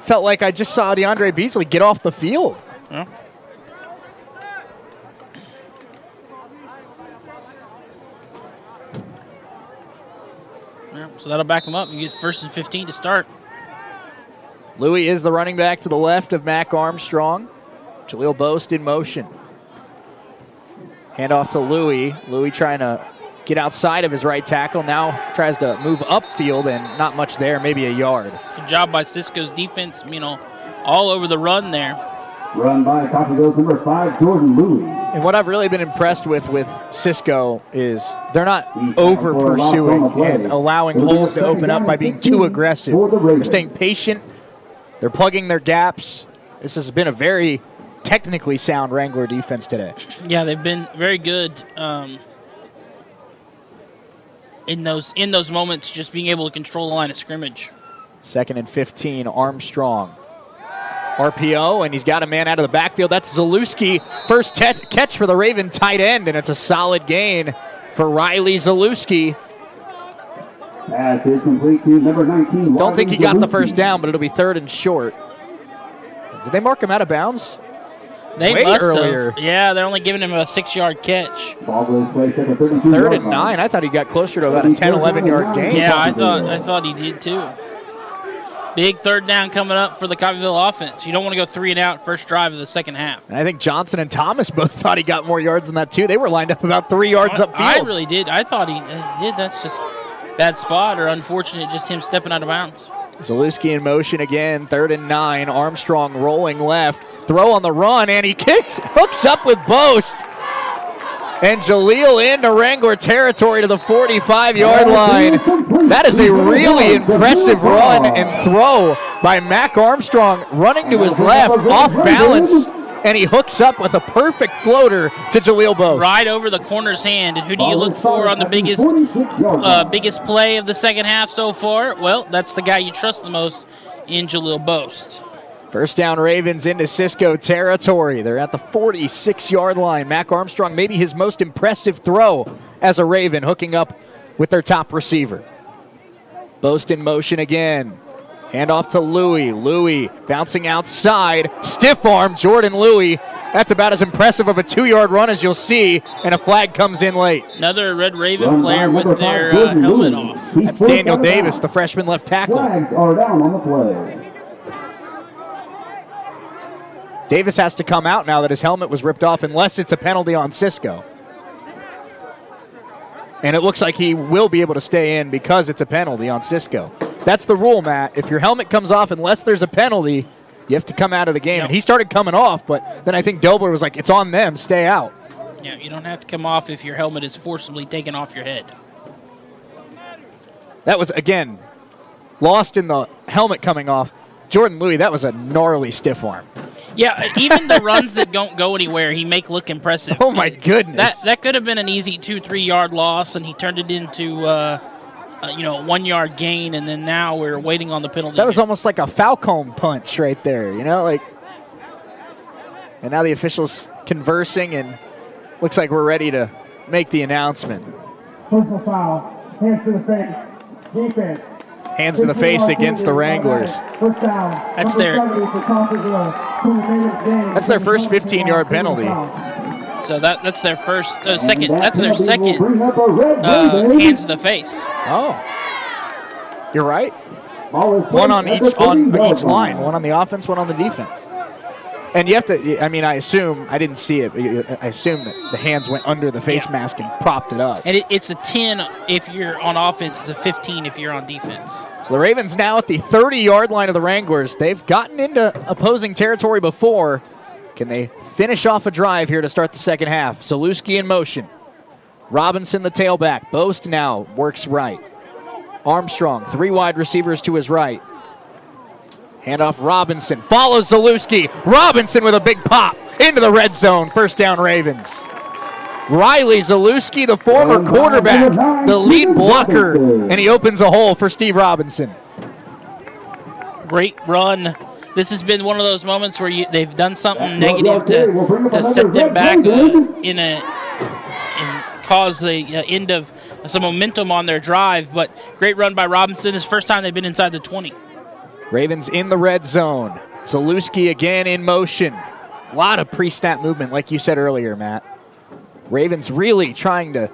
Felt like I just saw DeAndre Beasley get off the field. Yeah. So that'll back him up. He gets 1st and 15 to start. Louis is the running back to the left of Mac Armstrong. Jaleel Boast in motion. Hand off to Louis. Louis trying to get outside of his right tackle. Now tries to move upfield and not much there, maybe a yard. Good job by Cisco's defense, all over the run there. Run by Coffeeville's number 5, Jordan Louis. And what I've really been impressed with Cisco is they're not over pursuing and allowing holes to open up by being too aggressive. They're staying patient. They're plugging their gaps. This has been a very technically sound Wrangler defense today. Yeah, they've been very good in those moments, just being able to control the line of scrimmage. 2nd and 15, Armstrong. RPO, and he's got a man out of the backfield. That's Zalewski. First catch for the Raven tight end, and it's a solid gain for Riley Zalewski. Pass is complete to number 19. Don't think he got the first down, but it'll be 3rd and short. Did they mark him out of bounds? They Way must earlier. have. Yeah, they're only giving him a 6-yard catch. Ball was placed at the 32 3rd and 9. I thought he got closer to about a 10, 11-yard gain. Yeah, I thought he did too. Big 3rd down coming up for the Coffeeville offense. You don't want to go 3 and out first drive of the second half. And I think Johnson and Thomas both thought he got more yards than that too. They were lined up about 3 yards upfield. I really did. I thought he did. That's just bad spot or unfortunate, just him stepping out of bounds. Zalewski in motion again, 3rd and 9. Armstrong rolling left. Throw on the run, and he hooks up with Boast. And Jaleel into Wrangler territory to the 45-yard line. That is a really impressive run and throw by Mac Armstrong, running to his left, off balance, and he hooks up with a perfect floater to Jaleel Boast. Right over the corner's hand. And who do you look for on the biggest play of the second half so far? Well, that's the guy you trust the most in Jaleel Boast. First down, Ravens into Cisco territory. They're at the 46-yard line. Mac Armstrong, maybe his most impressive throw as a Raven, hooking up with their top receiver. Boast in motion again. Hand off to Louis. Louis bouncing outside. Stiff arm, Jordan Louis. That's about as impressive of a 2-yard run as you'll see, and a flag comes in late. Another Red Raven player with their helmet off. That's Daniel Davis, the freshman left tackle. Flags are down on the play. Davis has to come out now that his helmet was ripped off, unless it's a penalty on Cisco. And it looks like he will be able to stay in because it's a penalty on Cisco. That's the rule, Matt. If your helmet comes off, unless there's a penalty, you have to come out of the game. Yep. And he started coming off, but then I think Dobler was like, it's on them, stay out. Yeah, you don't have to come off if your helmet is forcibly taken off your head. That was, again, lost in the helmet coming off. Jordan Louis, that was a gnarly stiff arm. Yeah, even the runs that don't go anywhere, he make look impressive. Oh, my goodness. That could have been an easy 2-3 yard loss, and he turned it into a 1 yard gain, and then now we're waiting on the penalty. That was almost like a Falcone punch right there, you know? And now the officials conversing, and looks like we're ready to make the announcement. Personal foul. Hands to the face. Defense. Hands to the face against the Wranglers. First down. That's their first 15-yard penalty. So that's their first, second. That's their second hands to the face. Oh, you're right. One on each line. One on the offense, one on the defense. And you have to, I assume, I didn't see it, but I assume that the hands went under the face mask and propped it up. And it's a 10 if you're on offense. It's a 15 if you're on defense. So the Ravens now at the 30-yard line of the Wranglers. They've gotten into opposing territory before. Can they finish off a drive here to start the second half? Zalewski in motion. Robinson the tailback. Boast now works right. Armstrong, 3 wide receivers to his right. Handoff Robinson, follows Zalewski. Robinson with a big pop into the red zone. First down Ravens. Riley Zalewski, the former quarterback, the lead blocker, and he opens a hole for Steve Robinson. Great run. This has been one of those moments where they've done something negative to set them back and cause the end of some momentum on their drive, but great run by Robinson. It's the first time they've been inside the 20. Ravens in the red zone. Zalewski again in motion. A lot of pre-snap movement, like you said earlier, Matt. Ravens really trying to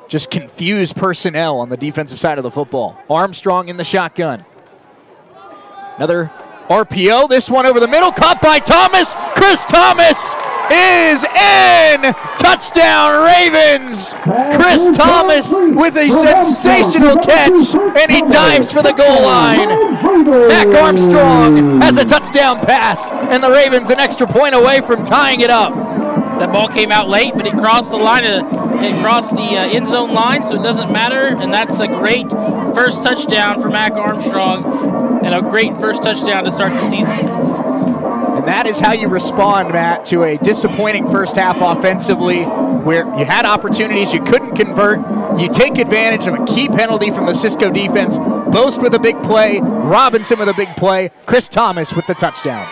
just confuse personnel on the defensive side of the football. Armstrong in the shotgun. Another RPO. This one over the middle. Caught by Thomas. Chris Thomas is in. Touchdown, Ravens. Chris Thomas with a sensational catch, and he dives for the goal line. Mac Armstrong has a touchdown pass, and the Ravens an extra point away from tying it up. That ball came out late, but it crossed the line. It crossed the end zone line, so it doesn't matter. And that's a great first touchdown for Mac Armstrong, and a great first touchdown to start the season. And that is how you respond, Matt, to a disappointing first half offensively where you had opportunities, you couldn't convert. You take advantage of a key penalty from the Cisco defense. Boast with a big play, Robinson with a big play, Chris Thomas with the touchdown.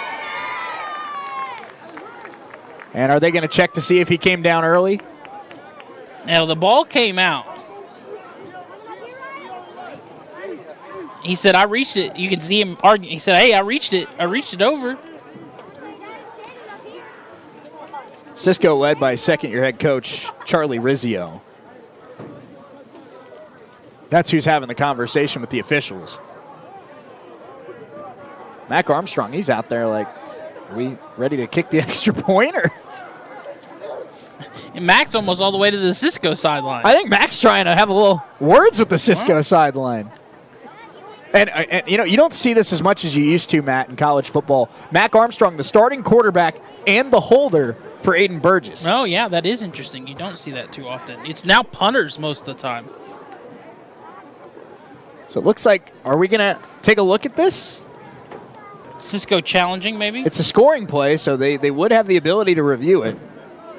And are they going to check to see if he came down early? Now, the ball came out. He said, I reached it. You can see him arguing. He said, hey, I reached it. I reached it over. Cisco led by second-year head coach Charlie Rizzio. That's who's having the conversation with the officials. Mac Armstrong, he's out there like, are we ready to kick the extra point? Or? And Mac's almost all the way to the Cisco sideline. I think Mac's trying to have a little words with the Cisco sideline. And you don't see this as much as you used to, Matt, in college football. Mac Armstrong, the starting quarterback and the holder for Aiden Burgess. Oh, yeah, that is interesting. You don't see that too often. It's now punters most of the time. So it looks like, are we going to take a look at this? Cisco challenging, maybe? It's a scoring play, so they would have the ability to review it.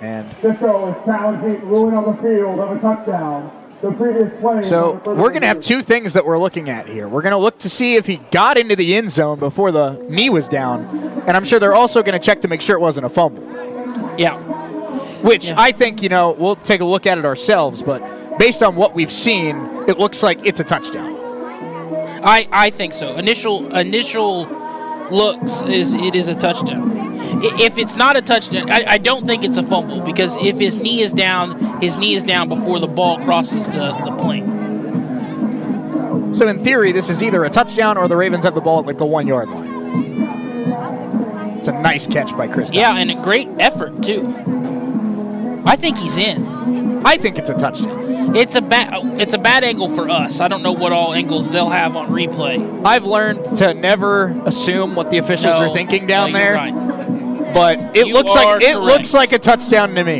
And Cisco is challenging, ruling on the field of a touchdown. The previous play. So we're going to have two things that we're looking at here. We're going to look to see if he got into the end zone before the knee was down. And I'm sure they're also going to check to make sure it wasn't a fumble. Yeah. Which I think, we'll take a look at it ourselves. But based on what we've seen, it looks like it's a touchdown. I think so. Initial looks it is a touchdown. If it's not a touchdown, I don't think it's a fumble, because if his knee is down before the ball crosses the plane. So in theory, this is either a touchdown or the Ravens have the ball at like the 1 yard line. It's a nice catch by Chris. Yeah, and a great effort too. I think he's in. I think it's a touchdown. It's a bad angle for us. I don't know what all angles they'll have on replay. I've learned to never assume what the officials are thinking down there. Right. But it looks like a touchdown to me.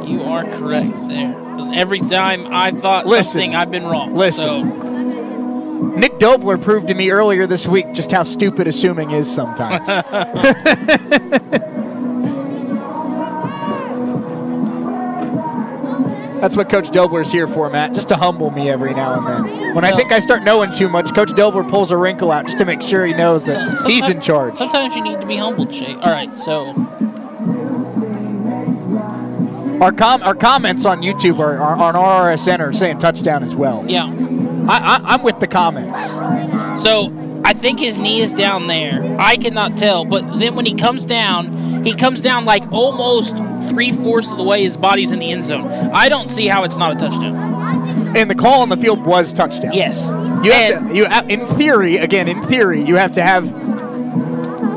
You are correct there. Every time I thought something, I've been wrong. Listen. So Nick Dobler proved to me earlier this week just how stupid assuming is sometimes. That's what Coach Dobler's here for, Matt, just to humble me every now and then. When I think I start knowing too much, Coach Dobler pulls a wrinkle out just to make sure he knows that he's in charge. Sometimes you need to be humbled, Shay. All right, so... Our comments on YouTube are on RSN are saying touchdown as well. Yeah. I'm with the comments. So I think his knee is down there. I cannot tell, but then when he comes down like almost 3/4 of the way his body's in the end zone. I don't see how it's not a touchdown. And the call on the field was touchdown. Yes. In theory, you have to have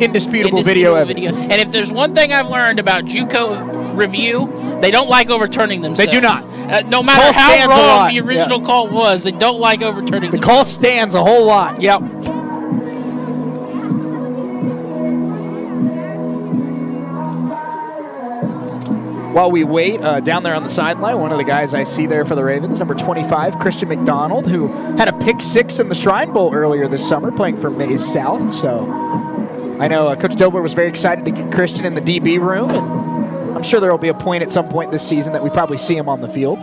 indisputable video evidence. And if there's one thing I've learned about JUCO review, they don't like overturning themselves. They do not. No matter how wrong the original call was, they don't like overturning the call stands a whole lot. Yep. While we wait, down there on the sideline, one of the guys I see there for the Ravens, number 25, Christian McDonald, who had a pick 6 in the Shrine Bowl earlier this summer, playing for Maize South. So I know Coach Dobler was very excited to get Christian in the DB room, and I'm sure there will be a point at some point this season that we probably see him on the field.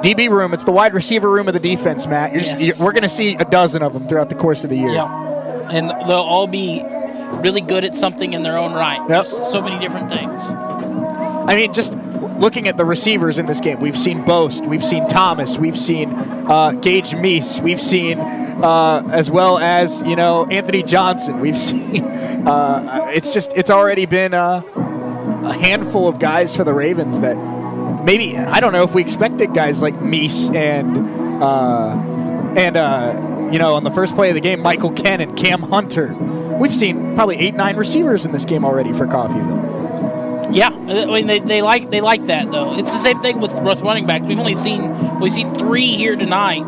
DB room, it's the wide receiver room of the defense, Matt. We're going to see a dozen of them throughout the course of the year. Yeah, and they'll all be really good at something in their own right. Yep. Just so many different things. I mean, just looking at the receivers in this game, we've seen Boast, we've seen Thomas, we've seen Gage Meese, we've seen as well as, Anthony Johnson. We've seen it's already been a handful of guys for the Ravens that maybe, I don't know if we expected guys like Meese and on the first play of the game, Michael Ken and Cam Hunter. We've seen probably 8-9 receivers in this game already for Coffeeville. Yeah, I mean they like that though. It's the same thing with running backs. We've seen 3 here tonight,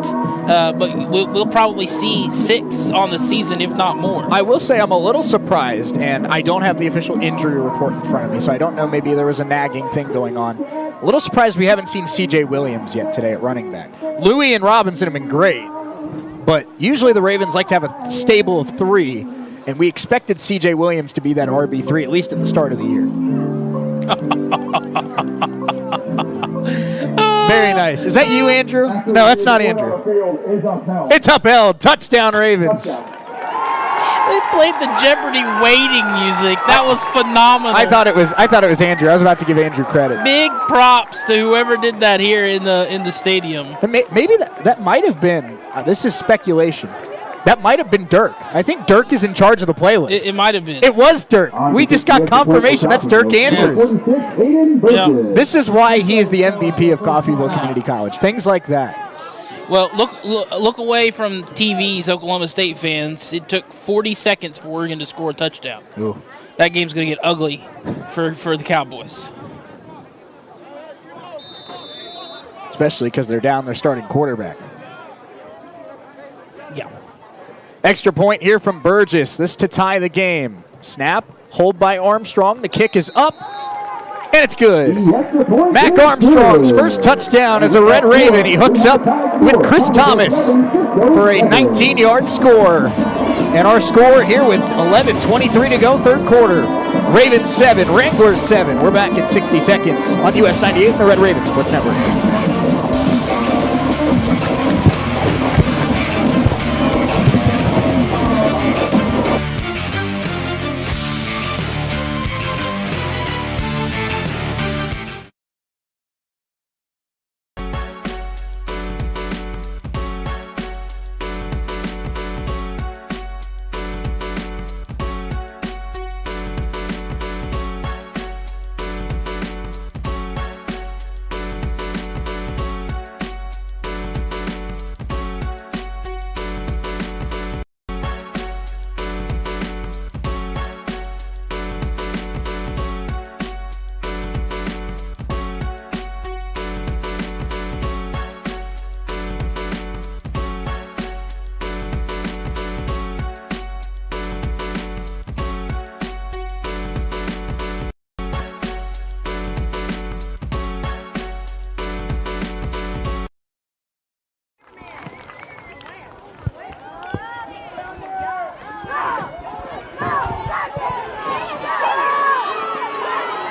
but we'll probably see 6 on the season, if not more. I will say I'm a little surprised, and I don't have the official injury report in front of me, so I don't know. Maybe there was a nagging thing going on. A little surprised we haven't seen C.J. Williams yet today at running back. Louis and Robinson have been great, but usually the Ravens like to have a stable of 3. And we expected C.J. Williams to be that RB3, at least at the start of the year. Very nice. Is that you, Andrew? No, that's not Andrew. It's upheld. Touchdown, Ravens. They played the Jeopardy waiting music. That was phenomenal. I thought it was Andrew. I was about to give Andrew credit. Big props to whoever did that here in the stadium. Maybe that might have been. This is speculation. That might have been Dirk. I think Dirk is in charge of the playlist. It might have been. It was Dirk. We just got confirmation. That's Dirk Andrews. Yeah. This is why he is the MVP of Coffeeville Community College. Things like that. Well, look away from TVs, Oklahoma State fans. It took 40 seconds for Oregon to score a touchdown. Ooh. That game's going to get ugly for the Cowboys. Especially because they're down their starting quarterback. Yeah. Extra point here from Burgess. This to tie the game. Snap, hold by Armstrong. The kick is up, and it's good. Mac Armstrong's first touchdown as a Red Raven. He hooks up with Chris Thomas for a 19-yard score. And our score here with 11:23 to go, third quarter. Ravens 7, Wranglers 7. We're back in 60 seconds on US 98 and the Red Ravens Sports Network.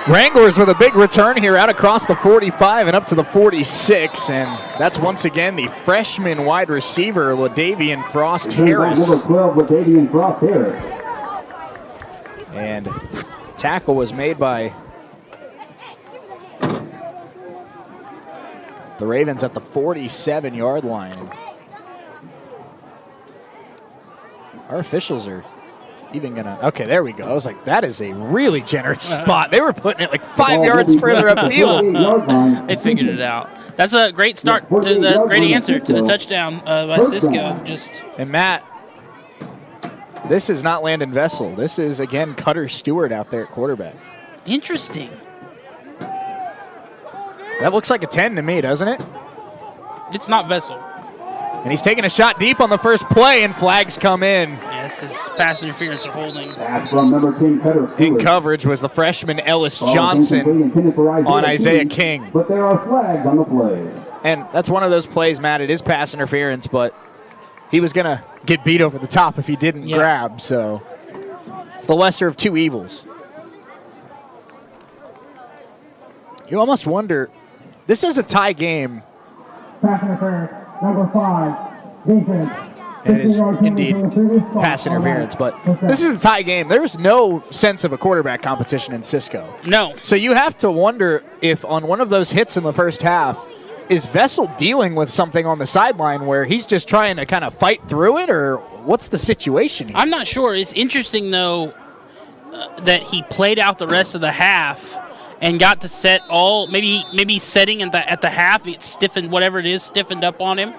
Wranglers with a big return here out across the 45 and up to the 46. And that's once again the freshman wide receiver, LaDavian Frost Harris. Number 12, LaDavian Frost Harris. And tackle was made by the Ravens at the 47-yard line. Our officials are even gonna. Okay, there we go. I was like, that is a really generous spot. They were putting it like 5 yards further upfield. They figured it out. That's a great start to the great answer to the touchdown by Cisco. And Matt, this is not Landon Vessel. This is again Cutter Stewart out there at quarterback. Interesting. That looks like a 10 to me, doesn't it? It's not Vessel. And he's taking a shot deep on the first play, and flags come in. Yes, his pass interference or holding. That's from number 10, Cutter Stewart. In coverage was the freshman Ellis Johnson on Isaiah King. But there are flags on the play. And that's one of those plays, Matt. It is pass interference, but he was going to get beat over the top if he didn't grab. So it's the lesser of two evils. You almost wonder, this is a tie game. Pass interference, number 5, defense. And it is indeed pass interference, but this is a tie game. There's no sense of a quarterback competition in Cisco. No. So you have to wonder if on one of those hits in the first half, is Vessel dealing with something on the sideline where he's just trying to kind of fight through it, or what's the situation here? I'm not sure. It's interesting, though, that he played out the rest of the half and got to set maybe setting at the half, it stiffened, whatever it is, stiffened up on him.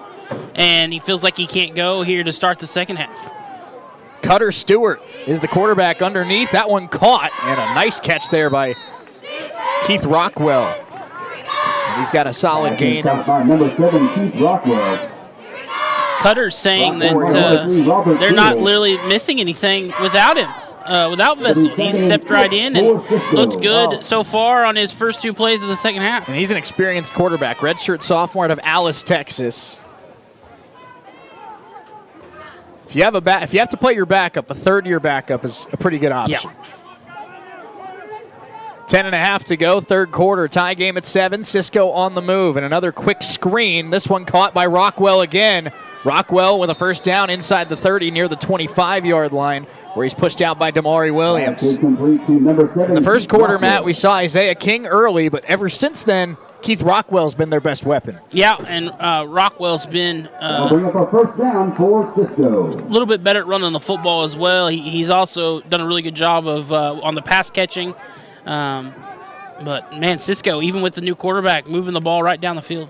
And he feels like he can't go here to start the second half. Cutter Stewart is the quarterback underneath. That one caught, and a nice catch there by Keith Rockwell. And he's got a solid gain of number 7, Keith Rockwell. Cutter's saying that they're not literally missing anything without him, without Vessel. He stepped right in and looked good so far on his first 2 plays of the second half. And he's an experienced quarterback, redshirt sophomore out of Alice, Texas. If you have to play your backup, a third-year backup is a pretty good option. Yeah. 10:30 to go, third quarter. Tie game at 7. Cisco on the move. And another quick screen. This one caught by Rockwell again. Rockwell with a first down inside the 30 near the 25-yard line, where he's pushed out by Damari Williams. In the first quarter, Matt, we saw Isaiah King early, but ever since then, Keith Rockwell's been their best weapon. Yeah, and Rockwell's been bring up a first down for Cisco. A little bit better at running the football as well. He's also done a really good job of on the pass catching. But, man, Cisco, even with the new quarterback, moving the ball right down the field.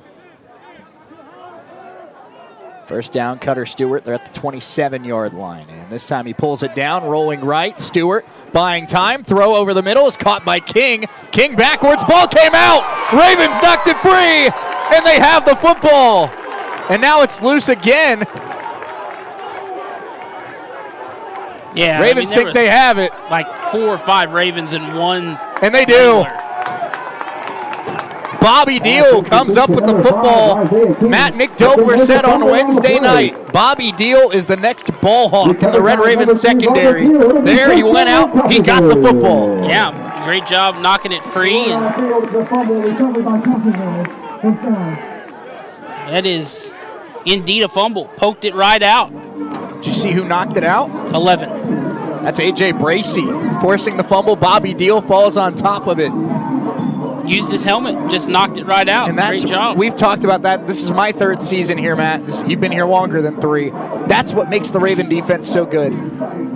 First down, Cutter Stewart. They're at the 27-yard line. And this time he pulls it down, rolling right. Stewart buying time. Throw over the middle is caught by King. King backwards. Ball came out. Ravens knocked it free. And they have the football. And now it's loose again. Yeah, Ravens think they have it. Like 4 or 5 Ravens in one. And they do. Bobby Deal comes up with the football. Matt, Nick Doper said on Wednesday night, Bobby Deal is the next ball hawk in the Red Ravens secondary. There, he went out, he got the football. Yeah, great job knocking it free. And that is indeed a fumble. Poked it right out. Did you see who knocked it out? 11. That's A.J. Bracey forcing the fumble. Bobby Deal falls on top of it. Used his helmet, just knocked it right out. And that's, great job. We've talked about that. This is my 3rd season here, Matt. You've been here longer than 3. That's what makes the Raven defense so good.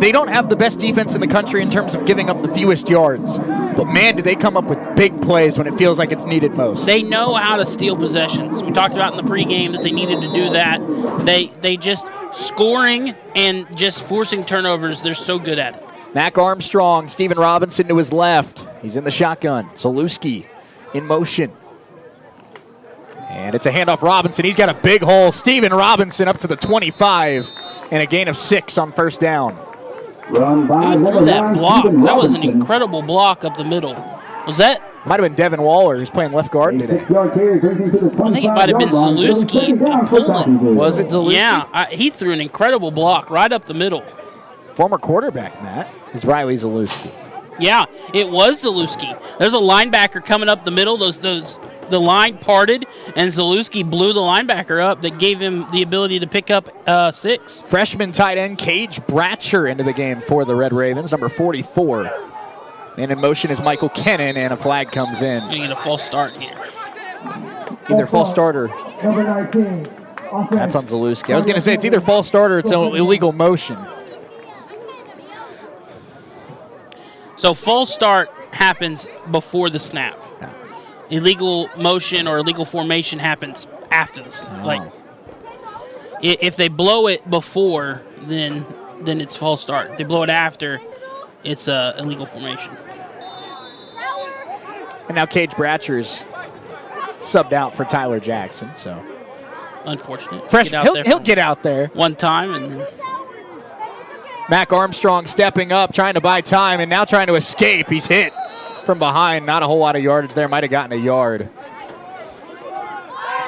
They don't have the best defense in the country in terms of giving up the fewest yards. But, man, do they come up with big plays when it feels like it's needed most. They know how to steal possessions. We talked about in the pregame that they needed to do that. They just scoring and just forcing turnovers, they're so good at it. Mac Armstrong, Steven Robinson to his left. He's in the shotgun. Zalewski in motion. And it's a handoff Robinson. He's got a big hole. Steven Robinson up to the 25 and a gain of 6 on first down. Run by through that block. That was an incredible block up the middle. Was that? Might have been Devin Waller, who's playing left guard today. I think it might have been Zalewski pulling. Was it Zalewski? Yeah, he threw an incredible block right up the middle. Former quarterback, Matt, is Riley Zalewski. Yeah, it was Zalewski. There's a linebacker coming up the middle. The line parted, and Zalewski blew the linebacker up that gave him the ability to pick up 6. Freshman tight end Cage Bratcher into the game for the Red Ravens, number 44. And in motion is Michael Kennan, and a flag comes in. Going to get a false start here. Either false start or... Number 19. That's on Zalewski. I was going to say it's either false start or it's illegal motion. So false start happens before the snap. Illegal motion or illegal formation happens after the snap. Oh. Like, if they blow it before, then it's false start. If they blow it after, it's illegal formation. And now Cage Bratcher's subbed out for Tyler Jackson, so... Unfortunate. Freshman, he'll get out there. One time, and then... Mac Armstrong stepping up, trying to buy time, and now trying to escape. He's hit from behind. Not a whole lot of yardage there. Might have gotten a yard.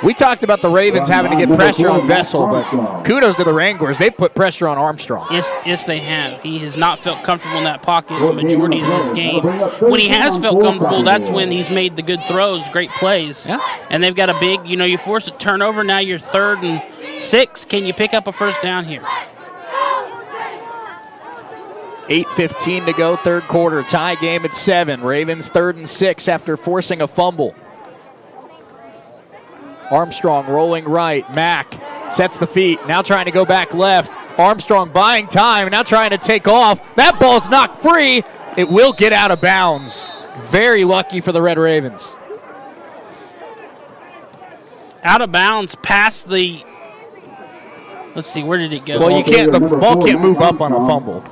We talked about the Ravens having to get pressure on Vessel, but kudos to the Wranglers. They put pressure on Armstrong. Yes, they have. He has not felt comfortable in that pocket the majority of this game. When he has felt comfortable, that's when he's made the good throws, great plays. Yeah. And they've got a big, you force a turnover. Now you're 3rd and 6. Can you pick up a first down here? 8:15 to go, third quarter. Tie game at 7. Ravens 3rd and 6 after forcing a fumble. Armstrong rolling right. Mack sets the feet. Now trying to go back left. Armstrong buying time. Now trying to take off. That ball's knocked free. It will get out of bounds. Very lucky for the Red Ravens. Out of bounds past the... Let's see, where did it go? Well, the ball can't move up on a fumble.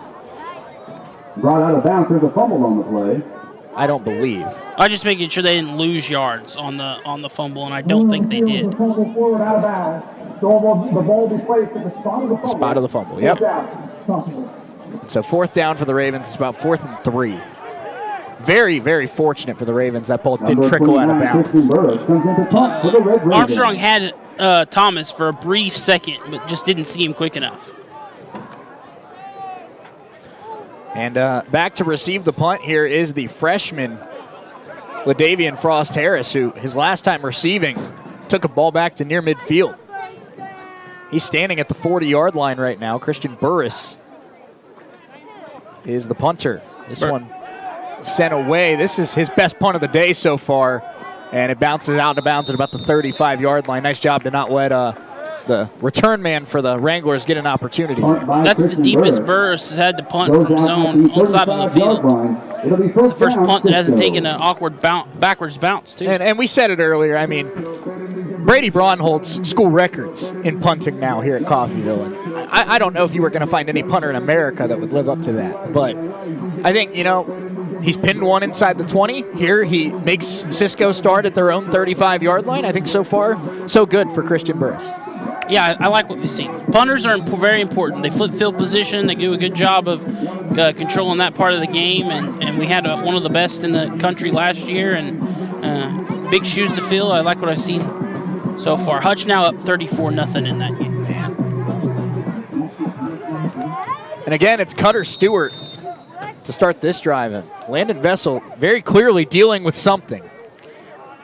Brought out of bounds. There's a fumble on the play. I don't believe. I'm just making sure they didn't lose yards on the fumble, and I don't think they did. The forward out of bounds. The ball will be placed at the spot of the fumble. Spot of the fumble, yep. So 4th down for the Ravens. It's about 4th and 3. Very, very fortunate for the Ravens. That ball did trickle out of bounds. Armstrong had Thomas for a brief second, but just didn't see him quick enough. And back to receive the punt here is the freshman, LaDavian Frost-Harris, who his last time receiving took a ball back to near midfield. He's standing at the 40-yard line right now. Christian Burris is the punter. This one sent away. This is his best punt of the day so far, and it bounces out of bounds at about the 35-yard line. Nice job to not let the return man for the Wranglers get an opportunity. That's the deepest Burris has had to punt from his own side of the field. It's the first punt that hasn't taken an awkward backwards bounce, too. And we said it earlier. I mean, Brady Braun holds school records in punting now here at Coffeeville. And I don't know if you were going to find any punter in America that would live up to that. But I think, he's pinned one inside the 20. Here he makes Cisco start at their own 35-yard line. I think so far, so good for Christian Burris. Yeah, I like what we've seen. Punters are very important. They flip field position. They do a good job of controlling that part of the game, and we had one of the best in the country last year, and big shoes to fill. I like what I've seen so far. Hutch now up 34-0 in that game. And again, it's Cutter Stewart to start this drive. And Landon Vessel very clearly dealing with something.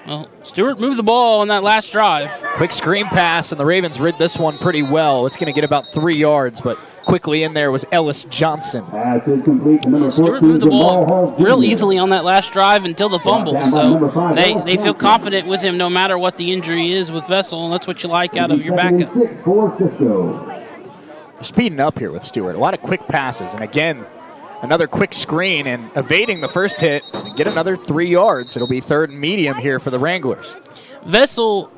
Well, Stewart moved the ball on that last drive. Quick screen pass, and the Ravens rid this one pretty well. It's going to get about 3 yards, but quickly in there was Ellis Johnson. Stewart moved the ball real easily on that last drive until the fumble, so they feel confident with him no matter what the injury is with Vessel, and that's what you like out of your backup. They're speeding up here with Stewart. A lot of quick passes, and again, another quick screen and evading the first hit and get another 3 yards. It'll be 3rd and medium here for the Wranglers. Vessel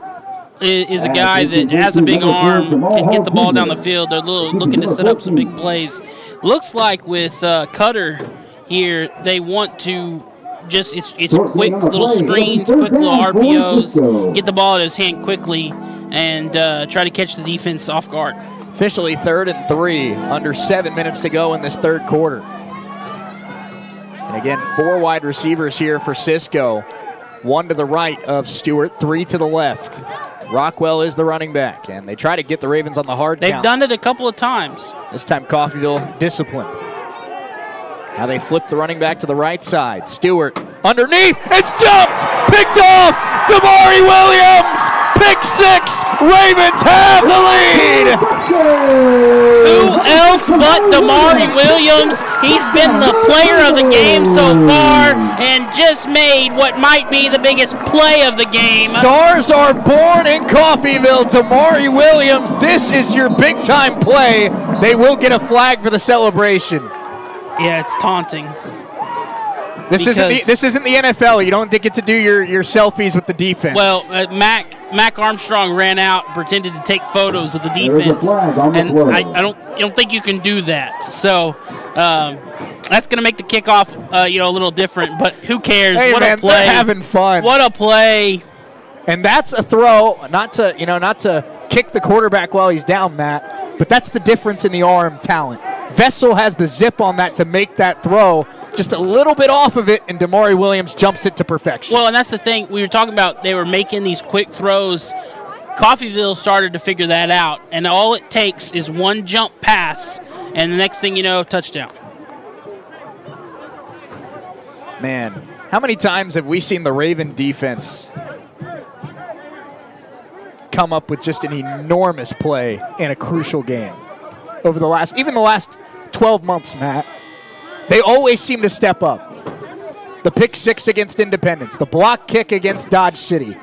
is a guy that has a big arm, can get the ball down the field. They're looking to set up some big plays. Looks like with Cutter here, they want to just, it's quick little screens, quick little RPOs, get the ball out of his hand quickly, and try to catch the defense off guard. Officially 3rd and 3, under 7 minutes to go in this third quarter. And again, 4 wide receivers here for Cisco. 1 to the right of Stewart, 3 to the left. Rockwell is the running back, and they try to get the Ravens on the hard count. They've done it a couple of times. This time Coffeeville disciplined. Now they flip the running back to the right side. Stewart underneath. It's jumped. Picked off. Damari Williams. Pick 6. Ravens have the lead. Who else but Damari Williams? He's been the player of the game so far and just made what might be the biggest play of the game. Stars are born in Coffeeville. Damari Williams, this is your big-time play. They will get a flag for the celebration. Yeah, it's taunting. This isn't the NFL. You don't get to do your selfies with the defense. Well, Mac Armstrong ran out, pretended to take photos of the defense, and I don't think you can do that. So that's going to make the kickoff a little different. But who cares? Hey, what man, a play! they're having fun. What a play! And that's a throw, not to kick the quarterback while he's down, Matt. But that's the difference in the arm talent. Vessel has the zip on that to make that throw just a little bit off of it, and Damari Williams jumps it to perfection. Well, and that's the thing. We were talking about they were making these quick throws. Coffeeville started to figure that out, and all it takes is one jump pass, and the next thing you know, touchdown. Man, how many times have we seen the Raven defense come up with just an enormous play in a crucial game over the last 12 months, Matt? They always seem to step up. The pick 6 against Independence, the block kick against Dodge City.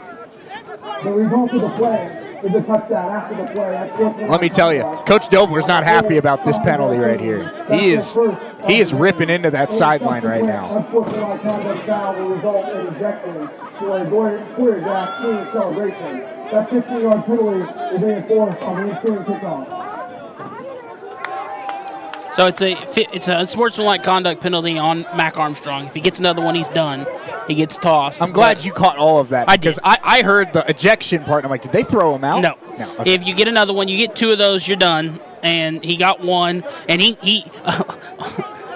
The result of the play is a touchdown after the play. Let me tell you, Coach Dobler's not happy about this penalty right here. He is ripping into that sideline right now. Unfortunately, conduct foul will result in ejection to a choreographed team celebration. That 15-yard penalty will be enforced on the ensuing kickoff. So it's a unsportsmanlike conduct penalty on Mac Armstrong. If he gets another one, he's done. He gets tossed. I'm glad you caught all of that. Because I heard the ejection part, and I'm like, did they throw him out? No. Okay. If you get another one, you get 2 of those, you're done. And he got 1. And he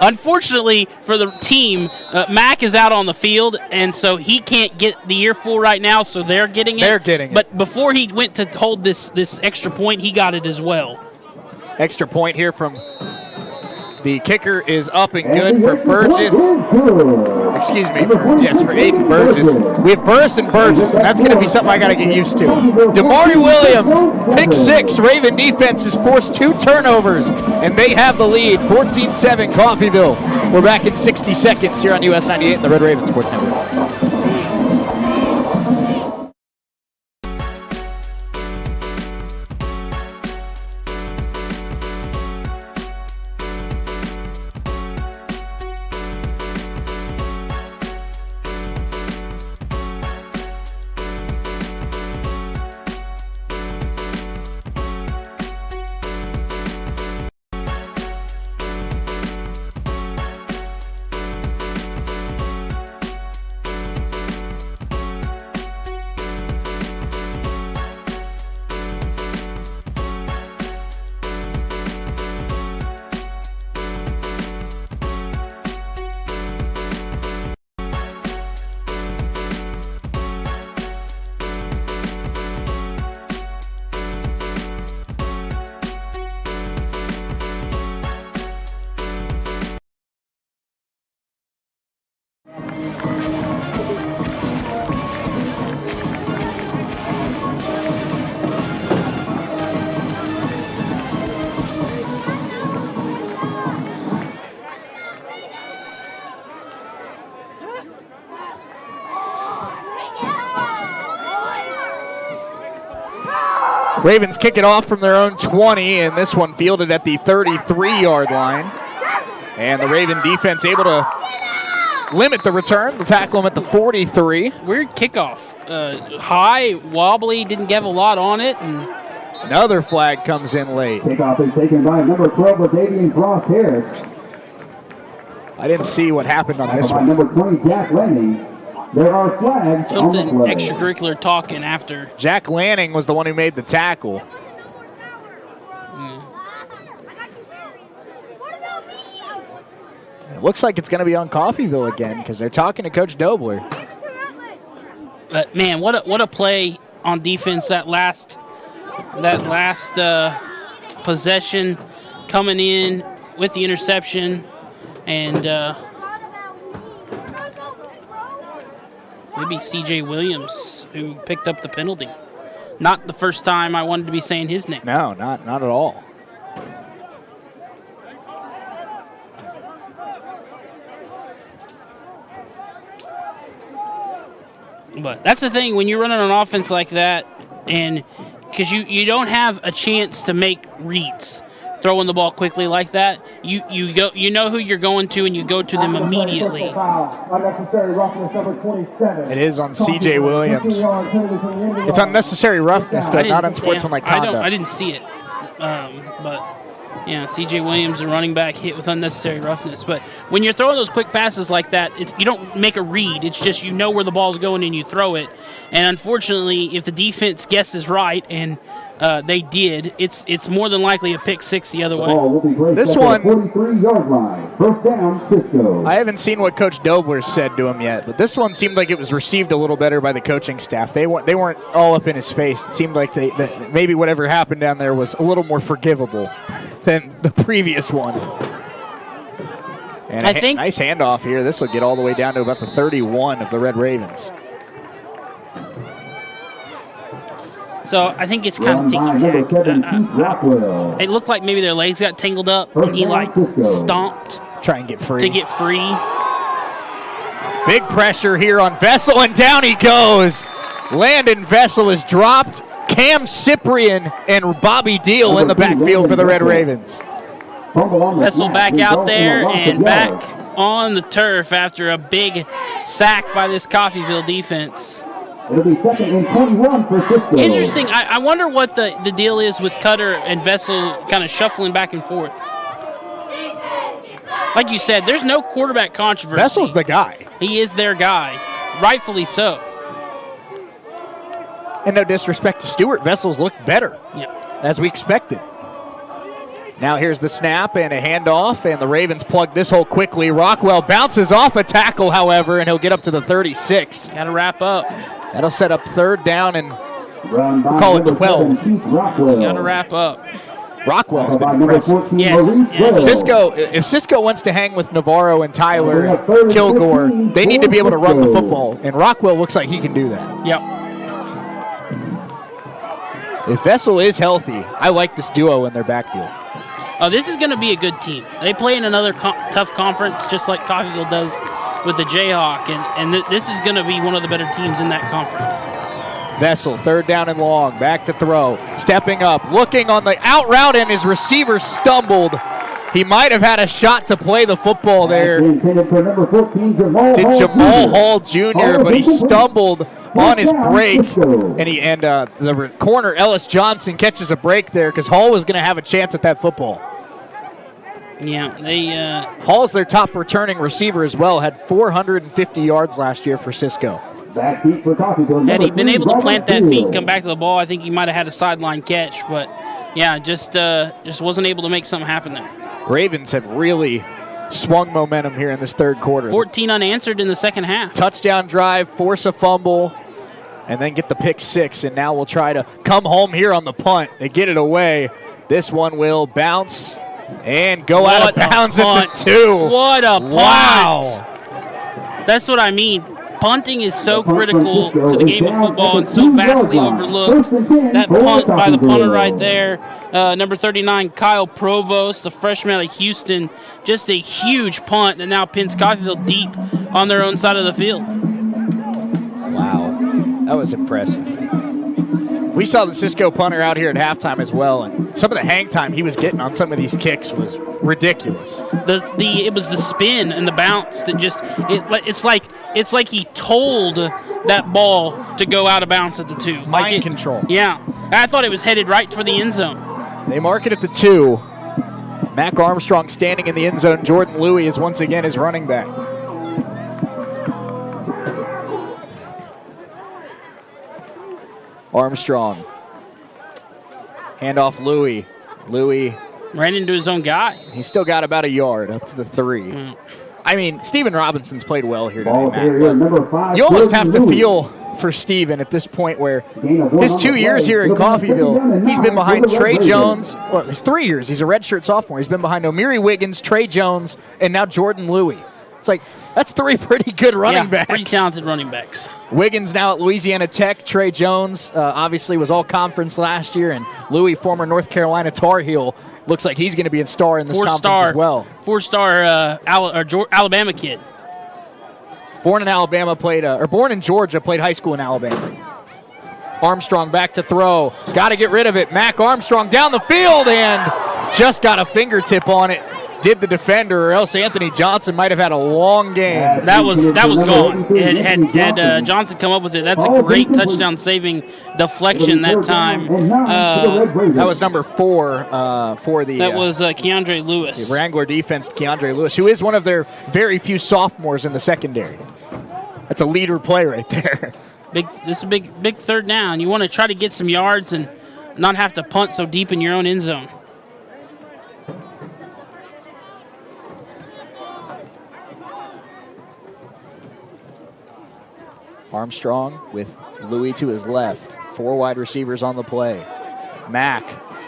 unfortunately for the team, Mac is out on the field, and so he can't get the earful right now, so they're getting it. They're getting it. But before he went to hold this extra point, he got it as well. Extra point here from the kicker is up and good for Burgess. Excuse me, for Aiden Burgess. We have Burris and Burgess, and that's going to be something I got to get used to. Damari Williams, pick 6. Raven defense has forced 2 turnovers, and they have the lead, 14-7 Coffeeville. We're back in 60 seconds here on US 98 and the Red Raven Sports Network. Ravens kick it off from their own 20, and this one fielded at the 33-yard line. And the Raven defense able to limit the return. They'll tackle him at the 43. Weird kickoff. High, wobbly, didn't give a lot on it. And another flag comes in late. Kickoff is taken by number 12, Davian Crosshair. I didn't see what happened on this one. Number 20, Jack Lenny. There are flags something on the play. extracurricular talking after. Jack Lanning was the one who made the tackle. It looks like it's going to be on Coffeeville again because they're talking to Coach Dobler. But man, what a play on defense that last possession, coming in with the interception. And maybe C.J. Williams, who picked up the penalty. Not the first time I wanted to be saying his name. No, not at all. But that's the thing when you're running an offense like that, and because you don't have a chance to make reads throwing the ball quickly like that. You know who you're going to, and you go to them immediately. It is on C.J. Williams. It's unnecessary roughness, though, not unsportsmanlike conduct. I didn't see it, but. Yeah, C.J. Williams, a running back, hit with unnecessary roughness. But when you're throwing those quick passes like that, you don't make a read. It's just you know where the ball's going and you throw it. And unfortunately, if the defense guesses right, and they did, it's more than likely a pick six the other way. This one, 43-yard line. First down, Cisco. I haven't seen what Coach Dobler said to him yet, but this one seemed like it was received a little better by the coaching staff. They weren't all up in his face. It seemed like that maybe whatever happened down there was a little more forgivable than the previous one. And I think nice handoff here. This will get all the way down to about the 31 of the Red Ravens. So I think it's kind of ticky-tack. It looked like maybe their legs got tangled up, and he stomped. Try and get free. To get free. Big pressure here on Vessel, and down he goes. Landon Vessel is dropped. Cam Cyprian and Bobby Deal in the backfield for the Red Ravens. Vessel back out there and back on the turf after a big sack by this Coffeeville defense. It'll be second and 21 for Cisco. Interesting. I wonder what the deal is with Cutter and Vessel kind of shuffling back and forth. Like you said, there's no quarterback controversy. Vessel's the guy. He is their guy. Rightfully so. And no disrespect to Stewart, Vessel's looked better, as we expected. Now here's the snap and a handoff, and the Ravens plug this hole quickly. Rockwell bounces off a tackle, however, and he'll get up to the 36. Got to wrap up. That'll set up third down, and we'll call it 12. Got to wrap up. Rockwell's been impressive. Yes. If Cisco wants to hang with Navarro and Tyler Kilgore, they need to be able to run the football, and Rockwell looks like he can do that. Yep. If Vessel is healthy, I like this duo in their backfield. Oh, this is going to be a good team. They play in another tough conference, just like Coffeeville does with the Jayhawk, and this is going to be one of the better teams in that conference. Vessel, third down and long, back to throw, stepping up, looking on the out route, and his receiver stumbled. He might have had a shot to play the football there to Jamal Hall Jr., but he stumbled on his break, and the corner, Ellis Johnson, catches a break there because Hall was going to have a chance at that football. Yeah, Hall's their top returning receiver as well, had 450 yards last year for Cisco. Had he been able to plant that feet and come back to the ball, I think he might have had a sideline catch, but yeah, just wasn't able to make something happen there. Ravens have really swung momentum here in this third quarter. 14 unanswered in the second half. Touchdown drive, force a fumble, and then get the pick six, and now we'll try to come home here on the punt and get it away. This one will bounce and go out of bounds at the 2. What a punt. Wow. That's what I mean. Punting is so critical to the game of football and so vastly overlooked. That punt by the punter right there, number 39, Kyle Provost, the freshman out of Houston, just a huge punt that now pins Coffeeville deep on their own side of the field. Wow, that was impressive. We saw the Cisco punter out here at halftime as well, and some of the hang time he was getting on some of these kicks was ridiculous. It was the spin and the bounce that just it's like he told that ball to go out of bounds at the 2. Mind control. Yeah, I thought it was headed right for the end zone. They mark it at the 2. Mac Armstrong standing in the end zone. Jordan Louie is once again his running back. Armstrong. Handoff Louie. Louie ran into his own guy. He's still got about a yard up to the 3. I mean, Steven Robinson's played well here today, Matt, you almost have to feel for Steven at this point where his 2 years here in Coffeeville, he's been behind Trey Jones. Well, his 3 years. He's a redshirt sophomore. He's been behind O'Meary Wiggins, Trey Jones, and now Jordan Louie. It's like, that's 3 pretty good running backs. Pretty talented running backs. Wiggins now at Louisiana Tech. Trey Jones obviously was all conference last year, and Louie, former North Carolina Tar Heel, looks like he's going to be a star in this conference as well. Four-star Alabama kid. Born in Alabama, born in Georgia, played high school in Alabama. Armstrong back to throw. Got to get rid of it. Mac Armstrong down the field and just got a fingertip on it. Did the defender, or else Anthony Johnson might have had a long game. That was gone. Had Johnson come up with it, that's a great touchdown-saving deflection that time. That was number 4 for the. That was Keandre Lewis. The Wrangler defense, Keandre Lewis, who is one of their very few sophomores in the secondary. That's a leader play right there. This is a big third down. You want to try to get some yards and not have to punt so deep in your own end zone. Armstrong with Louie to his left. 4 wide receivers on the play. Mack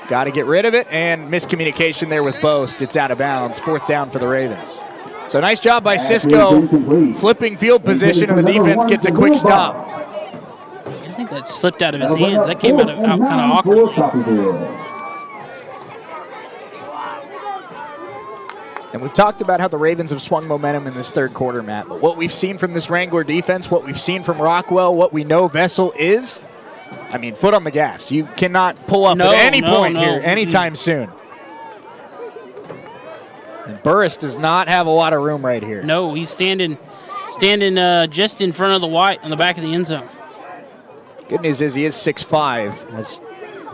got to get rid of it, and miscommunication there with Boast. It's out of bounds. 4th down for the Ravens. So nice job by Cisco, flipping field position, and the defense gets a quick stop. I think that slipped out of his hands. That came out kind of awkwardly. And we've talked about how the Ravens have swung momentum in this third quarter, Matt. But what we've seen from this Wrangler defense, what we've seen from Rockwell, what we know Vessel is, I mean, foot on the gas. You cannot pull up at any point here anytime soon. And Burris does not have a lot of room right here. No, he's standing just in front of the white on the back of the end zone. Good news is he is 6'5", has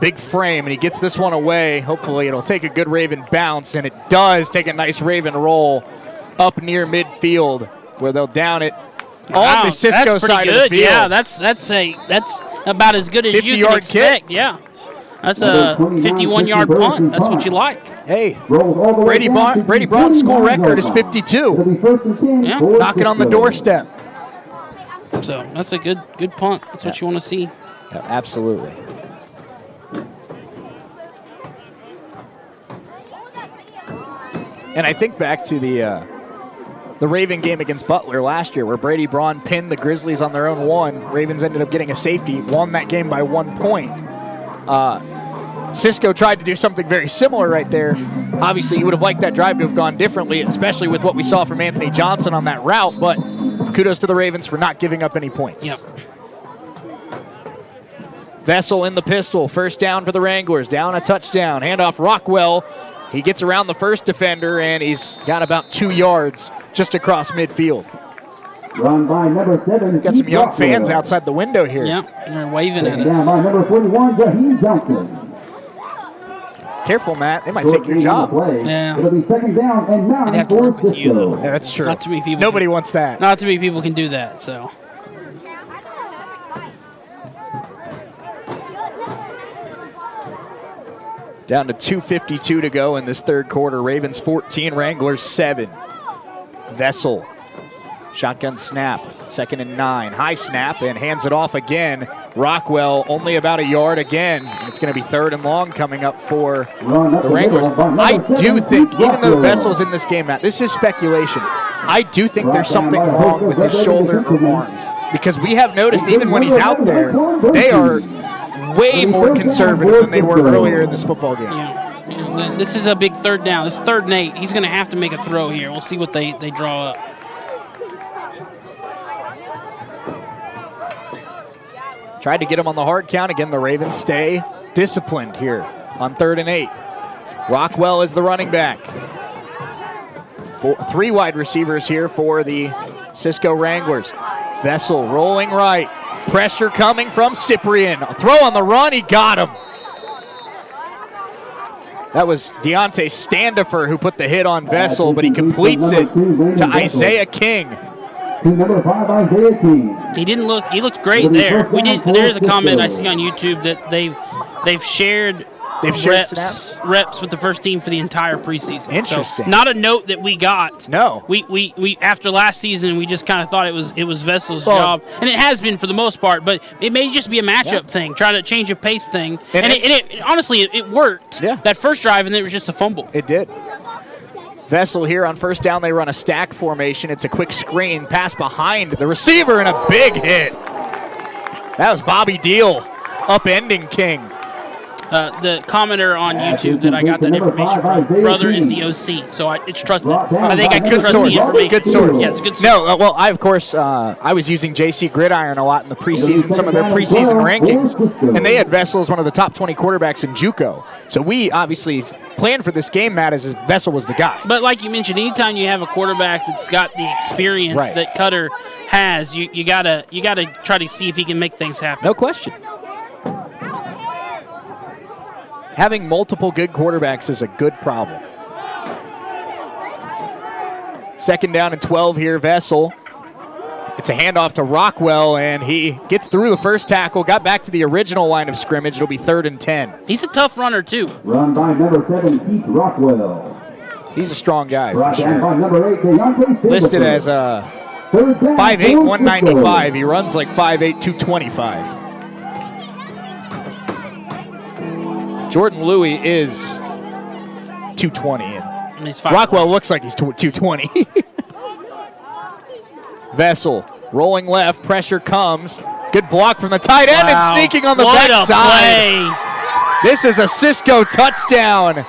big frame, and he gets this one away. Hopefully it'll take a good Raven bounce, and it does take a nice Raven roll up near midfield where they'll down it on the Cisco side of the field. Yeah, that's about as good as you can expect. Yeah. That's a 51-yard punt. That's what you like. Hey, Brady Braun's school record is 52. Yeah. Knocking on the doorstep. So that's a good punt. That's what you want to see. Yeah, absolutely. And I think back to the Raven game against Butler last year where Brady Braun pinned the Grizzlies on their own 1. Ravens ended up getting a safety, won that game by 1 point. Cisco tried to do something very similar right there. Obviously, you would have liked that drive to have gone differently, especially with what we saw from Anthony Johnson on that route, but kudos to the Ravens for not giving up any points. Yep. Vessel in the pistol. First down for the Wranglers. Down a touchdown. Handoff Rockwell. He gets around the first defender, and he's got about 2 yards just across midfield. Run by number 7. Got some young fans outside the window here. Yep, and they're waving at us. Down by number 41, Jaheim Johnson. Careful, Matt. They might take your job. Yeah. It'll be second down and 9 They'd have to work with you, though. Yeah, that's true. Not too many people. Nobody wants that. Not too many people can do that, so. Down to 2:52 to go in this third quarter. Ravens 14, Wranglers 7. Vessel. Shotgun snap. 2nd and 9. High snap and hands it off again. Rockwell only about a yard again. It's going to be 3rd and long coming up for the Wranglers. I do think, even though Vessel's in this game, Matt, this is speculation. I do think there's something wrong with his shoulder or arm. Because we have noticed even when he's out there, they are way more conservative than they were earlier in this football game. Yeah. This is a big third down. This 3rd and 8. He's going to have to make a throw here. We'll see what they draw up. Tried to get him on the hard count. Again, the Ravens stay disciplined here on 3rd and 8. Rockwell is the running back. 3 wide receivers here for the Cisco Wranglers. Vessel rolling right. Pressure coming from Cyprian. A throw on the run. He got him. That was Deontay Standifer who put the hit on Vessel, but he completes it to Isaiah King. Number 5, Isaiah King. He looked great there. There's a comment I see on YouTube that they've shared They've shared snaps? reps with the first team for the entire preseason. Interesting. So not a note that we got. No. We after last season, we just kind of thought it was Vessel's job, and it has been for the most part. But it may just be a matchup thing, try to change a pace thing, and it honestly it worked. Yeah. That first drive, and then it was just a fumble. It did. Vessel here on first down. They run a stack formation. It's a quick screen, pass behind the receiver, and a big hit. That was Bobby Deal, upending King. The commenter on YouTube that I got that information from, brother is the OC, so it's trusted. I think I can trust the information. Good source. Yeah, it's a good source. No, well, I was using JC Gridiron a lot in the preseason, some of their preseason rankings, and they had Vessel as one of the top 20 quarterbacks in JUCO. So we obviously planned for this game, Matt, as Vessel was the guy. But like you mentioned, anytime you have a quarterback that's got the experience that Cutter has, you gotta try to see if he can make things happen. No question. Having multiple good quarterbacks is a good problem. Second down and 12 here, Vessel. It's a handoff to Rockwell, and he gets through the first tackle, got back to the original line of scrimmage. It'll be 3rd and 10. He's a tough runner, too. Run by number 7, Keith Rockwell. He's a strong guy, for Brought down sure. by number 8, Deontay Listed as a 5'8", 195. He runs like 5'8", 225. Jordan Louis is 220. And he's Rockwell looks like he's 220. Vessel rolling left, pressure comes. Good block from the tight end and sneaking on the backside. This is a Cisco touchdown.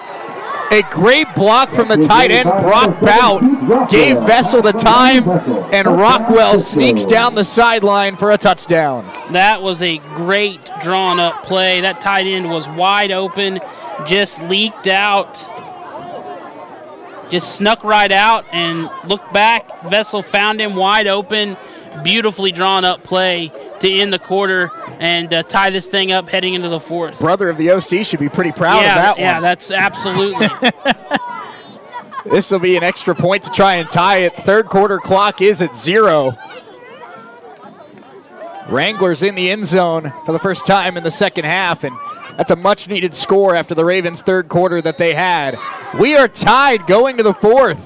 A great block from the tight end, Brock Bout, gave Vessel the time, and Rockwell sneaks down the sideline for a touchdown. That was a great drawn-up play. That tight end was wide open, just leaked out, just snuck right out and looked back. Vessel found him wide open. Beautifully drawn-up play to end the quarter and tie this thing up heading into the fourth. Brother of the OC should be pretty proud of that one. Yeah, that's absolutely. This will be an extra point to try and tie it. Third quarter clock is at 0. Wranglers in the end zone for the first time in the second half, and that's a much-needed score after the Ravens' third quarter that they had. We are tied going to the fourth.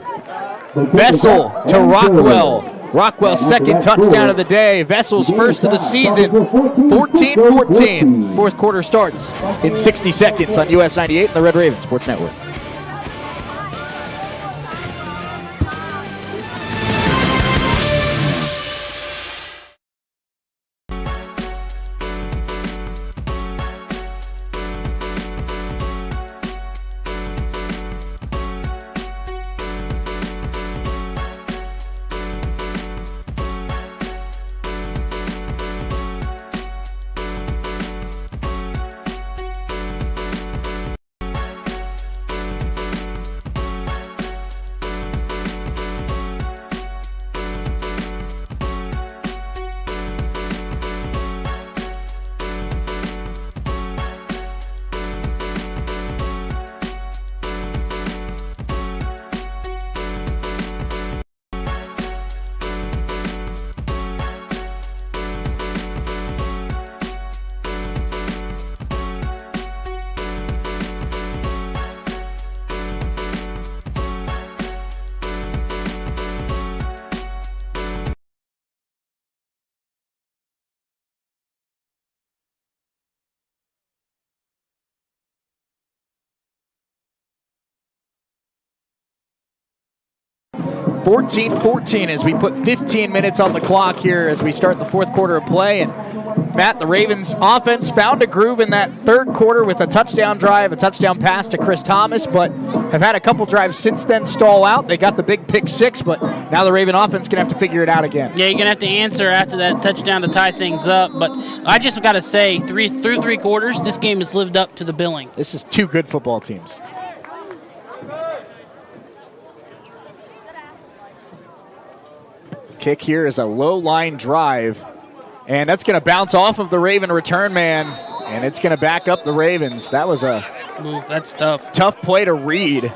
Vessel to Rockwell. Rockwell's second touchdown of the day. Vessel's first of the season. 14-14. Fourth quarter starts in 60 seconds on US 98 and the Red Raven Sports Network. (14-14) as we put 15 minutes on the clock here as we start the fourth quarter of play. And Matt, the Ravens offense found a groove in that third quarter with a touchdown drive, a touchdown pass to Chris Thomas, but have had a couple drives since then stall out. They got the big pick six, but now the Raven offense going to have to figure it out again. Yeah, you're going to have to answer after that touchdown to tie things up. But I just got to say, through three quarters, this game has lived up to the billing. This is two good football teams. Kick here is a low line drive, and that's going to bounce off of the Raven return man, and it's going to back up the Ravens. That was a that's tough. Tough play to read.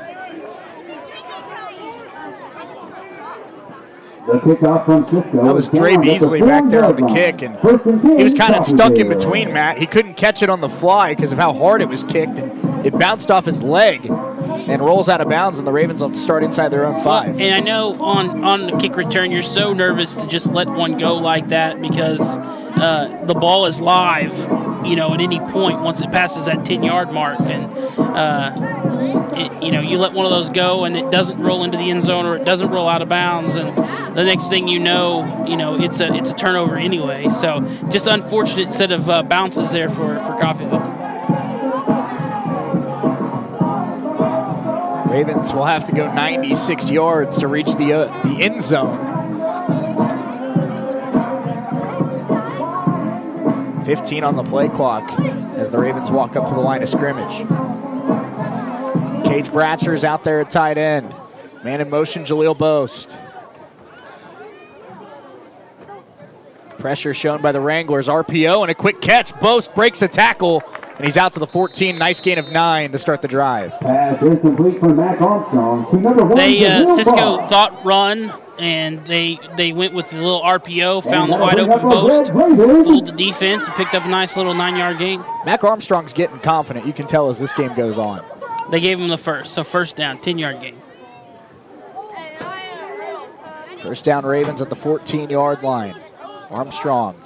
The kickoff from Cisco. That was Dre Beasley back there on the kick, and he was kind of stuck in between, Matt. He couldn't catch it on the fly because of how hard it was kicked, and it bounced off his leg and rolls out of bounds, and the Ravens will start inside their own 5. And I know on the kick return, you're so nervous to just let one go like that because the ball is live, at any point once it passes that 10-yard mark, and you let one of those go and it doesn't roll into the end zone or it doesn't roll out of bounds, and the next thing you know, it's a turnover anyway. So just unfortunate set of bounces there for Coffeeville. Ravens will have to go 96 yards to reach the end zone. 15 on the play clock as the Ravens walk up to the line of scrimmage. Cage Bratcher's out there at tight end. Man in motion, Jaleel Boast. Pressure shown by the Wranglers. RPO and a quick catch. Boast breaks a tackle, and he's out to the 14. Nice gain of 9 to start the drive. Pass is complete for Mac Armstrong. To number 1, Cisco thought run, and they went with the little RPO, found the wide open Boast, fooled the defense, and picked up a nice little 9-yard gain. Mac Armstrong's getting confident, you can tell, as this game goes on. They gave him the first, so first down, 10-yard gain. First down, Ravens at the 14-yard line. Armstrong,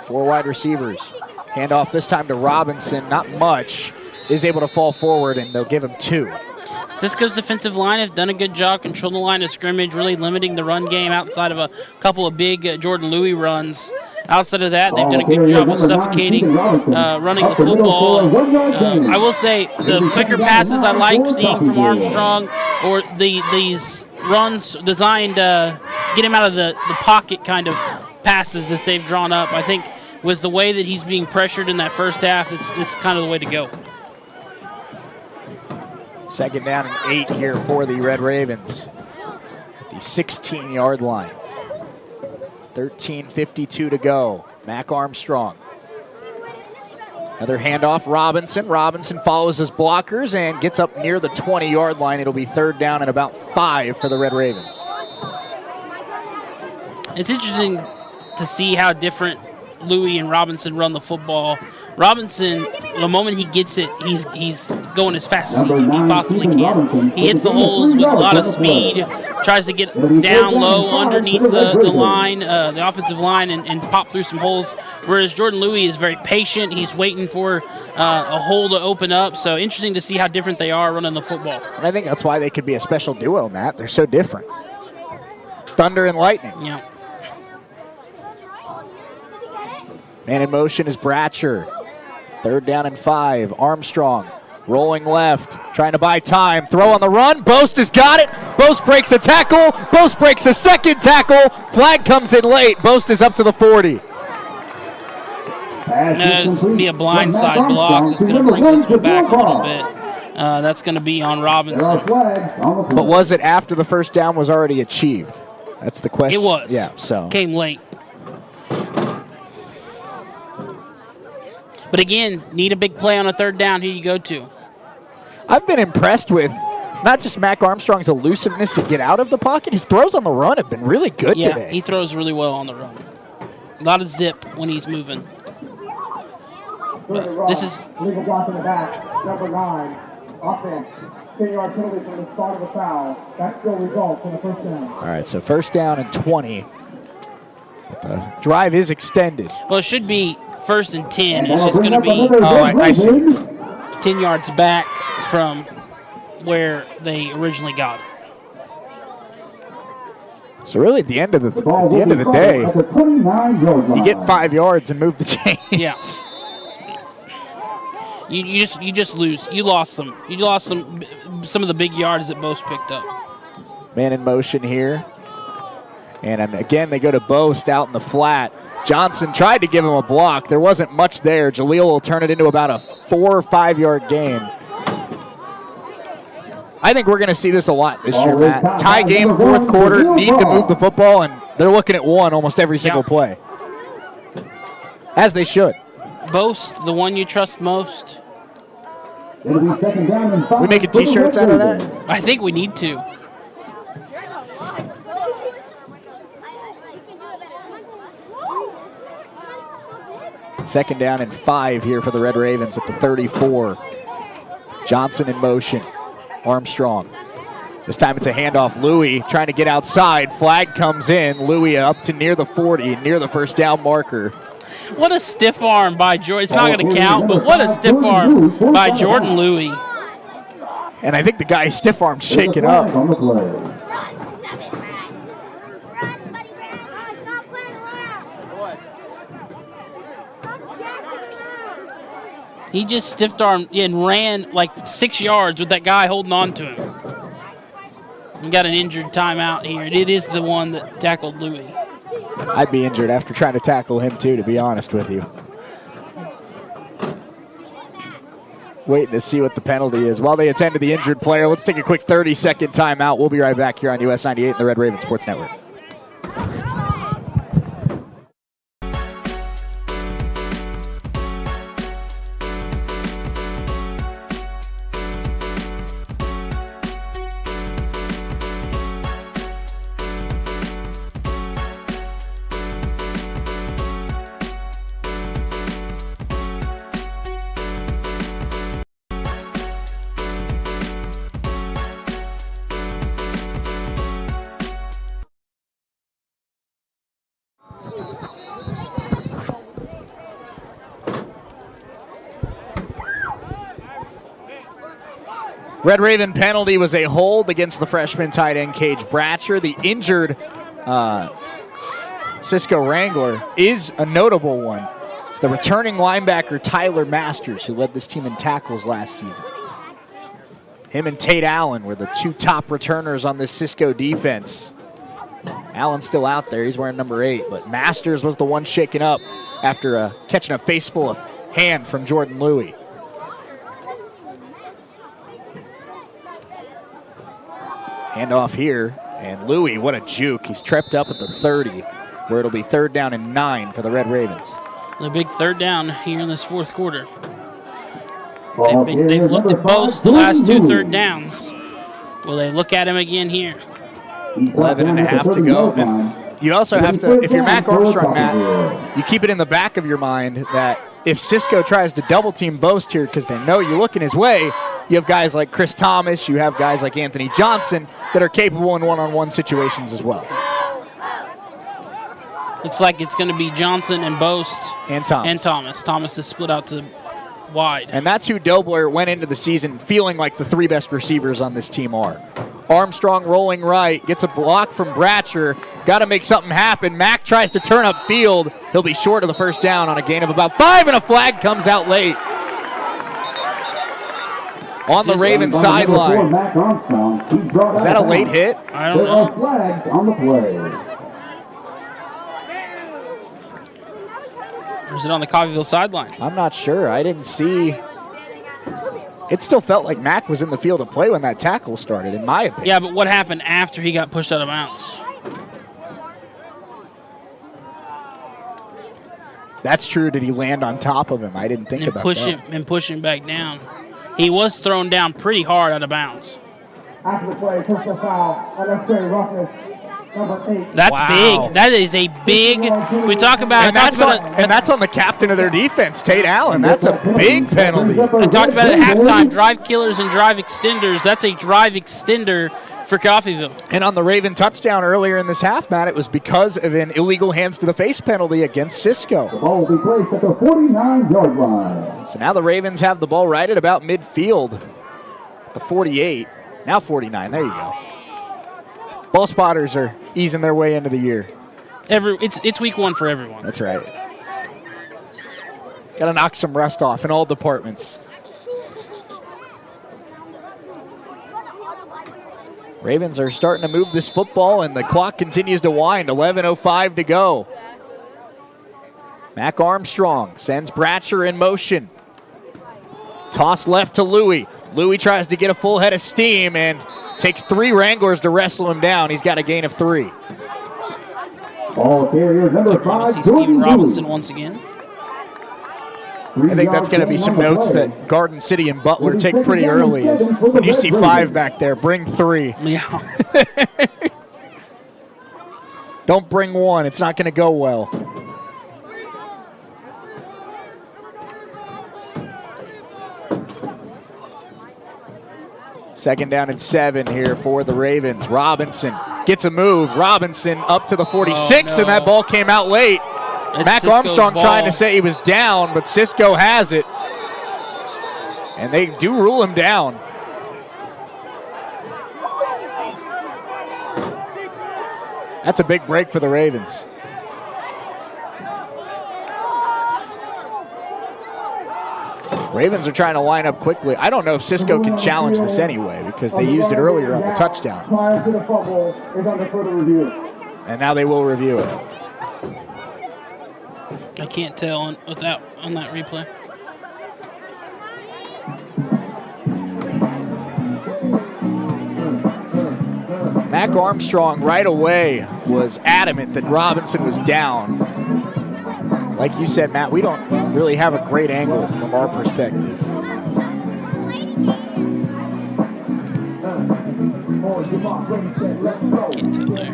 4 wide receivers. Handoff this time to Robinson, not much. Is able to fall forward, and they'll give him 2. Cisco's defensive line has done a good job controlling the line of scrimmage, really limiting the run game outside of a couple of big Jordan Louis runs. Outside of that, they've done a good job of suffocating, running the football. I will say the quicker passes I like seeing from Armstrong, or these runs designed to get him out of the pocket kind of passes that they've drawn up. I think with the way that he's being pressured in that first half, it's kind of the way to go. Second down and 8 here for the Red Ravens at the 16-yard line. 13:52 to go. Mac Armstrong. Another handoff, Robinson. Robinson follows his blockers and gets up near the 20-yard line. It'll be third down and about 5 for the Red Ravens. It's interesting to see how different Louis and Robinson run the football. Robinson, the moment he gets it, he's going as fast as he possibly can. He hits the holes with a lot of speed, tries to get down low underneath the line, the offensive line, and pop through some holes. Whereas Jordan Louis is very patient. He's waiting for a hole to open up. So interesting to see how different they are running the football. And I think that's why they could be a special duo, Matt. They're so different. Thunder and lightning. Yeah. Man in motion is Bratcher. Third down and 5. Armstrong rolling left, trying to buy time. Throw on the run. Boast has got it. Boast breaks a tackle. Boast breaks a second tackle. Flag comes in late. Boast is up to the 40. It's going to be a blindside block that's going to bring this one back a little bit. That's going to be on Robinson. But was it after the first down was already achieved? That's the question. It was. Yeah, so. Came late. But again, need a big play on a third down. Who you go to? I've been impressed with not just Mac Armstrong's elusiveness to get out of the pocket. His throws on the run have been really good today. Yeah, he throws really well on the run. A lot of zip when he's moving. This is legal block in the back. Number 9, offense. 10-yard penalty from the start of the foul. That still results in the first down. All right, so first down and 20. The drive is extended. Well, it should be first and 10. It's just going to be I see. 10 yards back from where they originally got it. So really, at the end of the day, you get 5 yards and move the chains. Yeah. You just lose. You lost some of the big yards that Boast picked up. Man in motion here, and again they go to Boast out in the flat. Johnson tried to give him a block. There wasn't much there. Jaleel will turn it into about a 4 or 5 yard gain. I think we're going to see this a lot this year, Matt. Tie game, fourth quarter, need to move the football, and they're looking at 1 almost every single play. As they should. Boast, the one you trust most. It'll be second down and 5. We making t-shirts out of that? I think we need to. Second down and 5 here for the Red Ravens at the 34. Johnson in motion. Armstrong. This time it's a handoff. Louis trying to get outside. Flag comes in. Louis up to near the 40, near the first down marker. What a stiff arm by Jordan. It's not going to count, but what a stiff arm by Jordan Louis. And I think the guy stiff arm shaking up. He just stiff armed and ran like 6 yards with that guy holding on to him. We got an injured timeout here, and it is the one that tackled Louis. I'd be injured after trying to tackle him too, to be honest with you. Waiting to see what the penalty is. While they attend to the injured player, let's take a quick 30-second timeout. We'll be right back here on US 98 and the Red Raven Sports Network. Red Raven penalty was a hold against the freshman tight end Cage Bratcher. The injured Cisco Wrangler is a notable one. It's the returning linebacker Tyler Masters, who led this team in tackles last season. Him and Tate Allen were the two top returners on this Cisco defense. Allen's still out there. He's wearing number 8, but Masters was the one shaken up after catching a face full of hand from Jordan Louis. Handoff here, and Louis, what a juke. He's tripped up at the 30, where it'll be 3rd down and 9 for the Red Ravens. The big 3rd down here in this 4th quarter. They've looked at both the last 2 3rd downs. Will they look at him again here? 11 and a half to go. And you also have to, if you're Mac Armstrong, Matt, you keep it in the back of your mind that if Cisco tries to double team Boast here because they know you're looking his way, you have guys like Chris Thomas, you have guys like Anthony Johnson that are capable in one-on-one situations as well. Looks like it's going to be Johnson and Boast and Thomas. Thomas is split out to wide. And that's who Dobler went into the season feeling like the 3 best receivers on this team are. Armstrong rolling right, gets a block from Bratcher. Got to make something happen. Mack tries to turn up field. He'll be short of the first down on a gain of about 5, and a flag comes out late. On the Ravens sideline. Is that a late hit? I don't know. Flags on the play. Or is it on the Coffeeville sideline? I'm not sure. I didn't see. It still felt like Mack was in the field of play when that tackle started, in my opinion. Yeah, but what happened after he got pushed out of bounds? That's true. Did he land on top of him? I didn't think about that. And push him back down. He was thrown down pretty hard out of bounds. After the play, personal foul, unnecessary roughness, number 8. That's big. That is a big. We talk about. And that's on the captain of their defense, Tate Allen. That's a big penalty. I talked about it at halftime. Drive killers and drive extenders. That's a drive extender for Coffeeville. And on the Raven touchdown earlier in this half, Matt, it was because of an illegal hands to the face penalty against Cisco. The ball will be placed at the 49-yard line. So now the Ravens have the ball right at about midfield. The 48, now 49. There you go. Ball spotters are easing their way into the year. It's week 1 for everyone. That's right. Got to knock some rust off in all departments. Ravens are starting to move this football, and the clock continues to wind. 11:05 to go. Mac Armstrong sends Bratcher in motion. Toss left to Louis. Louis tries to get a full head of steam and takes 3 Wranglers to wrestle him down. He's got a gain of 3. Ball carrier number 5, Steven Robinson once again. I think that's going to be some notes that Garden City and Butler take pretty early. Is when you see 5 back there, bring 3. Yeah. Don't bring 1. It's not going to go well. Second down and 7 here for the Ravens. Robinson gets a move. Robinson up to the 46, and that ball came out late. Mac Cisco's Armstrong ball. trying to say he was down, but Cisco has it. And they do rule him down. That's a big break for the Ravens. Ravens are trying to line up quickly. I don't know if Cisco can challenge this anyway because they used it earlier on the touchdown. Prior to the fumble is under further review. And now they will review it. I can't tell on that replay. Mac Armstrong right away was adamant that Robinson was down. Like you said, Matt, we don't really have a great angle from our perspective. Can't tell there.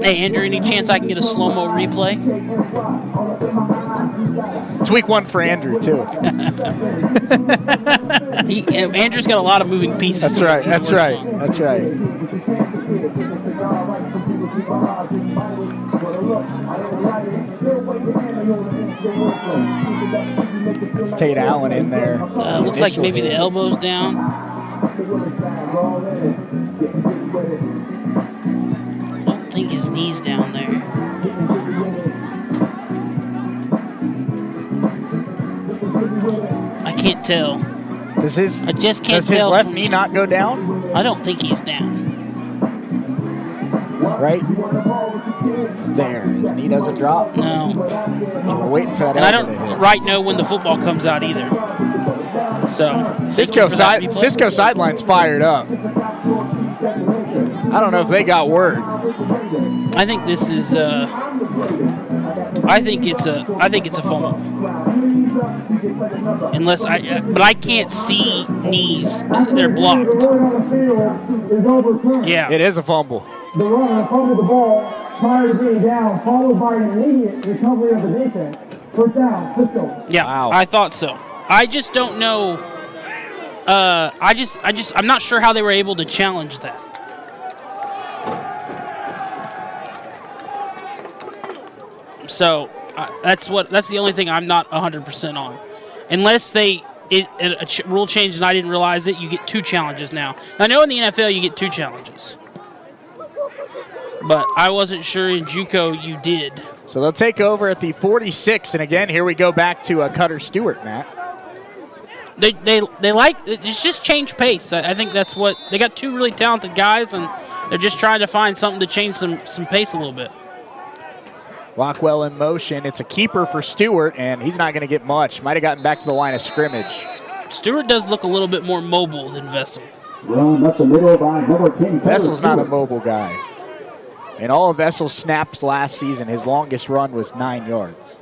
Hey, Andrew, any chance I can get a slow-mo replay? It's week 1 for Andrew, too. Andrew's got a lot of moving pieces. That's right, that's right, that's right. It's Tate Allen in there. Looks like maybe the elbow's down. I don't think his knee's down there. I can't tell. I just can't does his tell. left knee not go down? I don't think he's down. Right there. His knee doesn't drop. No. So we're waiting for that. And I elbow to hit. don't right know when the football comes out either. So Cisco sideline's fired up. I don't know if they got word. I think this is I think it's a fumble. Unless but I can't see knees. They're blocked. Yeah. It is a fumble. The runner fumbled the ball prior to being down, followed by an immediate recovery of the defense. First down, Cisco. Yeah, Wow. I thought so. I just don't know. I'm not sure how they were able to challenge that. So that's the only thing I'm not 100% on. Unless rule change and I didn't realize it, you get 2 challenges now. I know in the NFL you get 2 challenges. But I wasn't sure in JUCO you did. So they'll take over at the 46, and again, here we go back to Cutter Stewart, Matt. They like it's just change pace. I think that's what they got. 2 really talented guys, and they're just trying to find something to change some pace a little bit. Rockwell in motion. It's a keeper for Stewart, and he's not going to get much. Might have gotten back to the line of scrimmage. Stewart does look a little bit more mobile than Vessel. Run up the middle by number 10. Vessel's not a mobile guy. In all of Vessel's snaps last season, his longest run was 9 yards.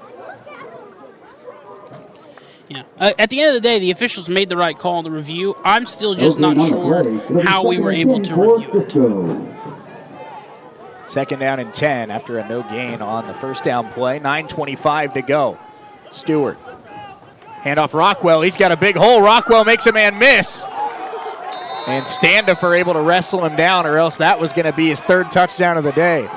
Yeah. At the end of the day, the officials made the right call on the review. I'm still just not sure how we were able to review it. Second down and 10 after a no gain on the first down play. 9:25 to go. Stewart. Handoff Rockwell. He's got a big hole. Rockwell makes a man miss. And Standifer able to wrestle him down, or else that was going to be his 3rd touchdown of the day.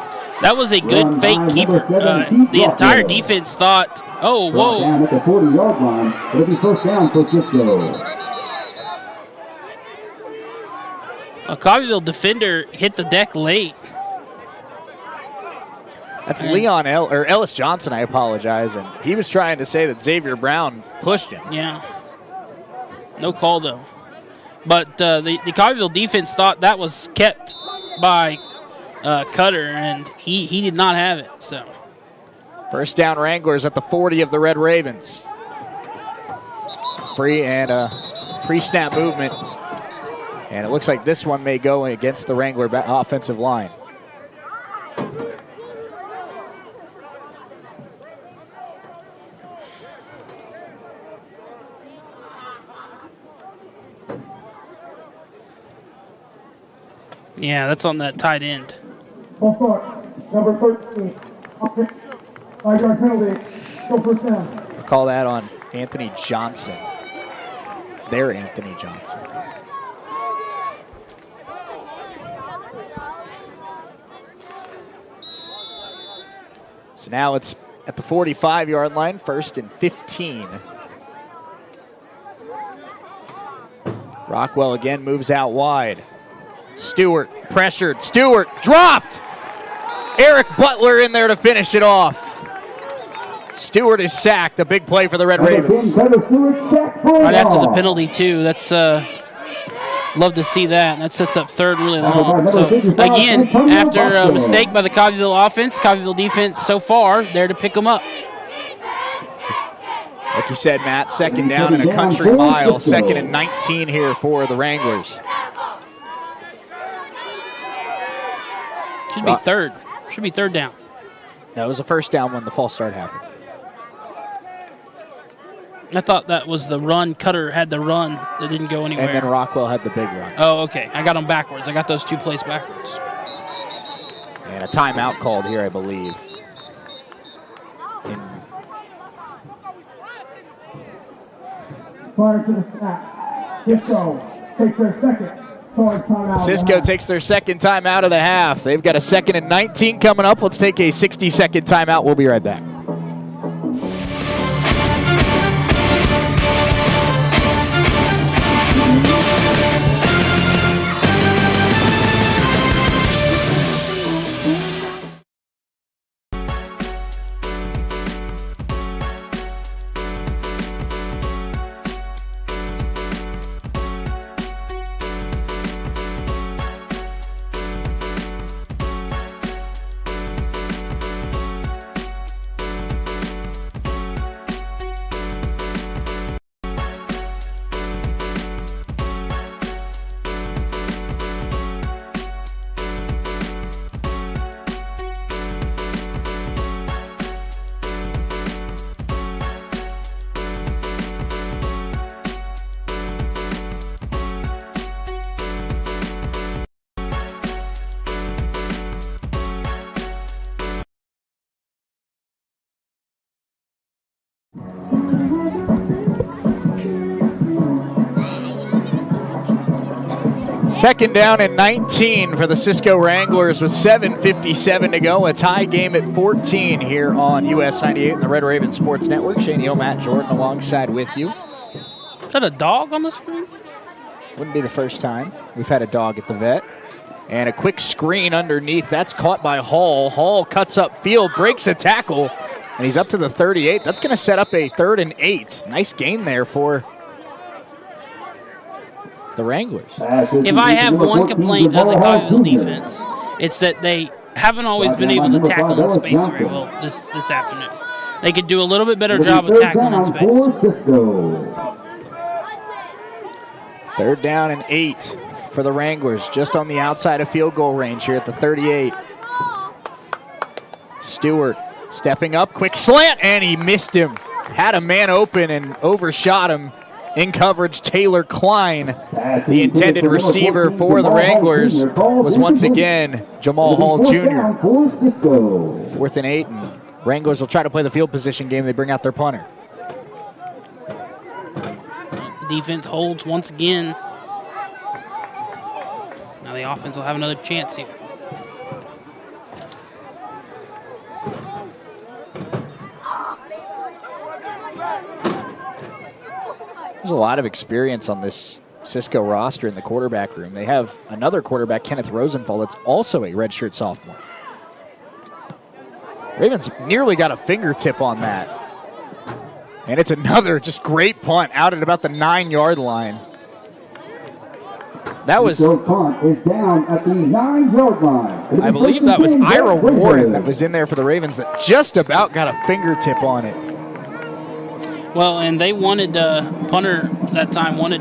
That was a good fake keeper. The entire defense thought, oh, whoa. Down at the 40-yard line. It'll be first down for Cisco. A Coffeeville defender hit the deck late. That's Leon Ellis Johnson, I apologize. And he was trying to say that Xavier Brown pushed him. Yeah. No call, though. But the Coffeeville defense thought that was kept by Cutter, and he did not have it. So first down Wranglers at the 40 of the Red Ravens. Free and pre-snap movement. And it looks like this one may go against the Wrangler offensive line. Yeah, that's on that tight end. Full start, number 13. 5-yard penalty. Go first down. call that on Anthony Johnson. Their Anthony Johnson. So now it's at the 45-yard line, 1st and 15. Rockwell again moves out wide. Stewart pressured. Stewart dropped. Eric Butler in there to finish it off. Stewart is sacked. A big play for the Red Ravens. Right after the penalty, too. That's love to see that. That sets up 3rd really long. So, again, after a mistake by the Coffeeville offense, Coffeeville defense so far there to pick them up. Like you said, Matt, 2nd down and a country mile. 2nd and 19 here for the Wranglers. Should be 3rd. Should be 3rd down. No, it was a 1st down when the false start happened. I thought that was the run. Cutter had the run that didn't go anywhere. And then Rockwell had the big run. Oh, okay. I got them backwards. I got those 2 plays backwards. And a timeout called here, I believe. Prior to the snap, Cisco takes their second. Cisco takes their 2nd timeout of the half. They've got a 2nd and 19 coming up. Let's take a 60-second timeout. We'll be right back. Second down and 19 for the Cisco Wranglers with 7:57 to go. A tie game at 14 here on US 98 and the Red Raven Sports Network. Shane Hill, Matt Jordan alongside with you. Is that a dog on the screen? Wouldn't be the first time we've had a dog at the vet. And a quick screen underneath. That's caught by Hall. Hall cuts up field, breaks a tackle, and he's up to the 38. That's going to set up a 3rd and 8. Nice gain there for the Wranglers. If I have one complaint of the Coffeeville defense, it's that they haven't always been able to tackle in space very well this afternoon. They could do a little bit better job of tackling in space. 3rd down and 8 for the Wranglers, just on the outside of field goal range here at the 38. Stewart stepping up, quick slant, and he missed him. Had a man open and overshot him. In coverage, Taylor Klein, the intended receiver for the Wranglers, was once again Jamal Hall Jr. 4th and 8, and Wranglers will try to play the field position game. They bring out their punter. Defense holds once again. Now the offense will have another chance here. There's a lot of experience on this Cisco roster in the quarterback room. They have another quarterback, Kenneth Rosenthal, that's also a redshirt sophomore. Ravens nearly got a fingertip on that. And it's another just great punt out at about the 9-yard line. That was, punt is down at the 9-yard line. I believe that was Ira Warren that was in there for the Ravens that just about got a fingertip on it. Well, and they wanted punter that time, wanted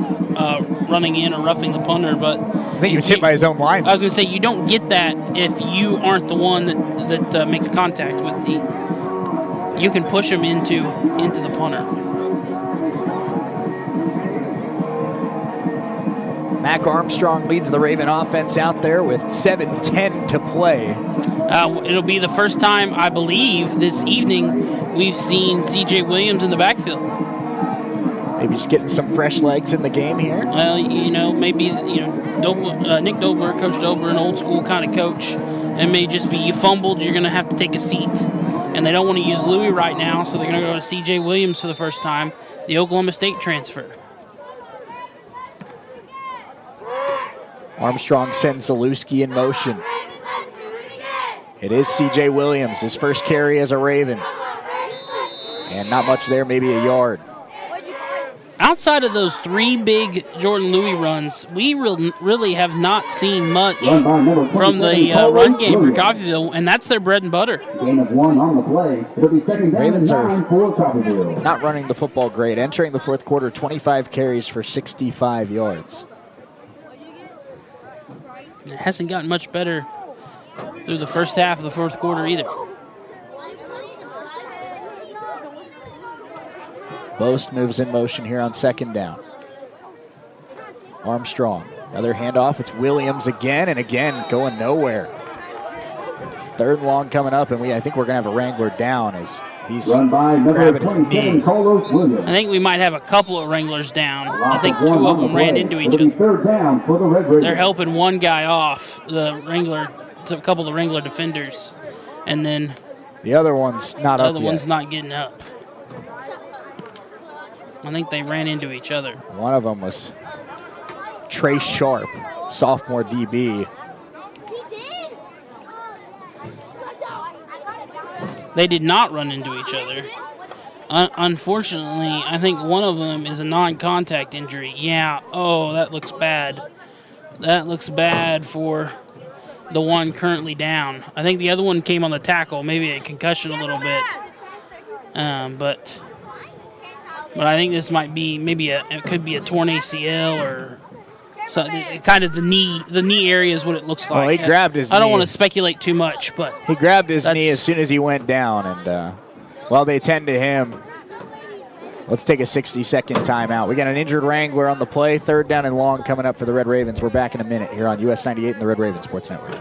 running in or roughing the punter, but I think he was hit by his own line. I was going to say, you don't get that if you aren't the one that makes contact with the. You can push him into the punter. Mac Armstrong leads the Raven offense out there with 7:10 to play. It'll be the first time, I believe, this evening we've seen C.J. Williams in the backfield. Maybe just getting some fresh legs in the game here. Well, maybe Nick Dobler, Coach Dobler, an old school kind of coach, and may just be you fumbled, you're going to have to take a seat. And they don't want to use Louis right now, so they're going to go to C.J. Williams for the first time, the Oklahoma State transfer. Armstrong sends Zalewski in motion. It is C.J. Williams, his first carry as a Raven. And not much there, maybe a yard. Outside of those 3 big Jordan Louis runs, we really have not seen much from the run game for Coffeeville, and that's their bread and butter. Gain of 1 on the play. It'll be second down and 9 for Coffeeville. Not running the football great. Entering the fourth quarter, 25 carries for 65 yards. It hasn't gotten much better through the first half of the fourth quarter either. Boast moves in motion here on second down. Armstrong, another handoff. It's Williams again and again going nowhere. Third and long coming up, and I think we're going to have a Wrangler down as he's grabbing his knee. I think we might have a couple of Wranglers down. I think 2 of them ran into each other. Third down for the Red Raiders. They're helping one guy off, the Wrangler, a couple of the Wrangler defenders, and then the other one's not up yet. The other one's not getting up. I think they ran into each other. One of them was Trey Sharp, sophomore DB. They did not run into each other. Unfortunately, I think one of them is a non-contact injury. Yeah, that looks bad. That looks bad for the one currently down. I think the other one came on the tackle, maybe a concussion a little bit. But I think this might be it could be a torn ACL or something. Kind of the knee area is what it looks like. Well, he grabbed his knee. I don't want to speculate too much, but he grabbed his knee as soon as he went down, and while they tend to him, let's take a 60-second timeout. We got an injured Wrangler on the play. Third down and long coming up for the Red Ravens. We're back in a minute here on US 98 and the Red Raven Sports Network.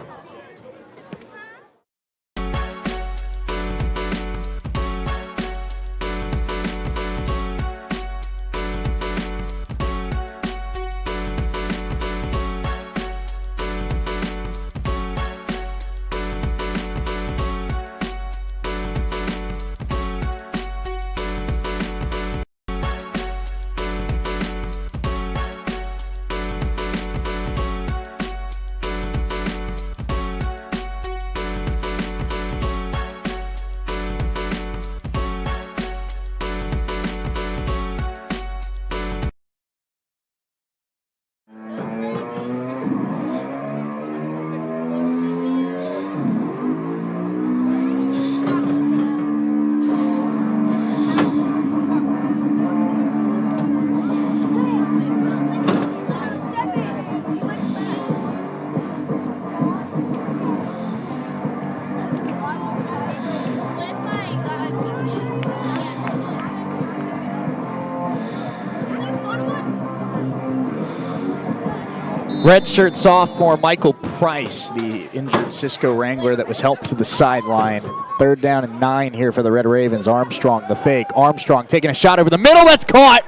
Redshirt sophomore Michael Price, the injured Cisco Wrangler that was helped to the sideline. Third down and 9 here for the Red Ravens. Armstrong, the fake. Armstrong taking a shot over the middle. That's caught.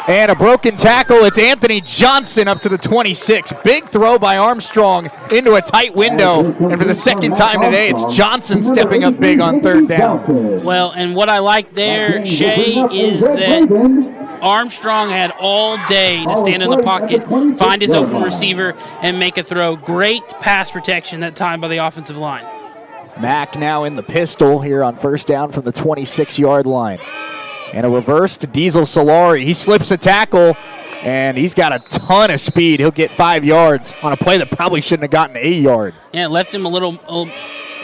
And a broken tackle. It's Anthony Johnson up to the 26. Big throw by Armstrong into a tight window. And for the second time today, it's Johnson stepping up big on third down. Well, and what I like there, Shay, is that Armstrong had all day to stand in the pocket, find his open receiver, and make a throw. Great pass protection that time by the offensive line. Mack now in the pistol here on first down from the 26-yard line. And a reverse to Diesel Solari. He slips a tackle, and he's got a ton of speed. He'll get 5 yards on a play that probably shouldn't have gotten 1 yard. Yeah, left him a little,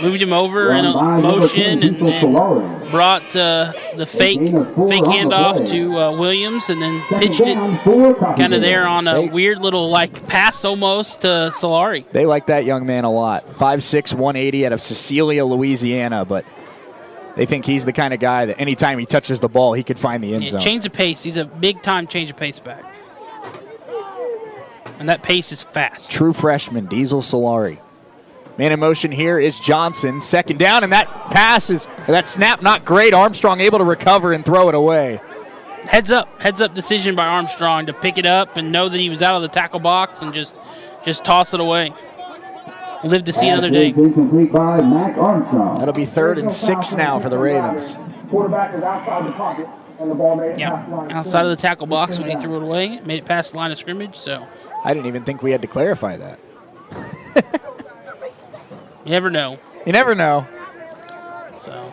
moved him over in a motion, and brought the fake handoff to Williams, and then pitched it kind of there on a weird little pass almost to Solari. They like that young man a lot. 5'6", 180 out of Cecilia, Louisiana, but they think he's the kind of guy that anytime he touches the ball, he could find the end zone. Change of pace. He's a big-time change of pace back. And that pace is fast. True freshman, Diesel Solari. Man in motion here is Johnson. Second down, and that snap not great. Armstrong able to recover and throw it away. Heads up decision by Armstrong to pick it up and know that he was out of the tackle box and just toss it away. Live to see another day. Complete by Mac Armstrong. That'll be 3rd and 6 now for the Ravens. Quarterback is outside the pocket, and the ball made it past the line. Outside of the tackle box when he threw it away. Made it past the line of scrimmage. So I didn't even think we had to clarify that. you never know. You never know. So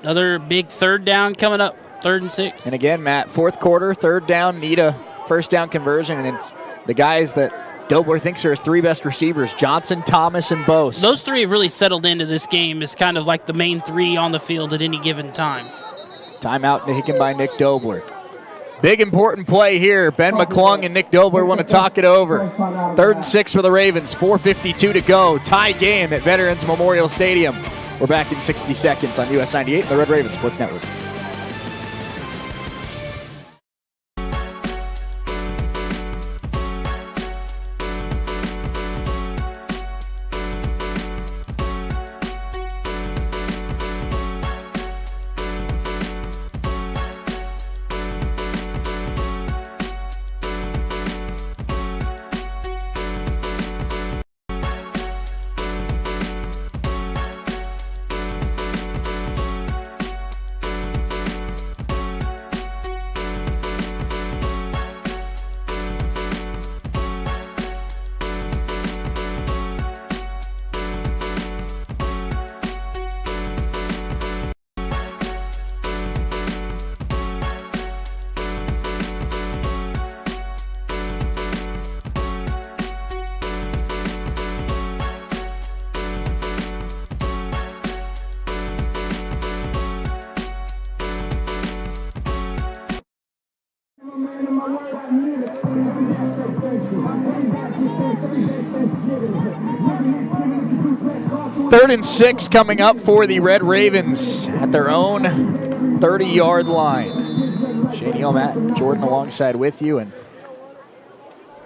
another big 3rd down coming up. 3rd and 6. And again, Matt, 4th quarter, 3rd down, need a first down conversion, and it's the guys that Dobler thinks are his 3 best receivers, Johnson, Thomas, and Bose. Those 3 have really settled into this game as kind of like the main 3 on the field at any given time. Timeout taken by Nick Dobler. Big important play here. Ben McClung and Nick Dobler want to talk it over. 3rd and 6 for the Ravens, 4:52 to go. Tie game at Veterans Memorial Stadium. We're back in 60 seconds on US 98, the Red Raven Sports Network. Third and 6 coming up for the Red Ravens at their own 30-yard line. Shane, Matt, Jordan alongside with you. And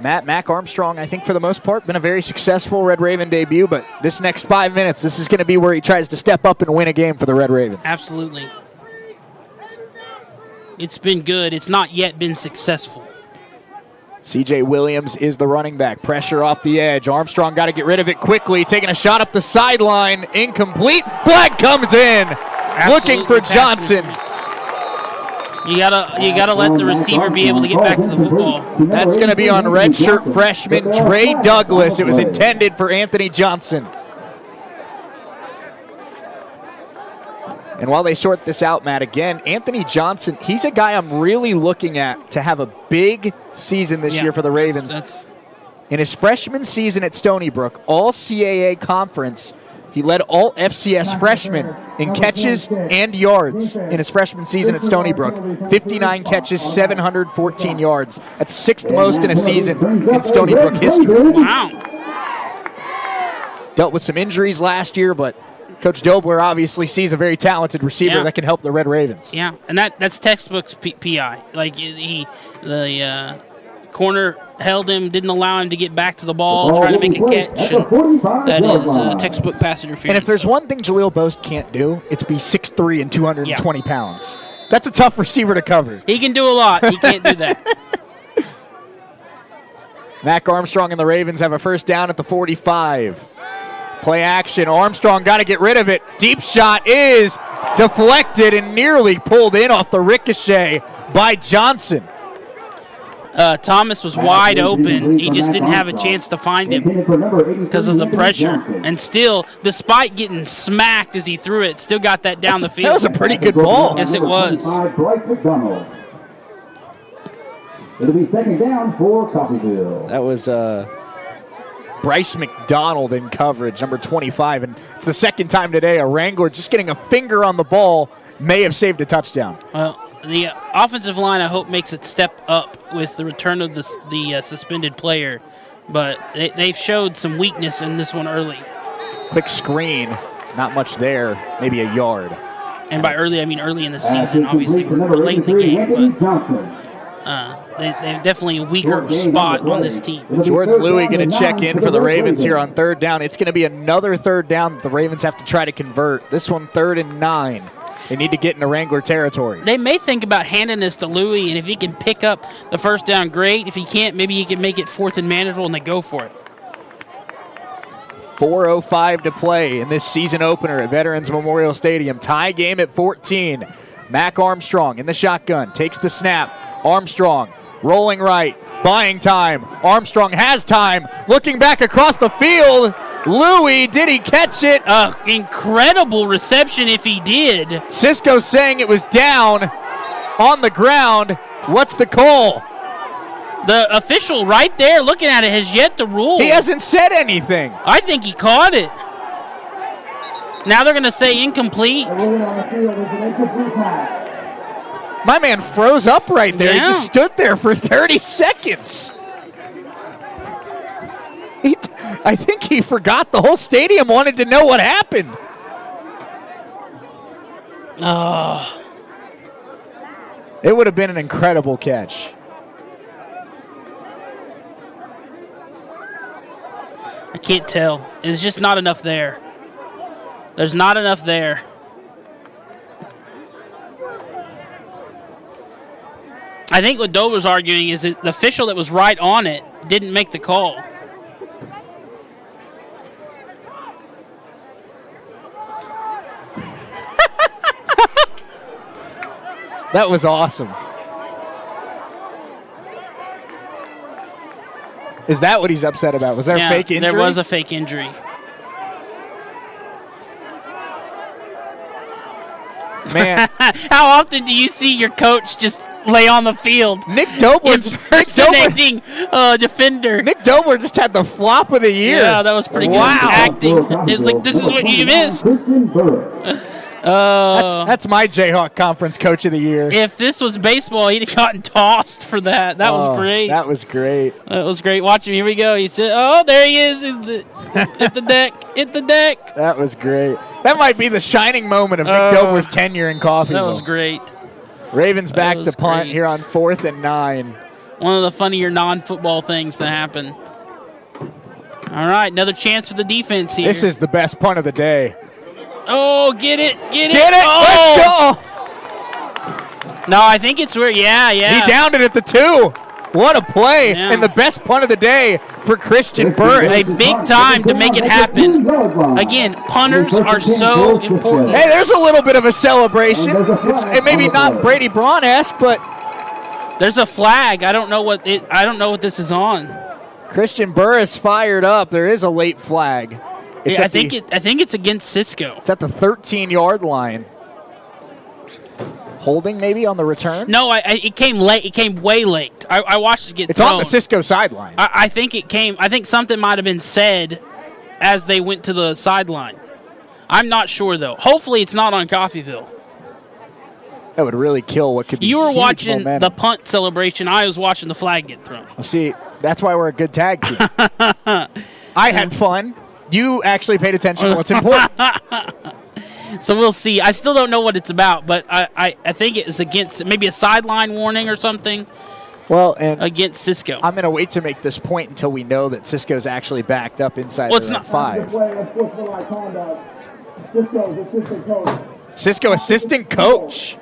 Mac Armstrong, I think for the most part, been a very successful Red Raven debut, but this next 5 minutes, this is going to be where he tries to step up and win a game for the Red Ravens. Absolutely. It's been good. It's not yet been successful. C.J. Williams is the running back. Pressure off the edge. Armstrong got to get rid of it quickly. Taking a shot up the sideline. Incomplete. Flag comes in. Absolutely. Looking for Johnson. You gotta let the receiver be able to get back to the football. That's going to be on redshirt freshman Trey Douglas. It was intended for Anthony Johnson. And while they sort this out, Matt, again, Anthony Johnson, he's a guy I'm really looking at to have a big season this year for the Ravens. In his freshman season at Stony Brook, all CAA conference, he led all FCS freshmen in catches and yards in his freshman season at Stony Brook. 59 catches, 714 yards. That's 6th most in a season in Stony Brook history. Wow. Dealt with some injuries last year, but Coach Dobler obviously sees a very talented receiver that can help the Red Ravens. Yeah, and that's textbook PI. Like the corner held him, didn't allow him to get back to the ball, trying to make a catch. And that is textbook pass interference. And if there's one thing Jaleel Bost can't do, it's be 6'3" and 220 pounds. That's a tough receiver to cover. He can do a lot. He can't do that. Mac Armstrong and the Ravens have a first down at the 45. Play action. Armstrong got to get rid of it. Deep shot is deflected and nearly pulled in off the ricochet by Johnson. Thomas was wide open. He just didn't have a chance to find him because of the pressure. And still, despite getting smacked as he threw it, still got that down the field. That was a pretty good ball. Yes, it was. It'll be second down for Coffeeville. That was Bryce McDonald in coverage, number 25. And it's the second time today a Wrangler just getting a finger on the ball may have saved a touchdown. Well, the offensive line, I hope, makes it step up with the return of the suspended player. But they've showed some weakness in this one early. Quick screen, not much there, maybe a yard. And by early, I mean early in the season. Obviously, we're late in the game. But they're definitely a weaker spot on this team. Jordan Louis going to check in for the Ravens here on third down. It's going to be another third down that the Ravens have to try to convert. This one 3rd and 9. They need to get into Wrangler territory. They may think about handing this to Louis, and if he can pick up the first down, great. If he can't, maybe he can make it 4th and manageable, and they go for it. 4:05 to play in this season opener at Veterans Memorial Stadium. Tie game at 14. Mac Armstrong in the shotgun. Takes the snap. Armstrong rolling right. Buying time. Armstrong has time. Looking back across the field. Louis, did he catch it? Incredible reception if he did. Cisco saying it was down on the ground. What's the call? The official right there looking at it has yet to rule. He hasn't said anything. I think he caught it. Now they're going to say incomplete. My man froze up right there. Yeah. He just stood there for 30 seconds. I think he forgot the whole stadium wanted to know what happened. It would have been an incredible catch. I can't tell. There's just not enough there. There's not enough there. I think what Dover's arguing is that the official that was right on it didn't make the call. That was awesome. Is that what he's upset about? Was there a fake injury? There was a fake injury. Man. How often do you see your coach just lay on the field? Nick Dobler Impersonating defender. Nick Dobler just had the flop of the year. Yeah, that was pretty good acting. It was like, this is what you missed. That's my Jayhawk Conference Coach of the Year. If this was baseball, he'd have gotten tossed for that. That was great. That was great. That was great. Watch him. Here we go. He said, there he is. Hit the deck. Hit the deck. That was great. That might be the shining moment of Nick Dobler's tenure in Coffeeville. That was great. Ravens back to punt here on 4th and 9. One of the funnier non-football things to happen. All right, another chance for the defense here. This is the best punt of the day. Oh, get it. Get it. Oh! Let's go. No, I think it's where, yeah. He downed it at the 2. What a play. Yeah. And the best punt of the day for Christian Burris. A big time to make it happen. Again, punters are so important. Hey, there's a little bit of a celebration. It maybe not Brady Braun-esque, but there's a flag. I don't know what this is on. Christian Burris fired up. There is a late flag. I think it's against Cisco. It's at the 13-yard line. Holding maybe on the return? No, it came late. It came way late. I watched it get It's thrown. on the Cisco sideline. I think something might have been said as they went to the sideline. I'm not sure, though. Hopefully it's not on Coffeeville. That would really kill what could be You were huge watching momentum. the punt celebration. I was watching the flag get thrown. Well, see, that's why we're a good tag team. I had fun. You actually paid attention to what's important. So we'll see. I still don't know what it's about, but I think it is against maybe a sideline warning or something. Well, and against Cisco. I'm going to wait to make this point until we know that Cisco's actually backed up inside the red 5. Cisco assistant coach.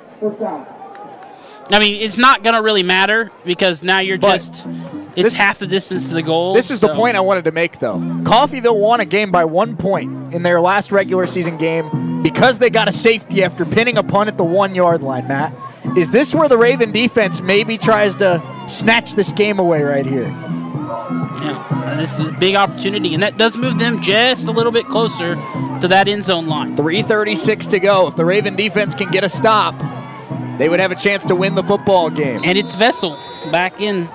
I mean, it's not going to really matter because now it's half the distance to the goal. This is the point I wanted to make, though. Coffeeville won a game by 1 point in their last regular season game because they got a safety after pinning a punt at the 1-yard line, Matt. Is this where the Raven defense maybe tries to snatch this game away right here? Yeah, this is a big opportunity, and that does move them just a little bit closer to that end zone line. 3:36 to go. If the Raven defense can get a stop, they would have a chance to win the football game. And it's Vessel back in.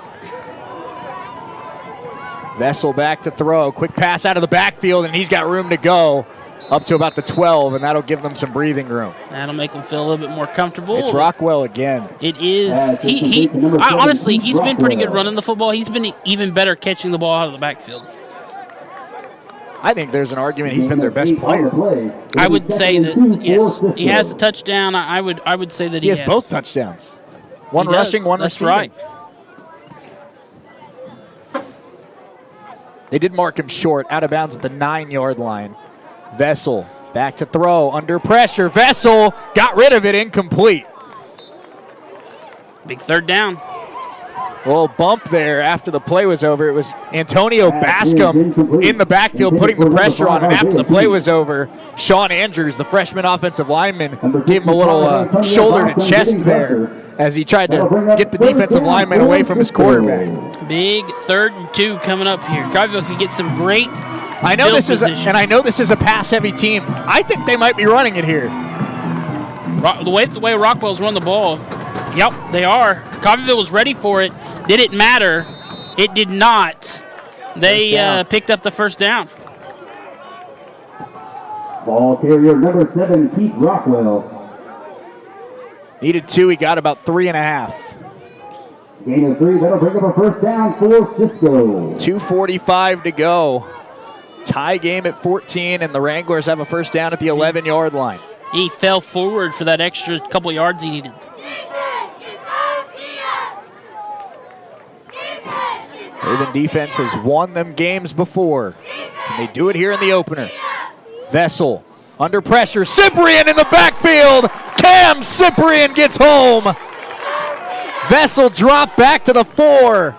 Vessel back to throw. Quick pass out of the backfield, and he's got room to go up to about the 12, and that'll give them some breathing room. That'll make them feel a little bit more comfortable. It's Rockwell again. It is. Honestly, he's been pretty good running the football. He's been even better catching the ball out of the backfield. I think there's an argument he's been their best player. I would say that, yes. He has a touchdown. I would say that he has both touchdowns. One rushing, one receiving. That's right. They did mark him short, out of bounds at the 9-yard line. Vessel back to throw, under pressure. Vessel got rid of it, incomplete. Big third down. A little bump there after the play was over. It was Antonio Bascom in the backfield putting the pressure on, and after the play was over, Sean Andrews, the freshman offensive lineman, gave him a little shoulder to chest there as he tried to get the defensive lineman away from his quarterback. Big 3rd and 2 coming up here. Coffeeville could get some great I know this is a pass-heavy team. I think they might be running it here. The way Rockwell's run the ball, yep, they are. Coffeeville was ready for it. Did it matter? It did not. They picked up the first down. Ball carrier number 7, Keith Rockwell. Needed 2. He got about 3.5. Gain of 3. That'll bring up a first down for Cisco. 2:45 to go. Tie game at 14, and the Wranglers have a first down at the 11-yard line. He fell forward for that extra couple yards he needed. Raven defense has won them games before. Can they do it here in the opener? Vessel under pressure. Cyprian in the backfield. Cam Cyprian gets home. Vessel dropped back to the 4.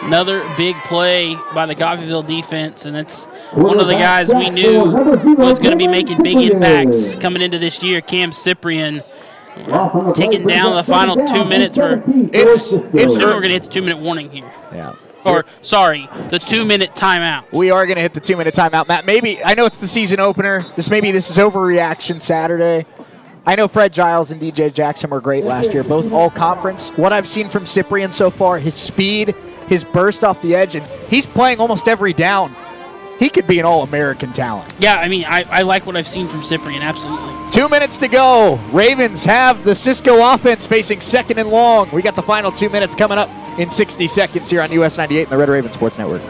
Another big play by the Coffeeville defense, and it's one of the guys we knew was going to be making big impacts coming into this year, Cam Cyprian. Taking down the final 2 minutes. We're going to hit the 2-minute warning here. Yeah. Or, sorry, the 2-minute timeout. We are going to hit the 2-minute timeout. Matt, maybe, I know it's the season opener. This is overreaction Saturday. I know Fred Giles and DJ Jackson were great last year, both all conference. What I've seen from Cyprian so far, his speed, his burst off the edge, and he's playing almost every down. He could be an All-American talent. Yeah, I mean, I like what I've seen from Cyprian, absolutely. 2 minutes to go. Ravens have the Cisco offense facing 2nd and long. We got the final 2 minutes coming up in 60 seconds here on US 98 and the Red Raven Sports Network.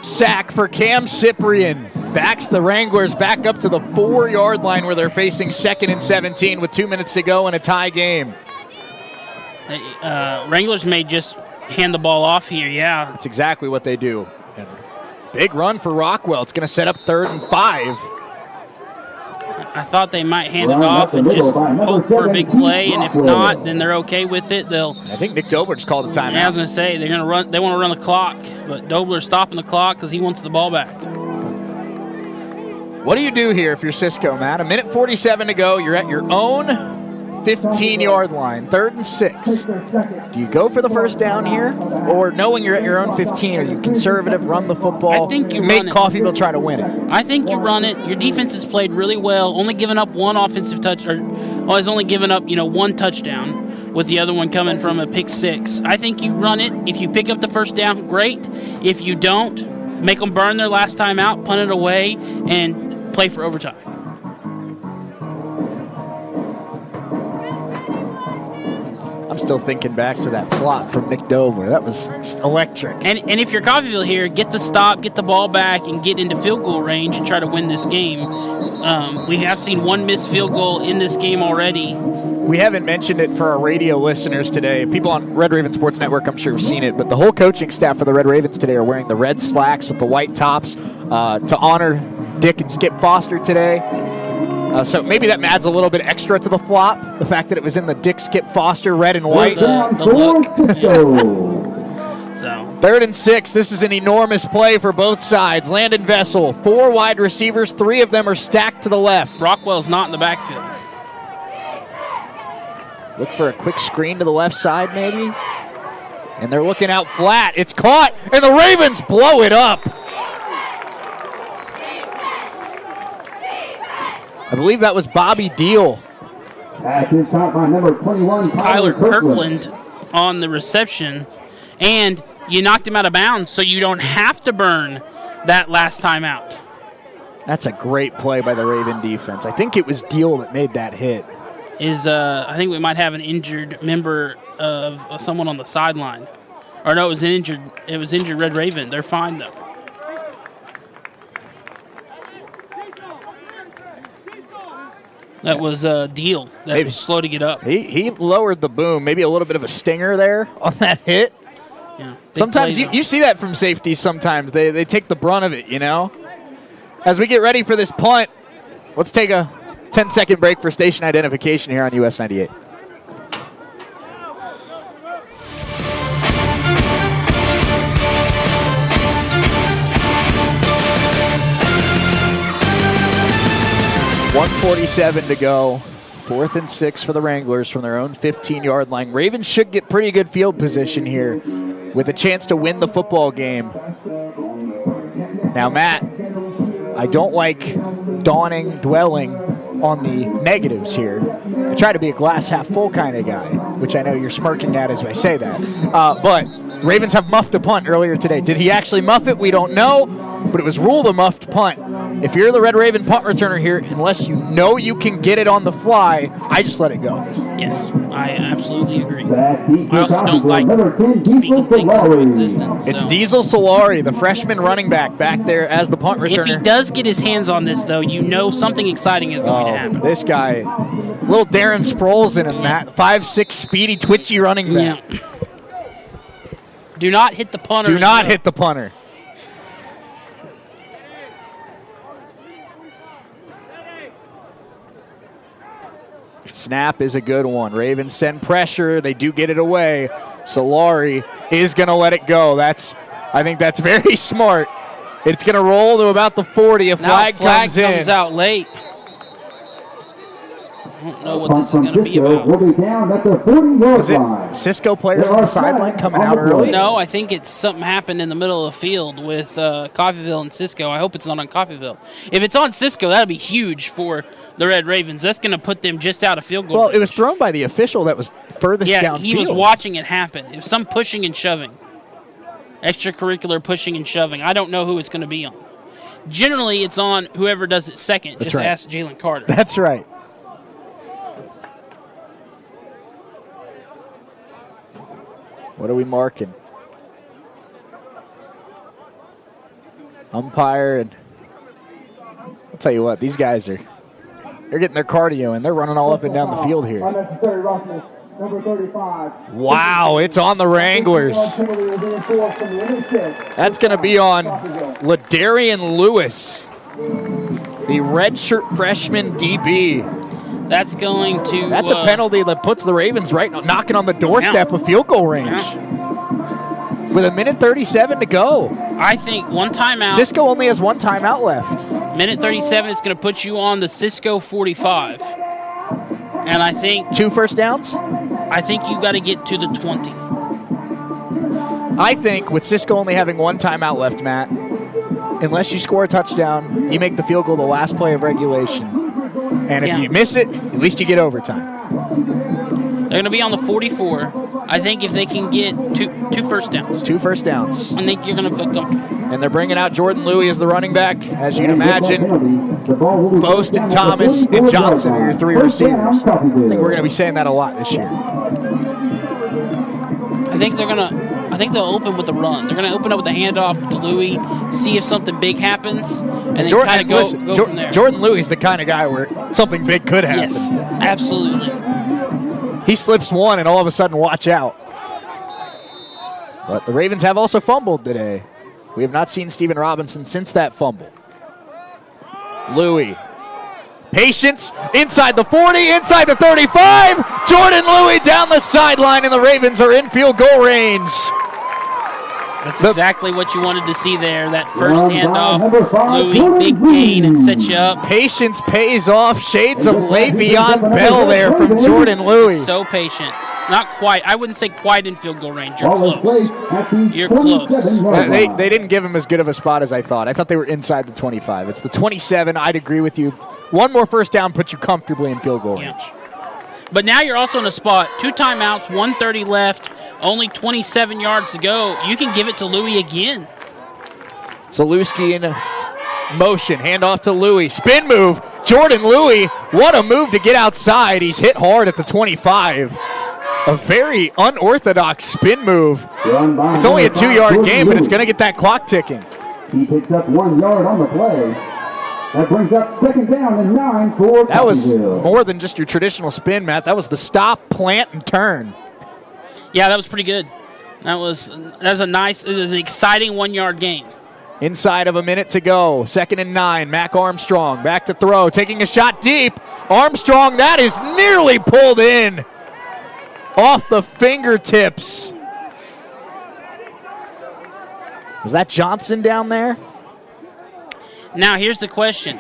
Sack for Cam Cyprian. Backs the Wranglers back up to the 4-yard line where they're facing 2nd and 17 with 2 minutes to go in a tie game. Wranglers may just hand the ball off here, yeah. That's exactly what they do. And big run for Rockwell. It's going to set up 3rd and 5. I thought they might hand it off and just hope for a big play, and if not, then they're okay with it. I think Nick Dobler's called a timeout. Yeah, I was going to say they want to run the clock, but Dobler's stopping the clock because he wants the ball back. What do you do here if you're Cisco, Matt? 1:47 to go. You're at your own 15-yard line, 3rd and 6. Do you go for the first down here, or knowing you're at your own 15, are you conservative, run the football, I think you make run it. Coffeeville try to win it? I think you run it. Your defense has played really well, only given up one offensive touch, has only given up one touchdown, with the other one coming from a pick 6. I think you run it. If you pick up the first down, great. If you don't, make them burn their last time out, punt it away, and play for overtime. I'm still thinking back to that plot from Nick Dobler. That was just electric. And if you're Coffeeville here, get the stop, get the ball back, and get into field goal range and try to win this game. We have seen one missed field goal in this game already. We haven't mentioned it for our radio listeners today. People on Red Raven Sports Network, I'm sure, have seen it, but the whole coaching staff for the Red Ravens today are wearing the red slacks with the white tops to honor Dick and Skip Foster today. So maybe that adds a little bit extra to the flop. The fact that it was in the Dick Skip Foster red and white. The look. So 3rd and 6. This is an enormous play for both sides. Landon Vessel, 4 wide receivers. 3 of them are stacked to the left. Rockwell's not in the backfield. Look for a quick screen to the left side, maybe. And they're looking out flat. It's caught, and the Ravens blow it up. I believe that was Bobby Deal. Pass is caught by number 21, Tyler Kirkland on the reception, and you knocked him out of bounds, so you don't have to burn that last time out. That's a great play by the Raven defense. I think it was Deal that made that hit. I think we might have an injured member of someone on the sideline. Or no, it was injured Red Raven. They're fine though. That was Deal. That was slow to get up. He lowered the boom. Maybe a little bit of a stinger there on that hit. Yeah. Sometimes you see that from safeties sometimes. They take the brunt of it, you know. As we get ready for this punt, let's take a 10-second break for station identification here on US 98. .147 to go. 4th and 6 for the Wranglers from their own 15-yard line. Ravens should get pretty good field position here with a chance to win the football game. Now, Matt, I don't like dwelling on the negatives here. I try to be a glass half full kind of guy, which I know you're smirking at as I say that. But Ravens have muffed a punt earlier today. Did he actually muff it? We don't know, but it was ruled a muffed punt. If you're the Red Raven punt returner here, unless you know you can get it on the fly, I just let it go. Yes, I absolutely agree. I also don't like speaking things into existence. It's Diesel Solari, the freshman running back there as the punt returner. If he does get his hands on this, though, you know something exciting is going to happen. This guy, little Darren Sproles in him, Matt. 5'6", speedy, twitchy running back. Yeah. Do not hit the punter. Do not hit the punter. Snap is a good one. Ravens send pressure. They do get it away. Solari is going to let it go. I think that's very smart. It's going to roll to about the 40. A flag comes out late. I don't know what this is going to be about. Will be down at the 40-yard line. Cisco players on the sideline coming out early? No, I think it's something happened in the middle of the field with Coffeeville and Cisco. I hope it's not on Coffeeville. If it's on Cisco, that'll be huge for the Red Ravens. That's going to put them just out of field goal range. It was thrown by the official that was furthest downfield. Yeah, he was watching it happen. It was some pushing and shoving. Extracurricular pushing and shoving. I don't know who it's going to be on. Generally, it's on whoever does it second. That's just right. ask Jalen Carter. That's right. What are we marking? Umpire, and I'll tell you what, these guys they're getting their cardio and they're running all up and down the field here. Unnecessary roughness, number 35. Wow, it's on the Wranglers. That's going to be on Ladarian Lewis, the redshirt freshman DB. That's going to... That's a penalty that puts the Ravens right knocking on the doorstep of field goal range. Yeah. With 1:37 to go. I think one timeout. Cisco only has one timeout left. 1:37 is going to put you on the Cisco 45. And I think... 2 first downs? I think you got to get to the 20. I think with Cisco only having one timeout left, Matt, unless you score a touchdown, you make the field goal the last play of regulation. And if you miss it, at least you get overtime. They're going to be on the 44. I think if they can get two first downs. 2 first downs. I think you're going to feel comfortable. And they're bringing out Jordan Louis as the running back. As you'd imagine, Post and Thomas and Johnson are your 3 receivers. I think we're going to be saying that a lot this year. I think they'll open with the run. They're going to open up with a handoff to Louis, see if something big happens, and then kind of go from there. Jordan Louis is the kind of guy where something big could happen. Yes, absolutely. He slips one, and all of a sudden, watch out. But the Ravens have also fumbled today. We have not seen Steven Robinson since that fumble. Louis Patience, inside the 40, inside the 35. Jordan Louis down the sideline, and the Ravens are in field goal range. That's exactly what you wanted to see there. That first handoff, Louis, big gain, and set you up. Patience pays off. Shades of Le'Veon Bell there from Jordan Louis. So patient. Not quite. I wouldn't say quite in field goal range. You're close. You're close. They didn't give him as good of a spot as I thought. I thought they were inside the 25. It's the 27. I'd agree with you. One more first down puts you comfortably in field goal range. But now you're also in a spot. 2 timeouts, 1:30 left, only 27 yards to go. You can give it to Louis again. Zalewski in motion. Handoff to Louis. Spin move. Jordan Louis. What a move to get outside. He's hit hard at the 25. A very unorthodox spin move. It's only a 2-yard game, but it's going to get that clock ticking. He picks up 1 yard on the play. That brings up second down and 9 for That was Coffeeville. more than just your traditional spin, Matt. That was the stop, plant, and turn. Yeah, that was pretty good. That was a nice, it was an exciting 1-yard gain. Inside of a minute to go. 2nd and 9. Mac Armstrong back to throw. Taking a shot deep. Armstrong, that is nearly pulled in. Off the fingertips. Was that Johnson down there? Now, here's the question.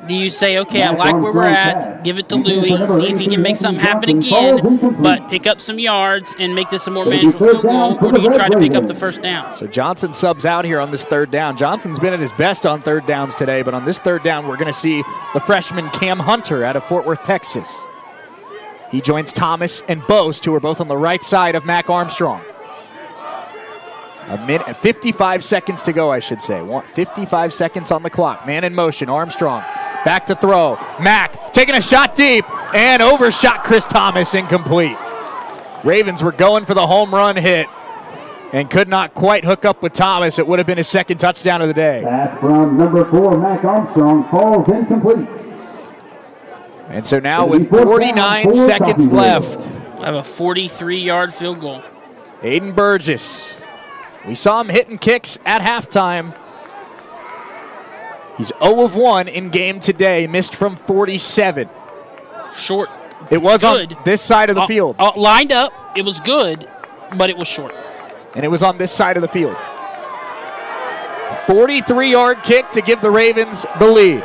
Do you say, okay, I like where we're at, give it to Louis, see if he can make something happen again, but pick up some yards and make this a more manageable field goal, or do you try to pick up the first down? So Johnson subs out here on this 3rd down. Johnson's been at his best on 3rd downs today, but on this 3rd down, we're going to see the freshman Cam Hunter out of Fort Worth, Texas. He joins Thomas and Boast, who are both on the right side of Mac Armstrong. A minute, 55 seconds to go, I should say. 55 seconds on the clock. Man in motion, Armstrong. Back to throw. Mac taking a shot deep and overshot Chris Thomas, incomplete. Ravens were going for the home run hit and could not quite hook up with Thomas. It would have been his 2nd touchdown of the day. Pass from number 4, Mac Armstrong, falls incomplete. And so now with 49 seconds left, I have a 43-yard field goal. Aiden Burgess. We saw him hitting kicks at halftime. He's 0 of 1 in game today, missed from 47. Short. It was good. On this side of the field. Lined up, it was good, but it was short. And it was on this side of the field. 43-yard kick to give the Ravens the lead.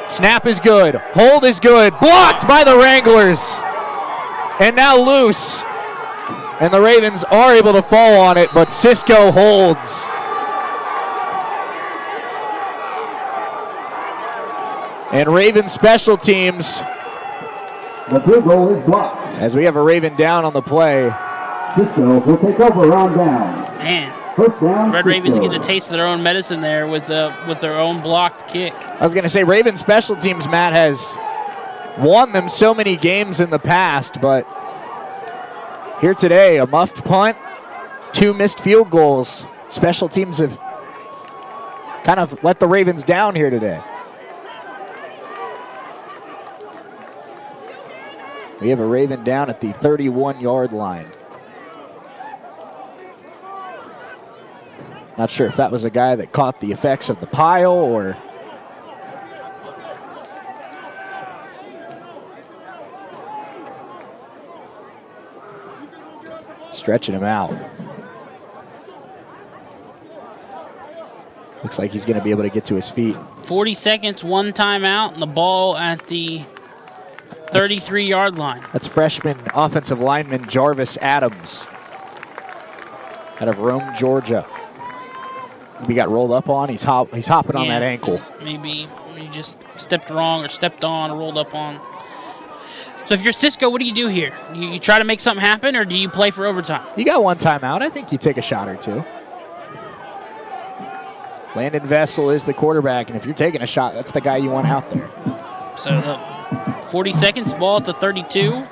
Snap is good. Hold is good. Blocked by the Wranglers. And now loose. And the Ravens are able to fall on it, but Cisco holds. And Ravens special teams. The field goal is blocked. As we have a Raven down on the play. Cisco will take over on down. Man, First down, Red Ravens Cisco. get a taste of their own medicine there with their own blocked kick. I was going to say, Ravens special teams, Matt, has won them so many games in the past, but here today, a muffed punt, 2 missed field goals. Special teams have kind of let the Ravens down here today. We have a Raven down at the 31-yard line. Not sure if that was a guy that caught the effects of the pile or... stretching him out. Looks like he's going to be able to get to his feet. 40 seconds, 1 timeout, and the ball at the 33-yard line. That's freshman offensive lineman Jarvis Adams out of Rome, Georgia. He got rolled up on. He's hopping on that ankle. Maybe he just stepped wrong or stepped on or rolled up on. So if you're Cisco, what do you do here? You try to make something happen, or do you play for overtime? You got 1 timeout. I think you take a shot or 2. Landon Vessel is the quarterback, and if you're taking a shot, that's the guy you want out there. So 40 seconds, ball at the 32,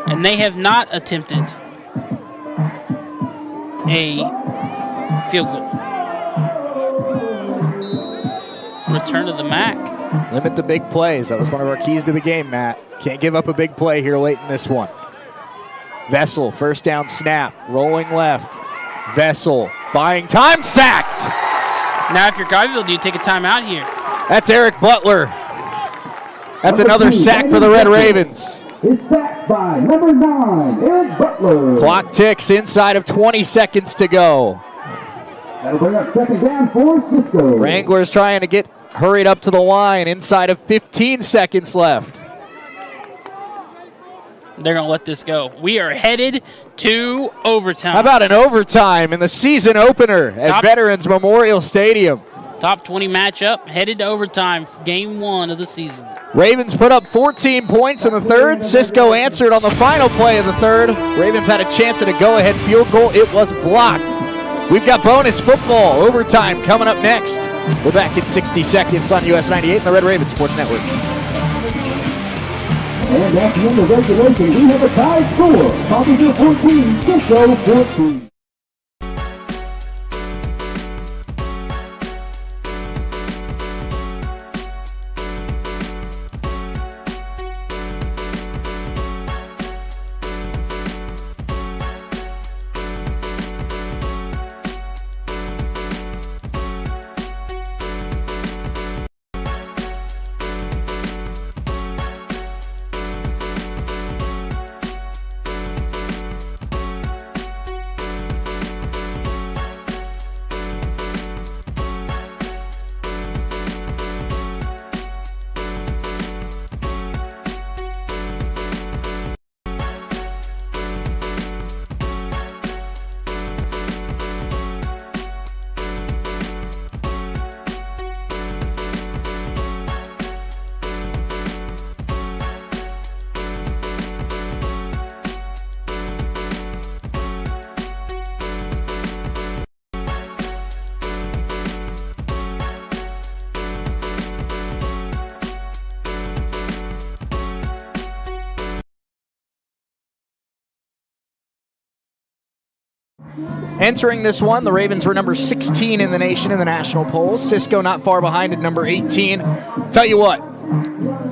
and they have not attempted a field goal. Return to the MAC. Limit the big plays. That was one of our keys to the game, Matt. Can't give up a big play here late in this one. Vessel, first down snap, rolling left. Vessel, buying time, sacked. Now if you're Coffeeville, do you take a timeout here? That's Eric Butler. That's another sack for the Red Ravens. It's sacked by number 9, Eric Butler. Clock ticks inside of 20 seconds to go. That'll bring up second down for Cisco. Wranglers trying to get hurried up to the line inside of 15 seconds left. They're going to let this go. We are headed to overtime. How about an overtime in the season opener at Veterans Memorial Stadium? Top 20 matchup, headed to overtime, game 1 of the season. Ravens put up 14 points in the third. Cisco answered on the final play of the third. Ravens had a chance at a go-ahead field goal. It was blocked. We've got bonus football overtime coming up next. We're back in 60 seconds on US 98 and the Red Raven Sports Network. And at the end of regulation, we have a tie score. Coffeeville 14, Cisco 14. Entering this one, the Ravens were number 16 in the nation in the national polls. Cisco not far behind at number 18. Tell you what,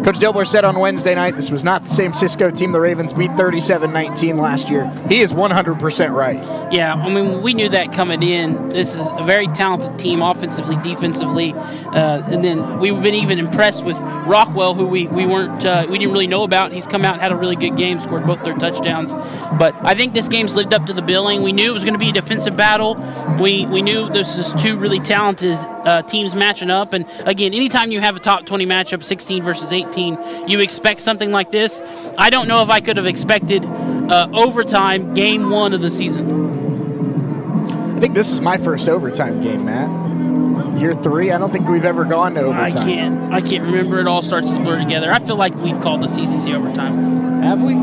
Coach Dilbler said on Wednesday night this was not the same Cisco team the Ravens beat 37-19 last year. He is 100% right. Yeah, I mean, we knew that coming in. This is a very talented team, offensively, defensively, and then we've been even impressed with Rockwell, who we didn't really know about. He's come out and had a really good game, scored both their touchdowns. But I think this game's lived up to the billing. We knew it was going to be a defensive battle. We knew this was two really talented teams matching up. And again, anytime you have a top 20 matchup, 16 versus 18, you expect something like this. I don't know if I could have expected overtime, game 1 of the season. I think this is my first overtime game, Matt. Year 3, I don't think we've ever gone to overtime. I can't remember. It all starts to blur together. I feel like we've called the CCC overtime before. Have we?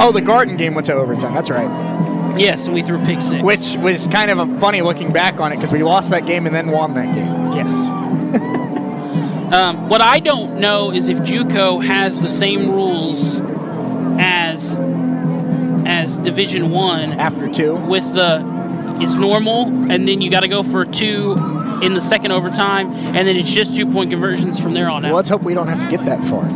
Oh, the Garden game went to overtime. That's right. Yes, and we threw pick 6. Which was kind of a funny looking back on it because we lost that game and then won that game. Yes. What I don't know is if JUCO has the same rules as Division 1 after 2 with it's normal and then you got to go for 2 in the second overtime and then it's just 2-point conversions from there on out. Well, let's hope we don't have to get that far.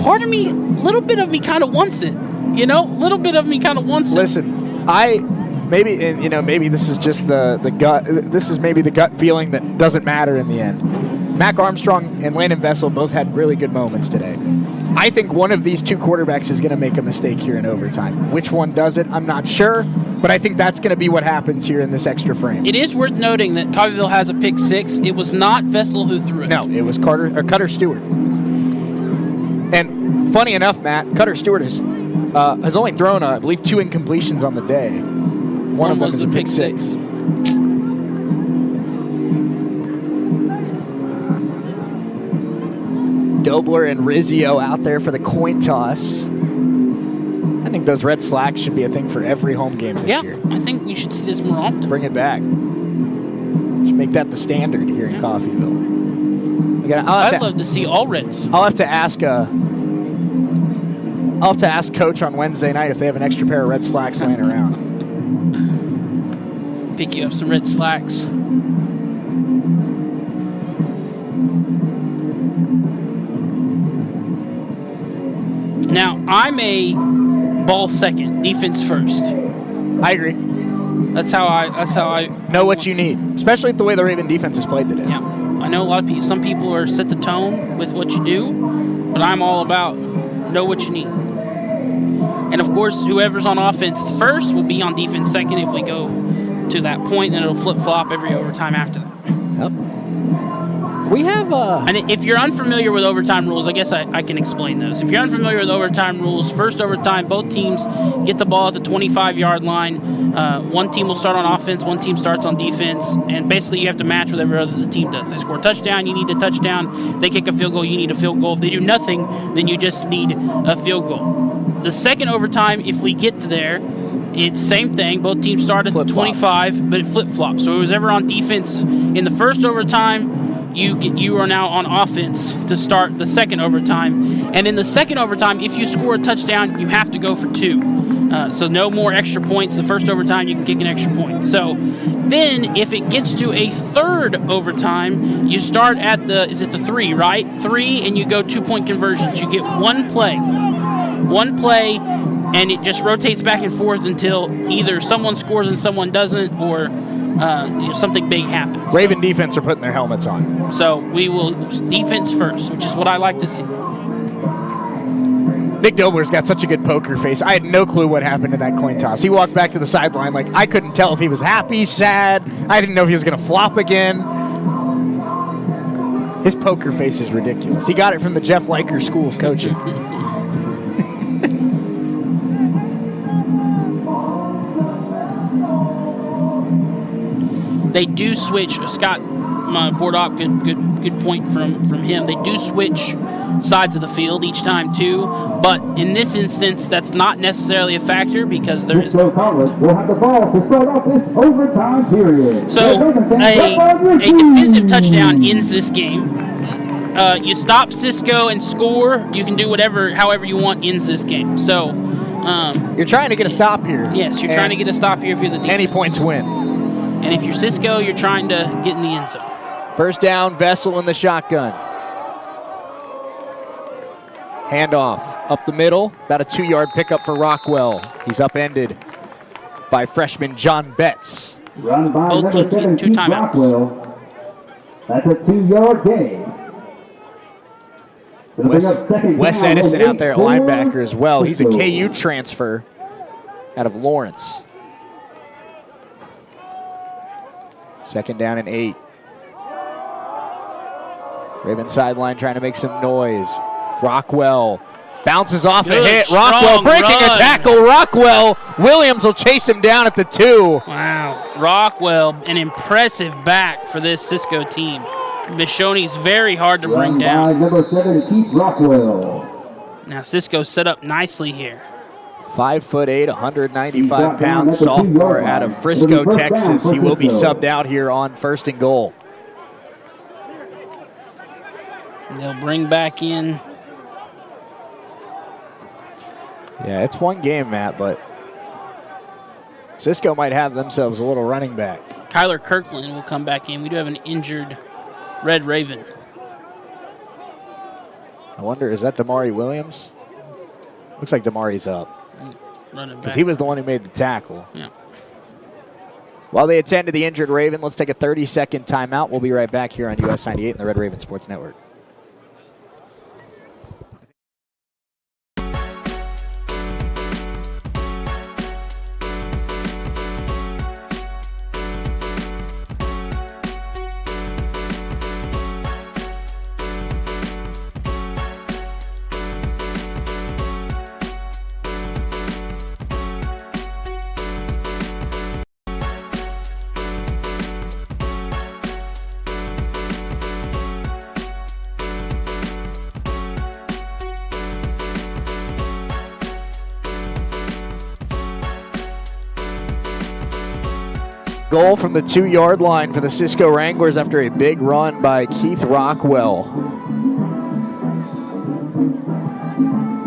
Part of me, a little bit of me kind of wants it. You know, a little bit of me kind of wants it. Listen, maybe this is just the gut. This is maybe the gut feeling that doesn't matter in the end. Mac Armstrong and Landon Vessel both had really good moments today. I think one of these two quarterbacks is going to make a mistake here in overtime. Which one does it, I'm not sure, but I think that's going to be what happens here in this extra frame. It is worth noting that Coffeeville has a pick 6. It was not Vessel who threw it. No, it was Cutter Stewart. And funny enough, Matt, Cutter Stewart has only thrown, I believe, 2 incompletions on the day. One of them is a pick 6. Dobler and Rizzio out there for the coin toss. I think those red slacks should be a thing for every home game this year. Yeah, I think we should see this more often. Bring it back. Should make that the standard here in Coffeeville. I'd love to see all reds. I'll have to ask Coach on Wednesday night if they have an extra pair of red slacks laying around. Pick you up some red slacks. Now, I'm a ball second, defense first. I agree. That's how I know what you need, especially the way the Raven defense has played today. Yeah. I know some people are set the tone with what you do, but I'm all about know what you need. And of course, whoever's on offense first will be on defense second if we go to that point, and it'll flip-flop every overtime after that. Yep. We have And if you're unfamiliar with overtime rules, I guess I can explain those. If you're unfamiliar with overtime rules, first overtime, both teams get the ball at the 25-yard line. One team will start on offense, one team starts on defense, and basically you have to match whatever other the team does. They score a touchdown, you need a touchdown. If they kick a field goal, you need a field goal. If they do nothing, then you just need a field goal. The second overtime, if we get to there, it's same thing. Both teams start at the 25, but it flip-flops. So whoever on defense in the first overtime, you are now on offense to start the second overtime. And in the second overtime, if you score a touchdown, you have to go for 2. So no more extra points. The first overtime, you can kick an extra point. So then if it gets to a third overtime, you start at the 3, right? 3, and you go 2-point conversions. You get one play, and it just rotates back and forth until either someone scores and someone doesn't, or something big happens. Raven defense are putting their helmets on. So we will defense first, which is what I like to see. Nick Dobler's got such a good poker face. I had no clue what happened in that coin toss. He walked back to the sideline like I couldn't tell if he was happy, sad. I didn't know if he was going to flop again. His poker face is ridiculous. He got it from the Jeff Liker School of Coaching. They do switch. Scott Bordock, good point from him. They do switch sides of the field each time too, but in this instance, that's not necessarily a factor because there is. Cisco College will have the ball to start off this overtime period. So a defensive touchdown ends this game. You stop Cisco and score. You can do however you want ends this game. So you're trying to get a stop here. Yes, you're trying to get a stop here if you're the defense. Any points win. And if you're Cisco, you're trying to get in the end zone. First down, Vessel in the shotgun. Handoff up the middle. About a 2-yard pickup for Rockwell. He's upended by freshman John Betts. Run by both teams get 2 timeouts. Rockwell. That's a 2-yard gain. Wes Edison out there at linebacker as well. He's a KU transfer out of Lawrence. Second down and 8. Raven sideline trying to make some noise. Rockwell bounces off a hit. Rockwell breaking a tackle. Rockwell. Williams will chase him down at the 2. Wow. Rockwell, an impressive back for this Cisco team. Michonne's very hard to bring down. Number 7, Keith Rockwell. Now Cisco set up nicely here. 5'8", 195-pound sophomore out of Frisco, Texas. He will be subbed out here on 1st and goal. They'll bring back in. Yeah, it's one game, Matt, but Cisco might have themselves a little running back. Kyler Kirkland will come back in. We do have an injured Red Raven. I wonder, is that Damari Williams? Looks like Damari's up. Because he was the one who made the tackle. Yeah. While they attend to the injured Raven, let's take a 30-second timeout. We'll be right back here on US 98 and the Red Raven Sports Network. Goal from the 2-yard line for the Cisco Wranglers after a big run by Keith Rockwell.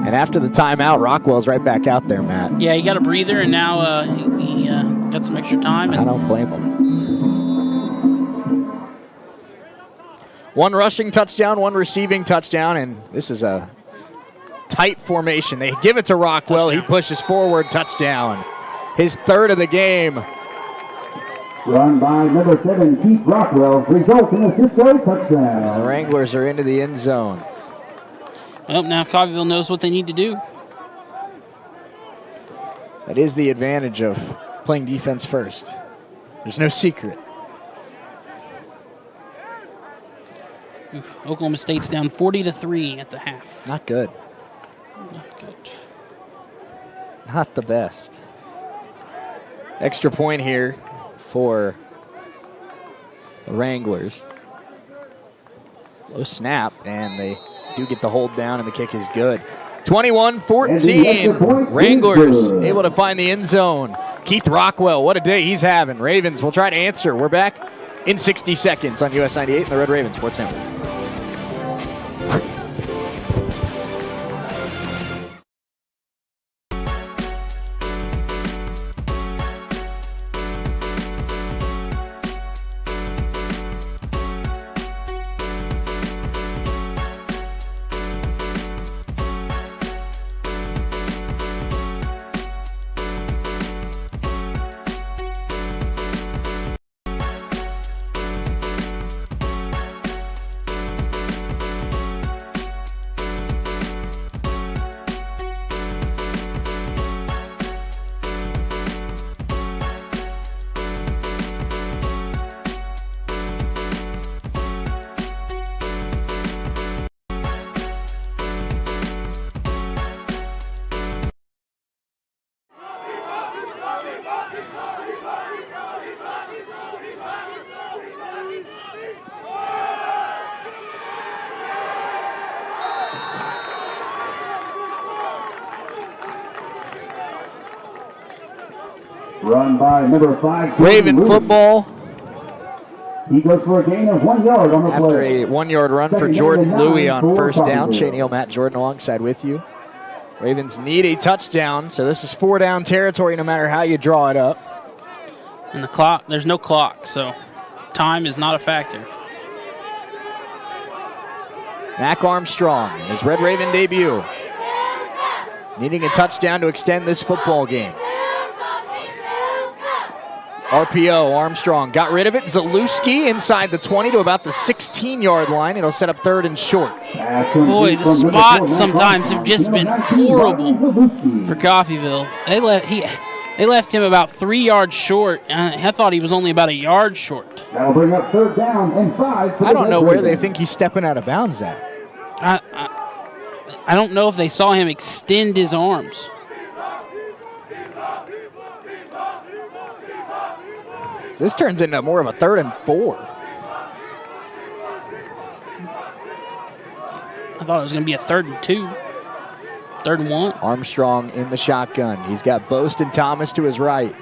And after the timeout, Rockwell's right back out there, Matt. Yeah, he got a breather, and now he got some extra time. I don't blame him. 1 rushing touchdown, 1 receiving touchdown, and this is a tight formation. They give it to Rockwell. Touchdown. He pushes forward, touchdown. His 3rd of the game. Run by number 7, Keith Rockwell, results in a Cisco touchdown. The Wranglers are into the end zone. Well, now Coffeeville knows what they need to do. That is the advantage of playing defense first. There's no secret. Oklahoma State's down 40-3 at the half. Not good. Not good. Not the best. Extra point here for the Wranglers. Low snap, and they do get the hold down, and the kick is good. 21-14. Wranglers able to find the end zone. Keith Rockwell, what a day he's having. Ravens will try to answer. We're back in 60 seconds on US 98 and the Red Raven Sports Network. Run by number 5. Raven football. He goes for a gain of 1 yard on the After play. a 1-yard run for Jordan Louie on first down. Shane Hill, Matt Jordan alongside with you. Ravens need a touchdown, so this is 4-down territory no matter how you draw it up. And the clock, there's no clock, so time is not a factor. Mac Armstrong, his Red Raven debut. Needing a touchdown to extend this football game. RPO, Armstrong got rid of it. Zalewski inside the 20 to about the 16-yard line. It'll set up 3rd and short. Boy, the spots sometimes have just been horrible for Coffeeville. They left him about 3 yards short. I thought he was only about a yard short. That'll bring up 3rd down and 5. I don't know where they think he's stepping out of bounds at. I don't know if they saw him extend his arms. So this turns into more of a 3rd and 4. I thought it was going to be a 3rd and 2. 3rd and 1. Armstrong in the shotgun. He's got Boast and Thomas to his right.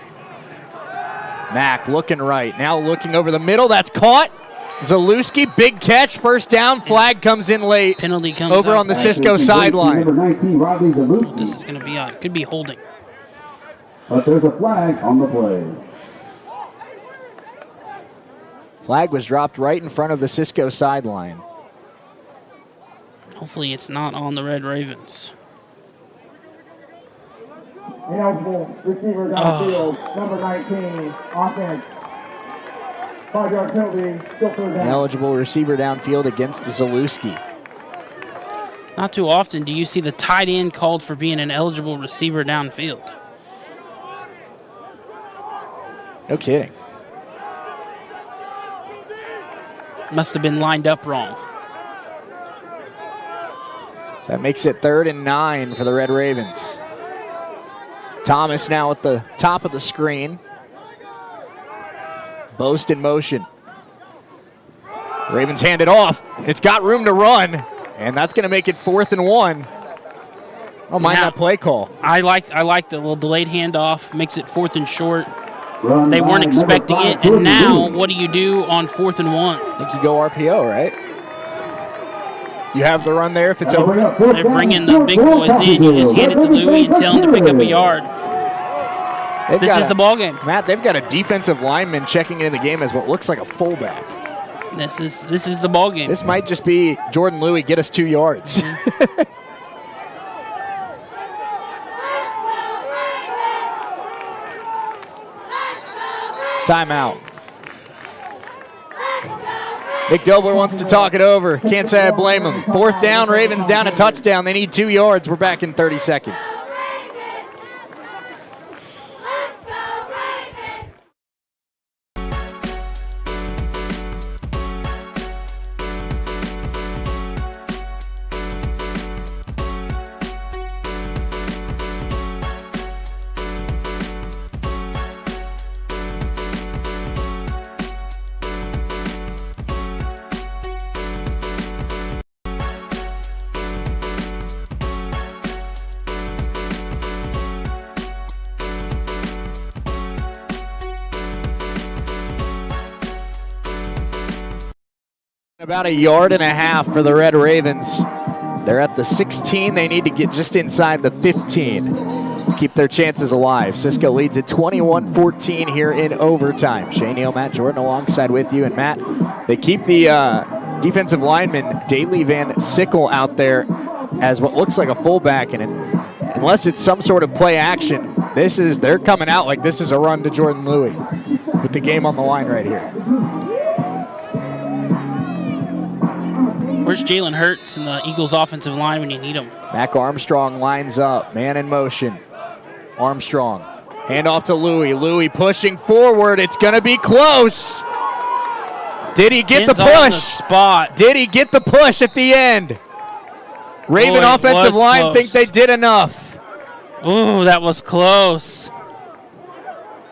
Mack looking right. Now looking over the middle. That's caught. Zalewski, big catch. First down. Flag comes in late. Penalty comes over on the Cisco sideline. This is going to be on. Could be holding. But there's a flag on the play. Flag was dropped right in front of the Cisco sideline. Hopefully it's not on the Red Ravens. Ineligible receiver downfield, number 19, offense. 5-yard penalty, still 3rd down. Ineligible receiver downfield against Zalewski. Not too often do you see the tight end called for being an eligible receiver downfield. No kidding. Must have been lined up wrong. So that makes it 3rd and 9 for the Red Ravens. Thomas now at the top of the screen. Boast in motion. Ravens hand it off. It's got room to run, and that's going to make it 4th and 1. I don't mind that play call. I like the little delayed handoff. Makes it 4th and short. They weren't expecting it, and now what do you do on 4th and 1? I think you go RPO, right? You have the run there if it's open. They're bringing the big boys in. You just hand it to Louie and tell him to pick up a yard. This is the ball game. Matt, they've got a defensive lineman checking into the game as what looks like a fullback. This is the ball game. This might just be Jordan Louie, get us 2 yards. Timeout. Nick Dobler wants to talk it over. Can't say I blame him. 4th down, Ravens down a touchdown. They need 2 yards. We're back in 30 seconds. About 1.5 yards for the Red Ravens. They're at the 16. They need to get just inside the 15 to keep their chances alive. Cisco leads at 21-14 here in overtime. Shane Neal, Matt Jordan alongside with you. And Matt, they keep the defensive lineman, Daley Van Sickle, out there as what looks like a fullback. And unless it's some sort of play action, they're coming out like this is a run to Jordan Louis with the game on the line right here. Where's Jalen Hurts and the Eagles offensive line when you need them? Mac Armstrong lines up, man in motion. Armstrong, hand off to Louis. Louis pushing forward. It's going to be close. Did he get the push? On the spot. Did he get the push at the end? Raven offensive line close. think they did enough. Ooh, that was close.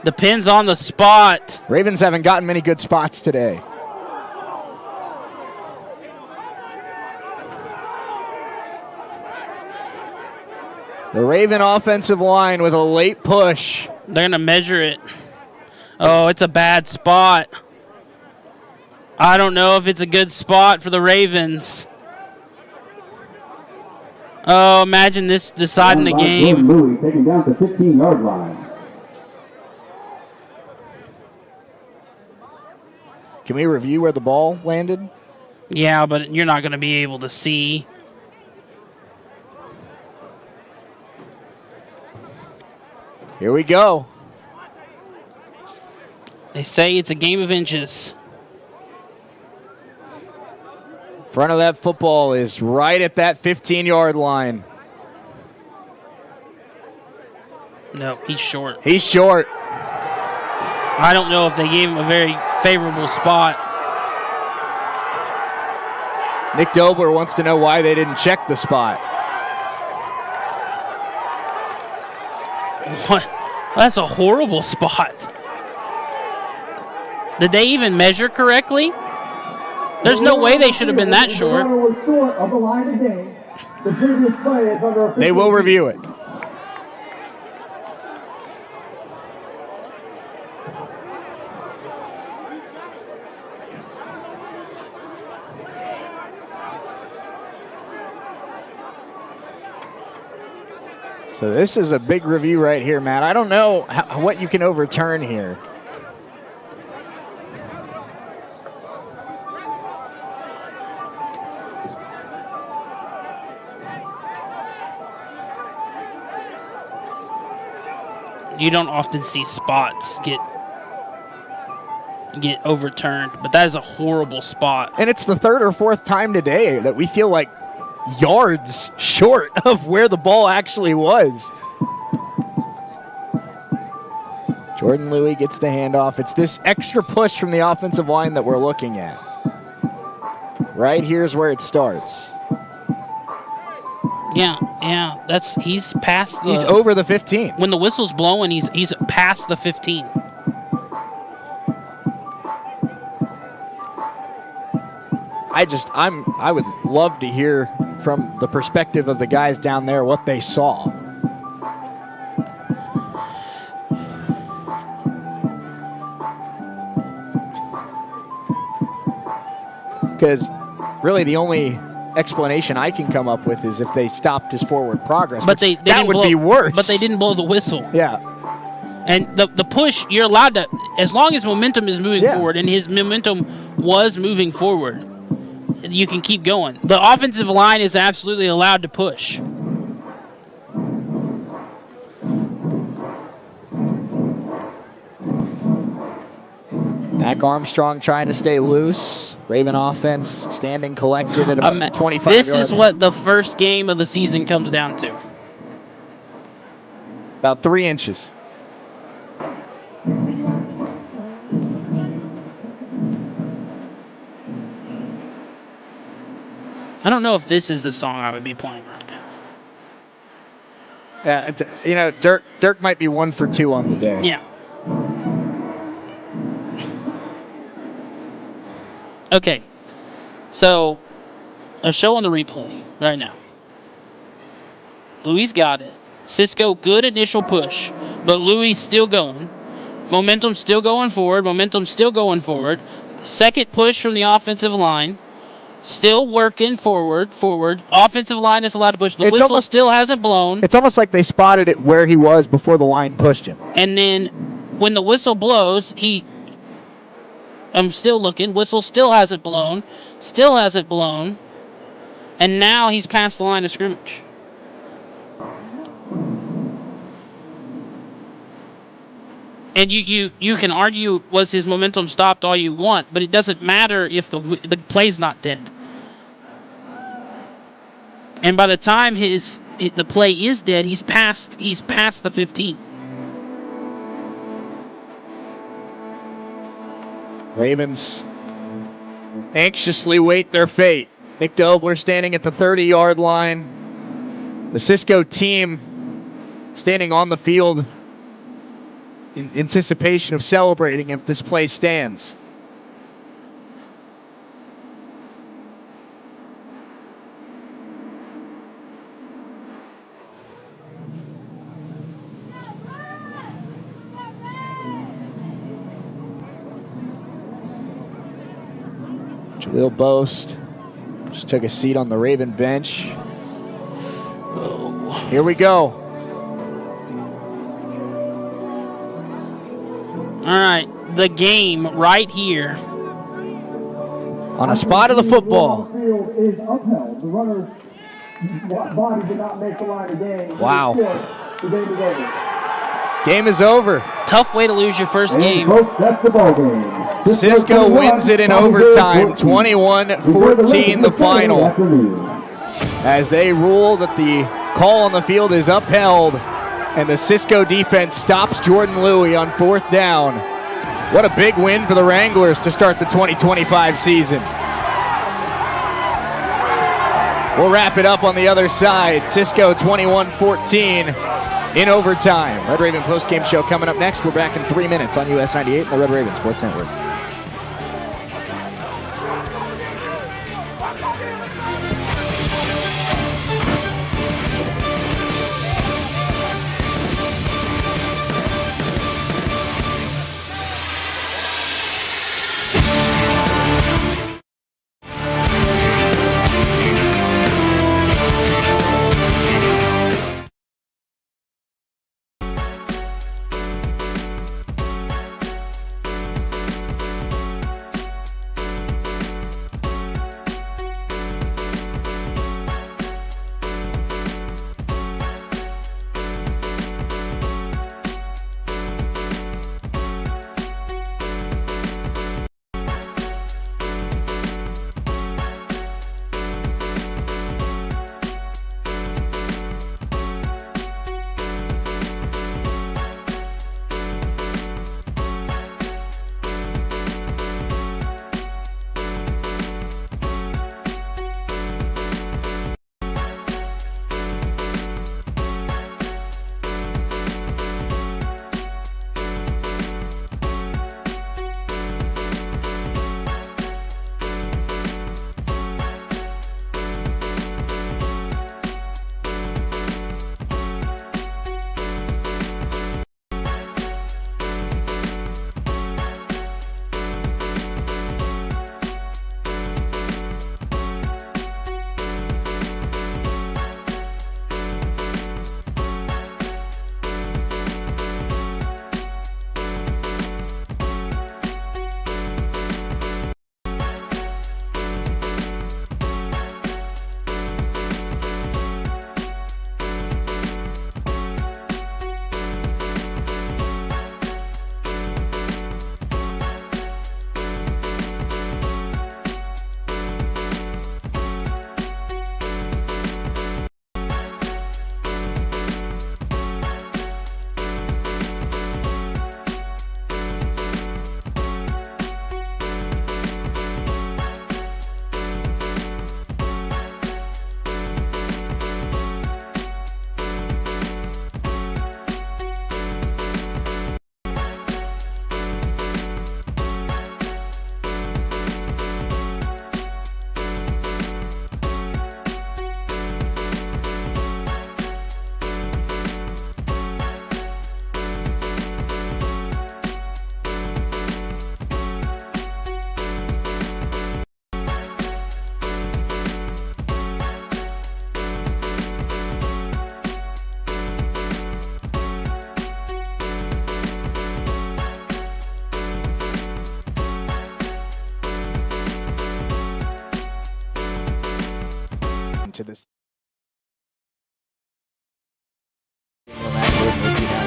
The pin's on the spot. Ravens haven't gotten many good spots today. The Raven offensive line with a late push. They're going to measure it. Oh, it's a bad spot. I don't know if it's a good spot for the Ravens. Oh, imagine this deciding the game. Louis taken down to 15-yard line. Can we review where the ball landed? Yeah, but you're not going to be able to see. Here we go. They say it's a game of inches. Front of that football is right at that 15-yard line. No, he's short. He's short. I don't know if they gave him a very favorable spot. Nick Dobler wants to know why they didn't check the spot. What? That's a horrible spot. Did they even measure correctly? There's no way they should have been that short. They will review it. So this is a big review right here, Matt. I don't know what you can overturn here. You don't often see spots get overturned, but that is a horrible spot. And it's the 3rd or 4th time today that we feel like yards short of where the ball actually was. Jordan Louis gets the handoff. It's this extra push from the offensive line that we're looking at. Right here's where it starts. Yeah. He's past the. He's over the 15. When the whistle's blowing, he's past the 15. I would love to hear from the perspective of the guys down there what they saw. Because really the only explanation I can come up with is if they stopped his forward progress. But that would be worse. But they didn't blow the whistle. Yeah. And the push, you're allowed to, as long as momentum is moving forward, and his momentum was moving forward, you can keep going. The offensive line is absolutely allowed to push. Mac Mac Armstrong trying to stay loose. Raven offense standing collected at about 25 This yards. is what the first game of the season comes down to. About 3 inches. I don't know if this is the song I would be playing right now. Yeah, Dirk might be 1 for 2 on the day. Yeah. Okay. So, a show on the replay right now. Louis got it. Cisco, good initial push, but Louis still going. Momentum still going forward. Second push from the offensive line. Still working forward. Offensive line is allowed to push. The whistle still hasn't blown. It's almost like they spotted it where he was before the line pushed him. And then when the whistle blows, I'm still looking. Whistle still hasn't blown. And now he's past the line of scrimmage. And you can argue, was his momentum stopped all you want, but it doesn't matter if the play's not dead. And by the time the play is dead, he's past the 15. Ravens anxiously wait their fate. Nick Dobler standing at the 30-yard line. The Cisco team standing on the field in anticipation of celebrating if this play stands. Jaleel Boast just took a seat on the Raven bench. Oh. Here we go. All right, the game right here. On a spot of the football. The field is upheld. The runner's body did not make the line of game. Wow. The game is over. Game is over. Tough way to lose your first game. Folks, that's the ball game. Cisco wins it in overtime, 21-14 the final, as they rule that the call on the field is upheld and the Cisco defense stops Jordan Louis on 4th down. What a big win for the Wranglers to start the 2025 season. We'll wrap it up on the other side. Cisco 21-14 in overtime. Red Raven postgame show coming up next. We're back in 3 minutes on US 98 and the Red Raven Sports Network.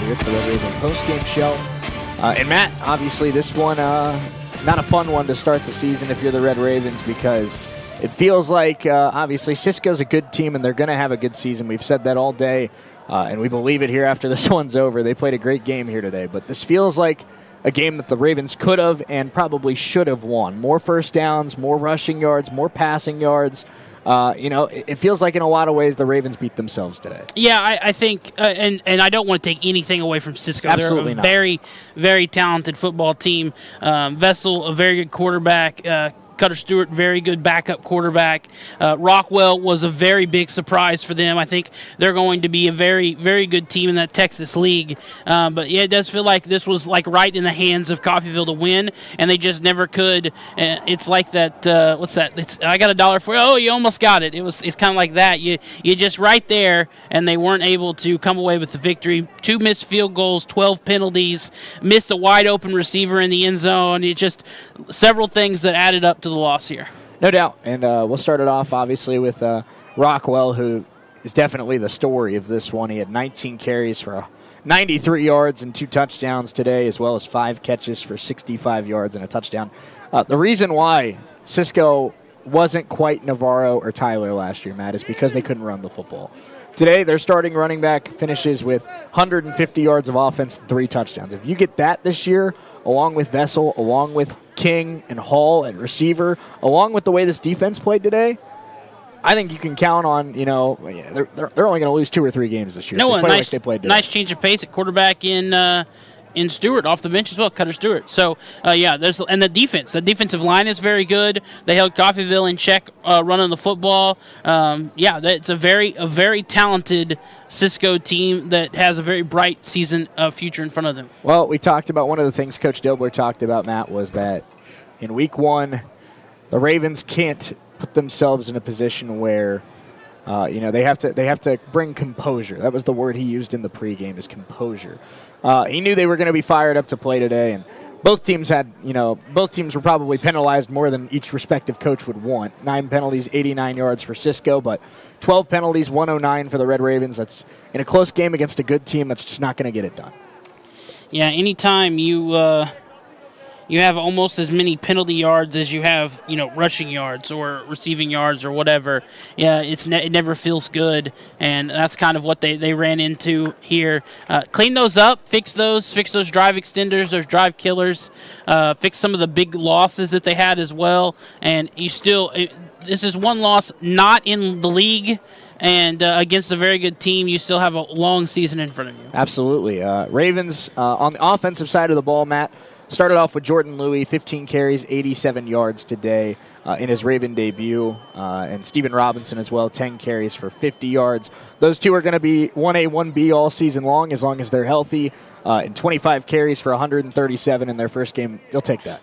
here. It's the Red Raven postgame show. And Matt, obviously this one, not a fun one to start the season if you're the Red Ravens, because it feels like, obviously, Cisco's a good team and they're going to have a good season. We've said that all day, and we believe it here after this one's over. They played a great game here today, but this feels like a game that the Ravens could have and probably should have won. More first downs, more rushing yards, more passing yards. It feels like in a lot of ways the Ravens beat themselves today. Yeah, I think, and I don't want to take anything away from Cisco. Absolutely They're a not. very, very talented football team. Vessel, a very good quarterback. Cutter Stewart, very good backup quarterback. Rockwell was a very big surprise for them. I think they're going to be a very, very good team in that Texas league. But, yeah, it does feel like this was, like, right in the hands of Coffeeville to win, and they just never could. It's like that, what's that? I got $1 for you. Oh, you almost got it. It's kind of like that. You just right there, and they weren't able to come away with the victory. 2 missed field goals, 12 penalties, missed a wide-open receiver in the end zone. It just several things that added up to the loss here. No doubt. And we'll start it off, obviously, with Rockwell, who is definitely the story of this one. He had 19 carries for 93 yards and 2 touchdowns today, as well as 5 catches for 65 yards and a touchdown. The reason why Cisco wasn't quite Navarro or Tyler last year, Matt, is because they couldn't run the football. Today, their starting running back finishes with 150 yards of offense and 3 touchdowns. If you get that this year, along with Vessel, along with King and Hall at receiver, along with the way this defense played today, I think you can count on, they're only going to lose 2 or 3 games this year. No, they play nice, like they played today. Nice change of pace at quarterback in Stewart off the bench as well, Cutter Stewart. So, and the defense. The defensive line is very good. They held Coffeeville in check running the football. It's a very talented Cisco team that has a very bright season future in front of them. Well, we talked about one of the things Coach Dilbler talked about, Matt, was that in week 1, the Ravens can't put themselves in a position where they have to bring composure. That was the word he used in the pregame, is composure. He knew they were going to be fired up to play today, and both teams were probably penalized more than each respective coach would want. 9 penalties, 89 yards for Cisco, but 12 penalties, 109 for the Red Ravens. That's in a close game against a good team. That's just not going to get it done. Yeah, anytime you have almost as many penalty yards as you have, rushing yards or receiving yards or whatever. Yeah, it never feels good, and that's kind of what they ran into here. Clean those up, fix those drive extenders, those drive killers, fix some of the big losses that they had as well. And this is one loss not in the league, and against a very good team, you still have a long season in front of you. Absolutely. Ravens on the offensive side of the ball, Matt, started off with Jordan Louis, 15 carries, 87 yards today in his Raven debut. And Steven Robinson as well, 10 carries for 50 yards. Those two are going to be 1A, 1B all season long as they're healthy. And 25 carries for 137 in their first game. You'll take that.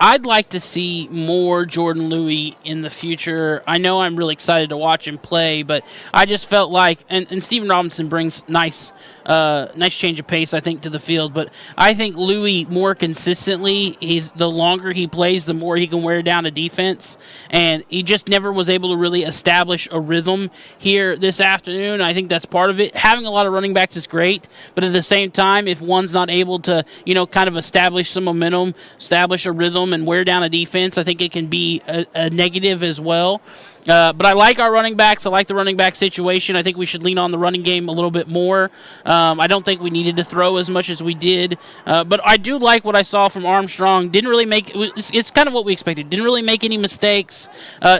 I'd like to see more Jordan Louis in the future. I know I'm really excited to watch him play, but I just felt like, and Steven Robinson brings nice change of pace, I think, to the field. But I think Louis more consistently, the longer he plays, the more he can wear down a defense. And he just never was able to really establish a rhythm here this afternoon. I think that's part of it. Having a lot of running backs is great, but at the same time, if one's not able to, kind of establish some momentum, establish a rhythm, and wear down a defense, I think it can be a negative as well. But I like our running backs. I like the running back situation. I think we should lean on the running game a little bit more. I don't think we needed to throw as much as we did. But I do like what I saw from Armstrong. Didn't really it's kind of what we expected. Didn't really make any mistakes.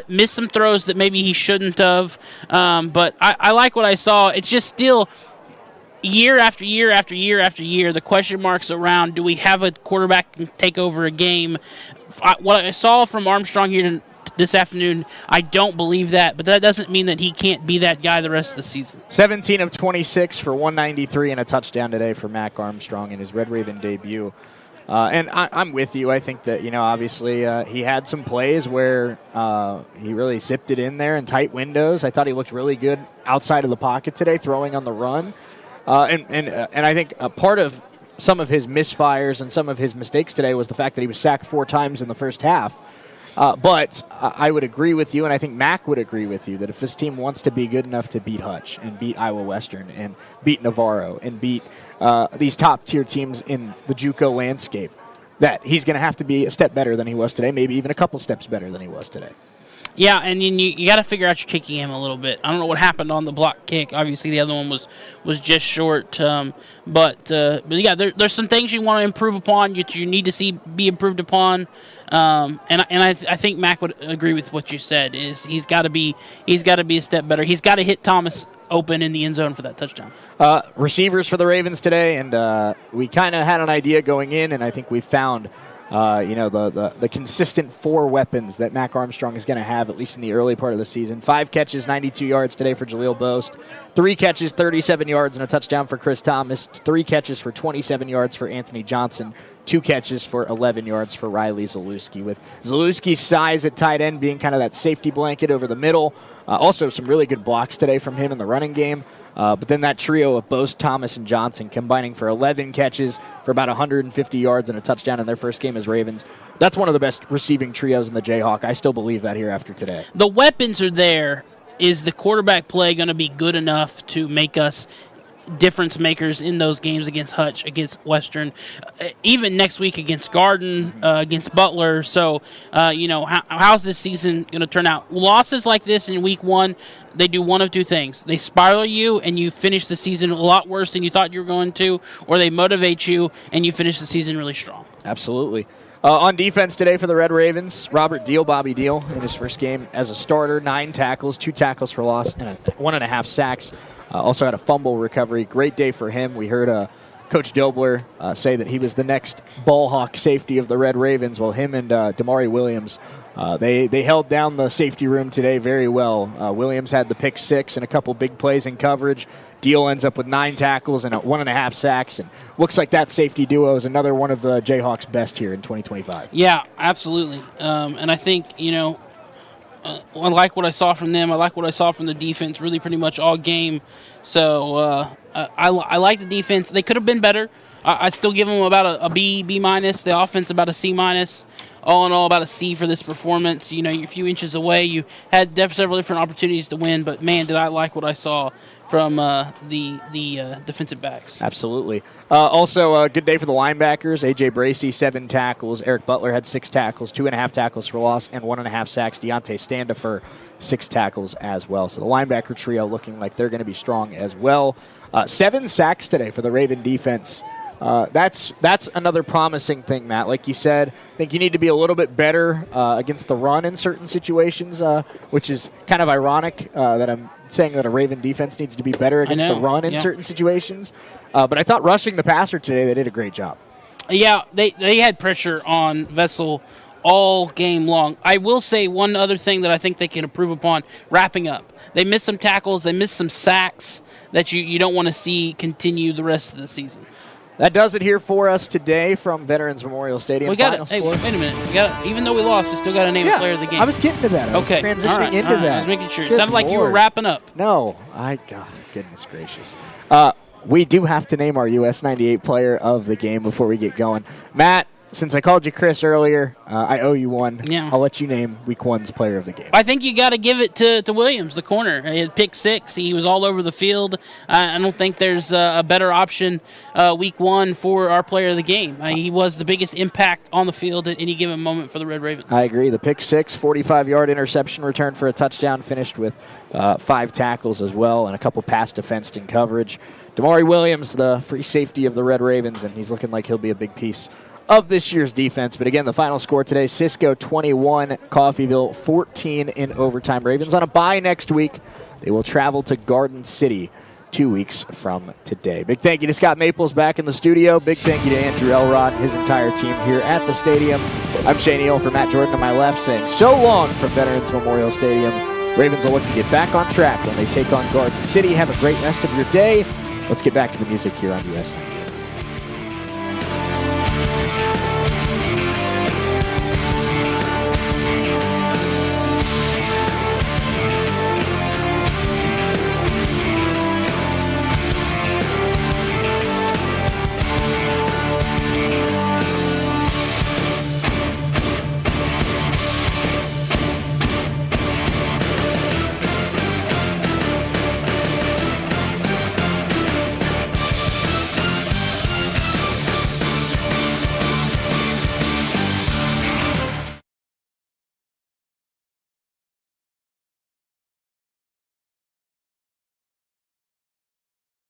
Missed some throws that maybe he shouldn't have. But I like what I saw. It's just still year after year after year after year, the question marks around, do we have a quarterback can take over a game? What I saw from Armstrong here this afternoon, I don't believe that, but that doesn't mean that he can't be that guy the rest of the season. 17 of 26 for 193 and a touchdown today for Mac Armstrong in his Red Raven debut. And I'm with you. I think that, obviously he had some plays where he really zipped it in there in tight windows. I thought he looked really good outside of the pocket today, throwing on the run. And I think a part of some of his misfires and some of his mistakes today was the fact that he was sacked 4 times in the first half. But I would agree with you, and I think Mac would agree with you, that if this team wants to be good enough to beat Hutch and beat Iowa Western and beat Navarro and beat these top-tier teams in the JUCO landscape, that he's going to have to be a step better than he was today, maybe even a couple steps better than he was today. Yeah, and you got to figure out your kicking game a little bit. I don't know what happened on the block kick. Obviously, the other one was just short. But yeah, there's some things you want to improve upon. You need to see be improved upon. And I think Mac would agree with what you said. Is he's got to be a step better. He's got to hit Thomas open in the end zone for that touchdown. Receivers for the Ravens today, and we kind of had an idea going in, and I think we found. The consistent 4 weapons that Mac Armstrong is going to have, at least in the early part of the season. 5 catches, 92 yards today for Jaleel Boast. 3 catches, 37 yards, and a touchdown for Chris Thomas. 3 catches for 27 yards for Anthony Johnson. 2 catches for 11 yards for Riley Zalewski, with Zalewski's size at tight end being kind of that safety blanket over the middle. Also, some really good blocks today from him in the running game. But then that trio of Boast, Thomas, and Johnson combining for 11 catches for about 150 yards and a touchdown in their first game as Ravens. That's one of the best receiving trios in the Jayhawk. I still believe that here after today. The weapons are there. Is the quarterback play going to be good enough to make us difference makers in those games against Hutch, against Western, even next week against Garden, against Butler? So, how's this season going to turn out? Losses like this in week 1, they do one of 2 things. They spiral you, and you finish the season a lot worse than you thought you were going to, or they motivate you, and you finish the season really strong. Absolutely. On defense today for the Red Ravens, Robert Deal, Bobby Deal, in his first game as a starter, 9 tackles, 2 tackles for loss, and 1.5 sacks. Also had a fumble recovery. Great day for him. We heard Coach Dobler say that he was the next ball hawk safety of the Red Ravens. Well, him and Damari Williams, they held down the safety room today very well. Williams had the pick 6 and a couple big plays in coverage. Deal ends up with 9 tackles and 1.5 sacks, and looks like that safety duo is another one of the Jayhawks' best here in 2025. Yeah, absolutely. And I think, I like what I saw from them. I like what I saw from the defense really pretty much all game. So I like the defense. They could have been better. I still give them about a B minus. The offense about a C minus. All in all, about a C for this performance. You're a few inches away. You had several different opportunities to win, but man, did I like what I saw from the defensive backs. Absolutely. Also, a good day for the linebackers. A.J. Bracey, 7 tackles. Eric Butler had 6 tackles, 2.5 tackles for loss, and 1.5 sacks. Deontay Standifer, 6 tackles as well. So the linebacker trio looking like they're going to be strong as well. 7 sacks today for the Raven defense. That's another promising thing, Matt. Like you said, I think you need to be a little bit better against the run in certain situations, which is kind of ironic that I'm saying that a Raven defense needs to be better against the run in certain situations. But I thought rushing the passer today, they did a great job. Yeah, they had pressure on Vessel all game long. I will say one other thing that I think they can improve upon, wrapping up. They missed some tackles. They missed some sacks that you don't want to see continue the rest of the season. That does it here for us today from Veterans Memorial Stadium. We got it. Hey, wait a minute. Even though we lost, we still got to name a player of the game. I was getting to that. I was transitioning into that. I was making sure. It sounded like you were wrapping up. No. God, goodness gracious. We do have to name our US 98 player of the game before we get going. Matt, since I called you Chris earlier, I owe you one. Yeah. I'll let you name Week 1's player of the game. I think you got to give it to Williams, the corner. He had pick 6. He was all over the field. I don't think there's a better option Week 1 for our player of the game. He was the biggest impact on the field at any given moment for the Red Ravens. I agree. The pick 6, 45-yard interception return for a touchdown, finished with 5 tackles as well and a couple pass defensed in coverage. Damari Williams, the free safety of the Red Ravens, and he's looking like he'll be a big piece of this year's defense. But again, the final score today, Cisco 21, Coffeeville 14 in overtime. Ravens on a bye next week. They will travel to Garden City 2 weeks from today. Big thank you to Scott Maples back in the studio. Big thank you to Andrew Elrod and his entire team here at the stadium. I'm Shane Eel for Matt Jordan on my left, saying so long from Veterans Memorial Stadium. Ravens will look to get back on track when they take on Garden City. Have a great rest of your day. Let's get back to the music here on US 98.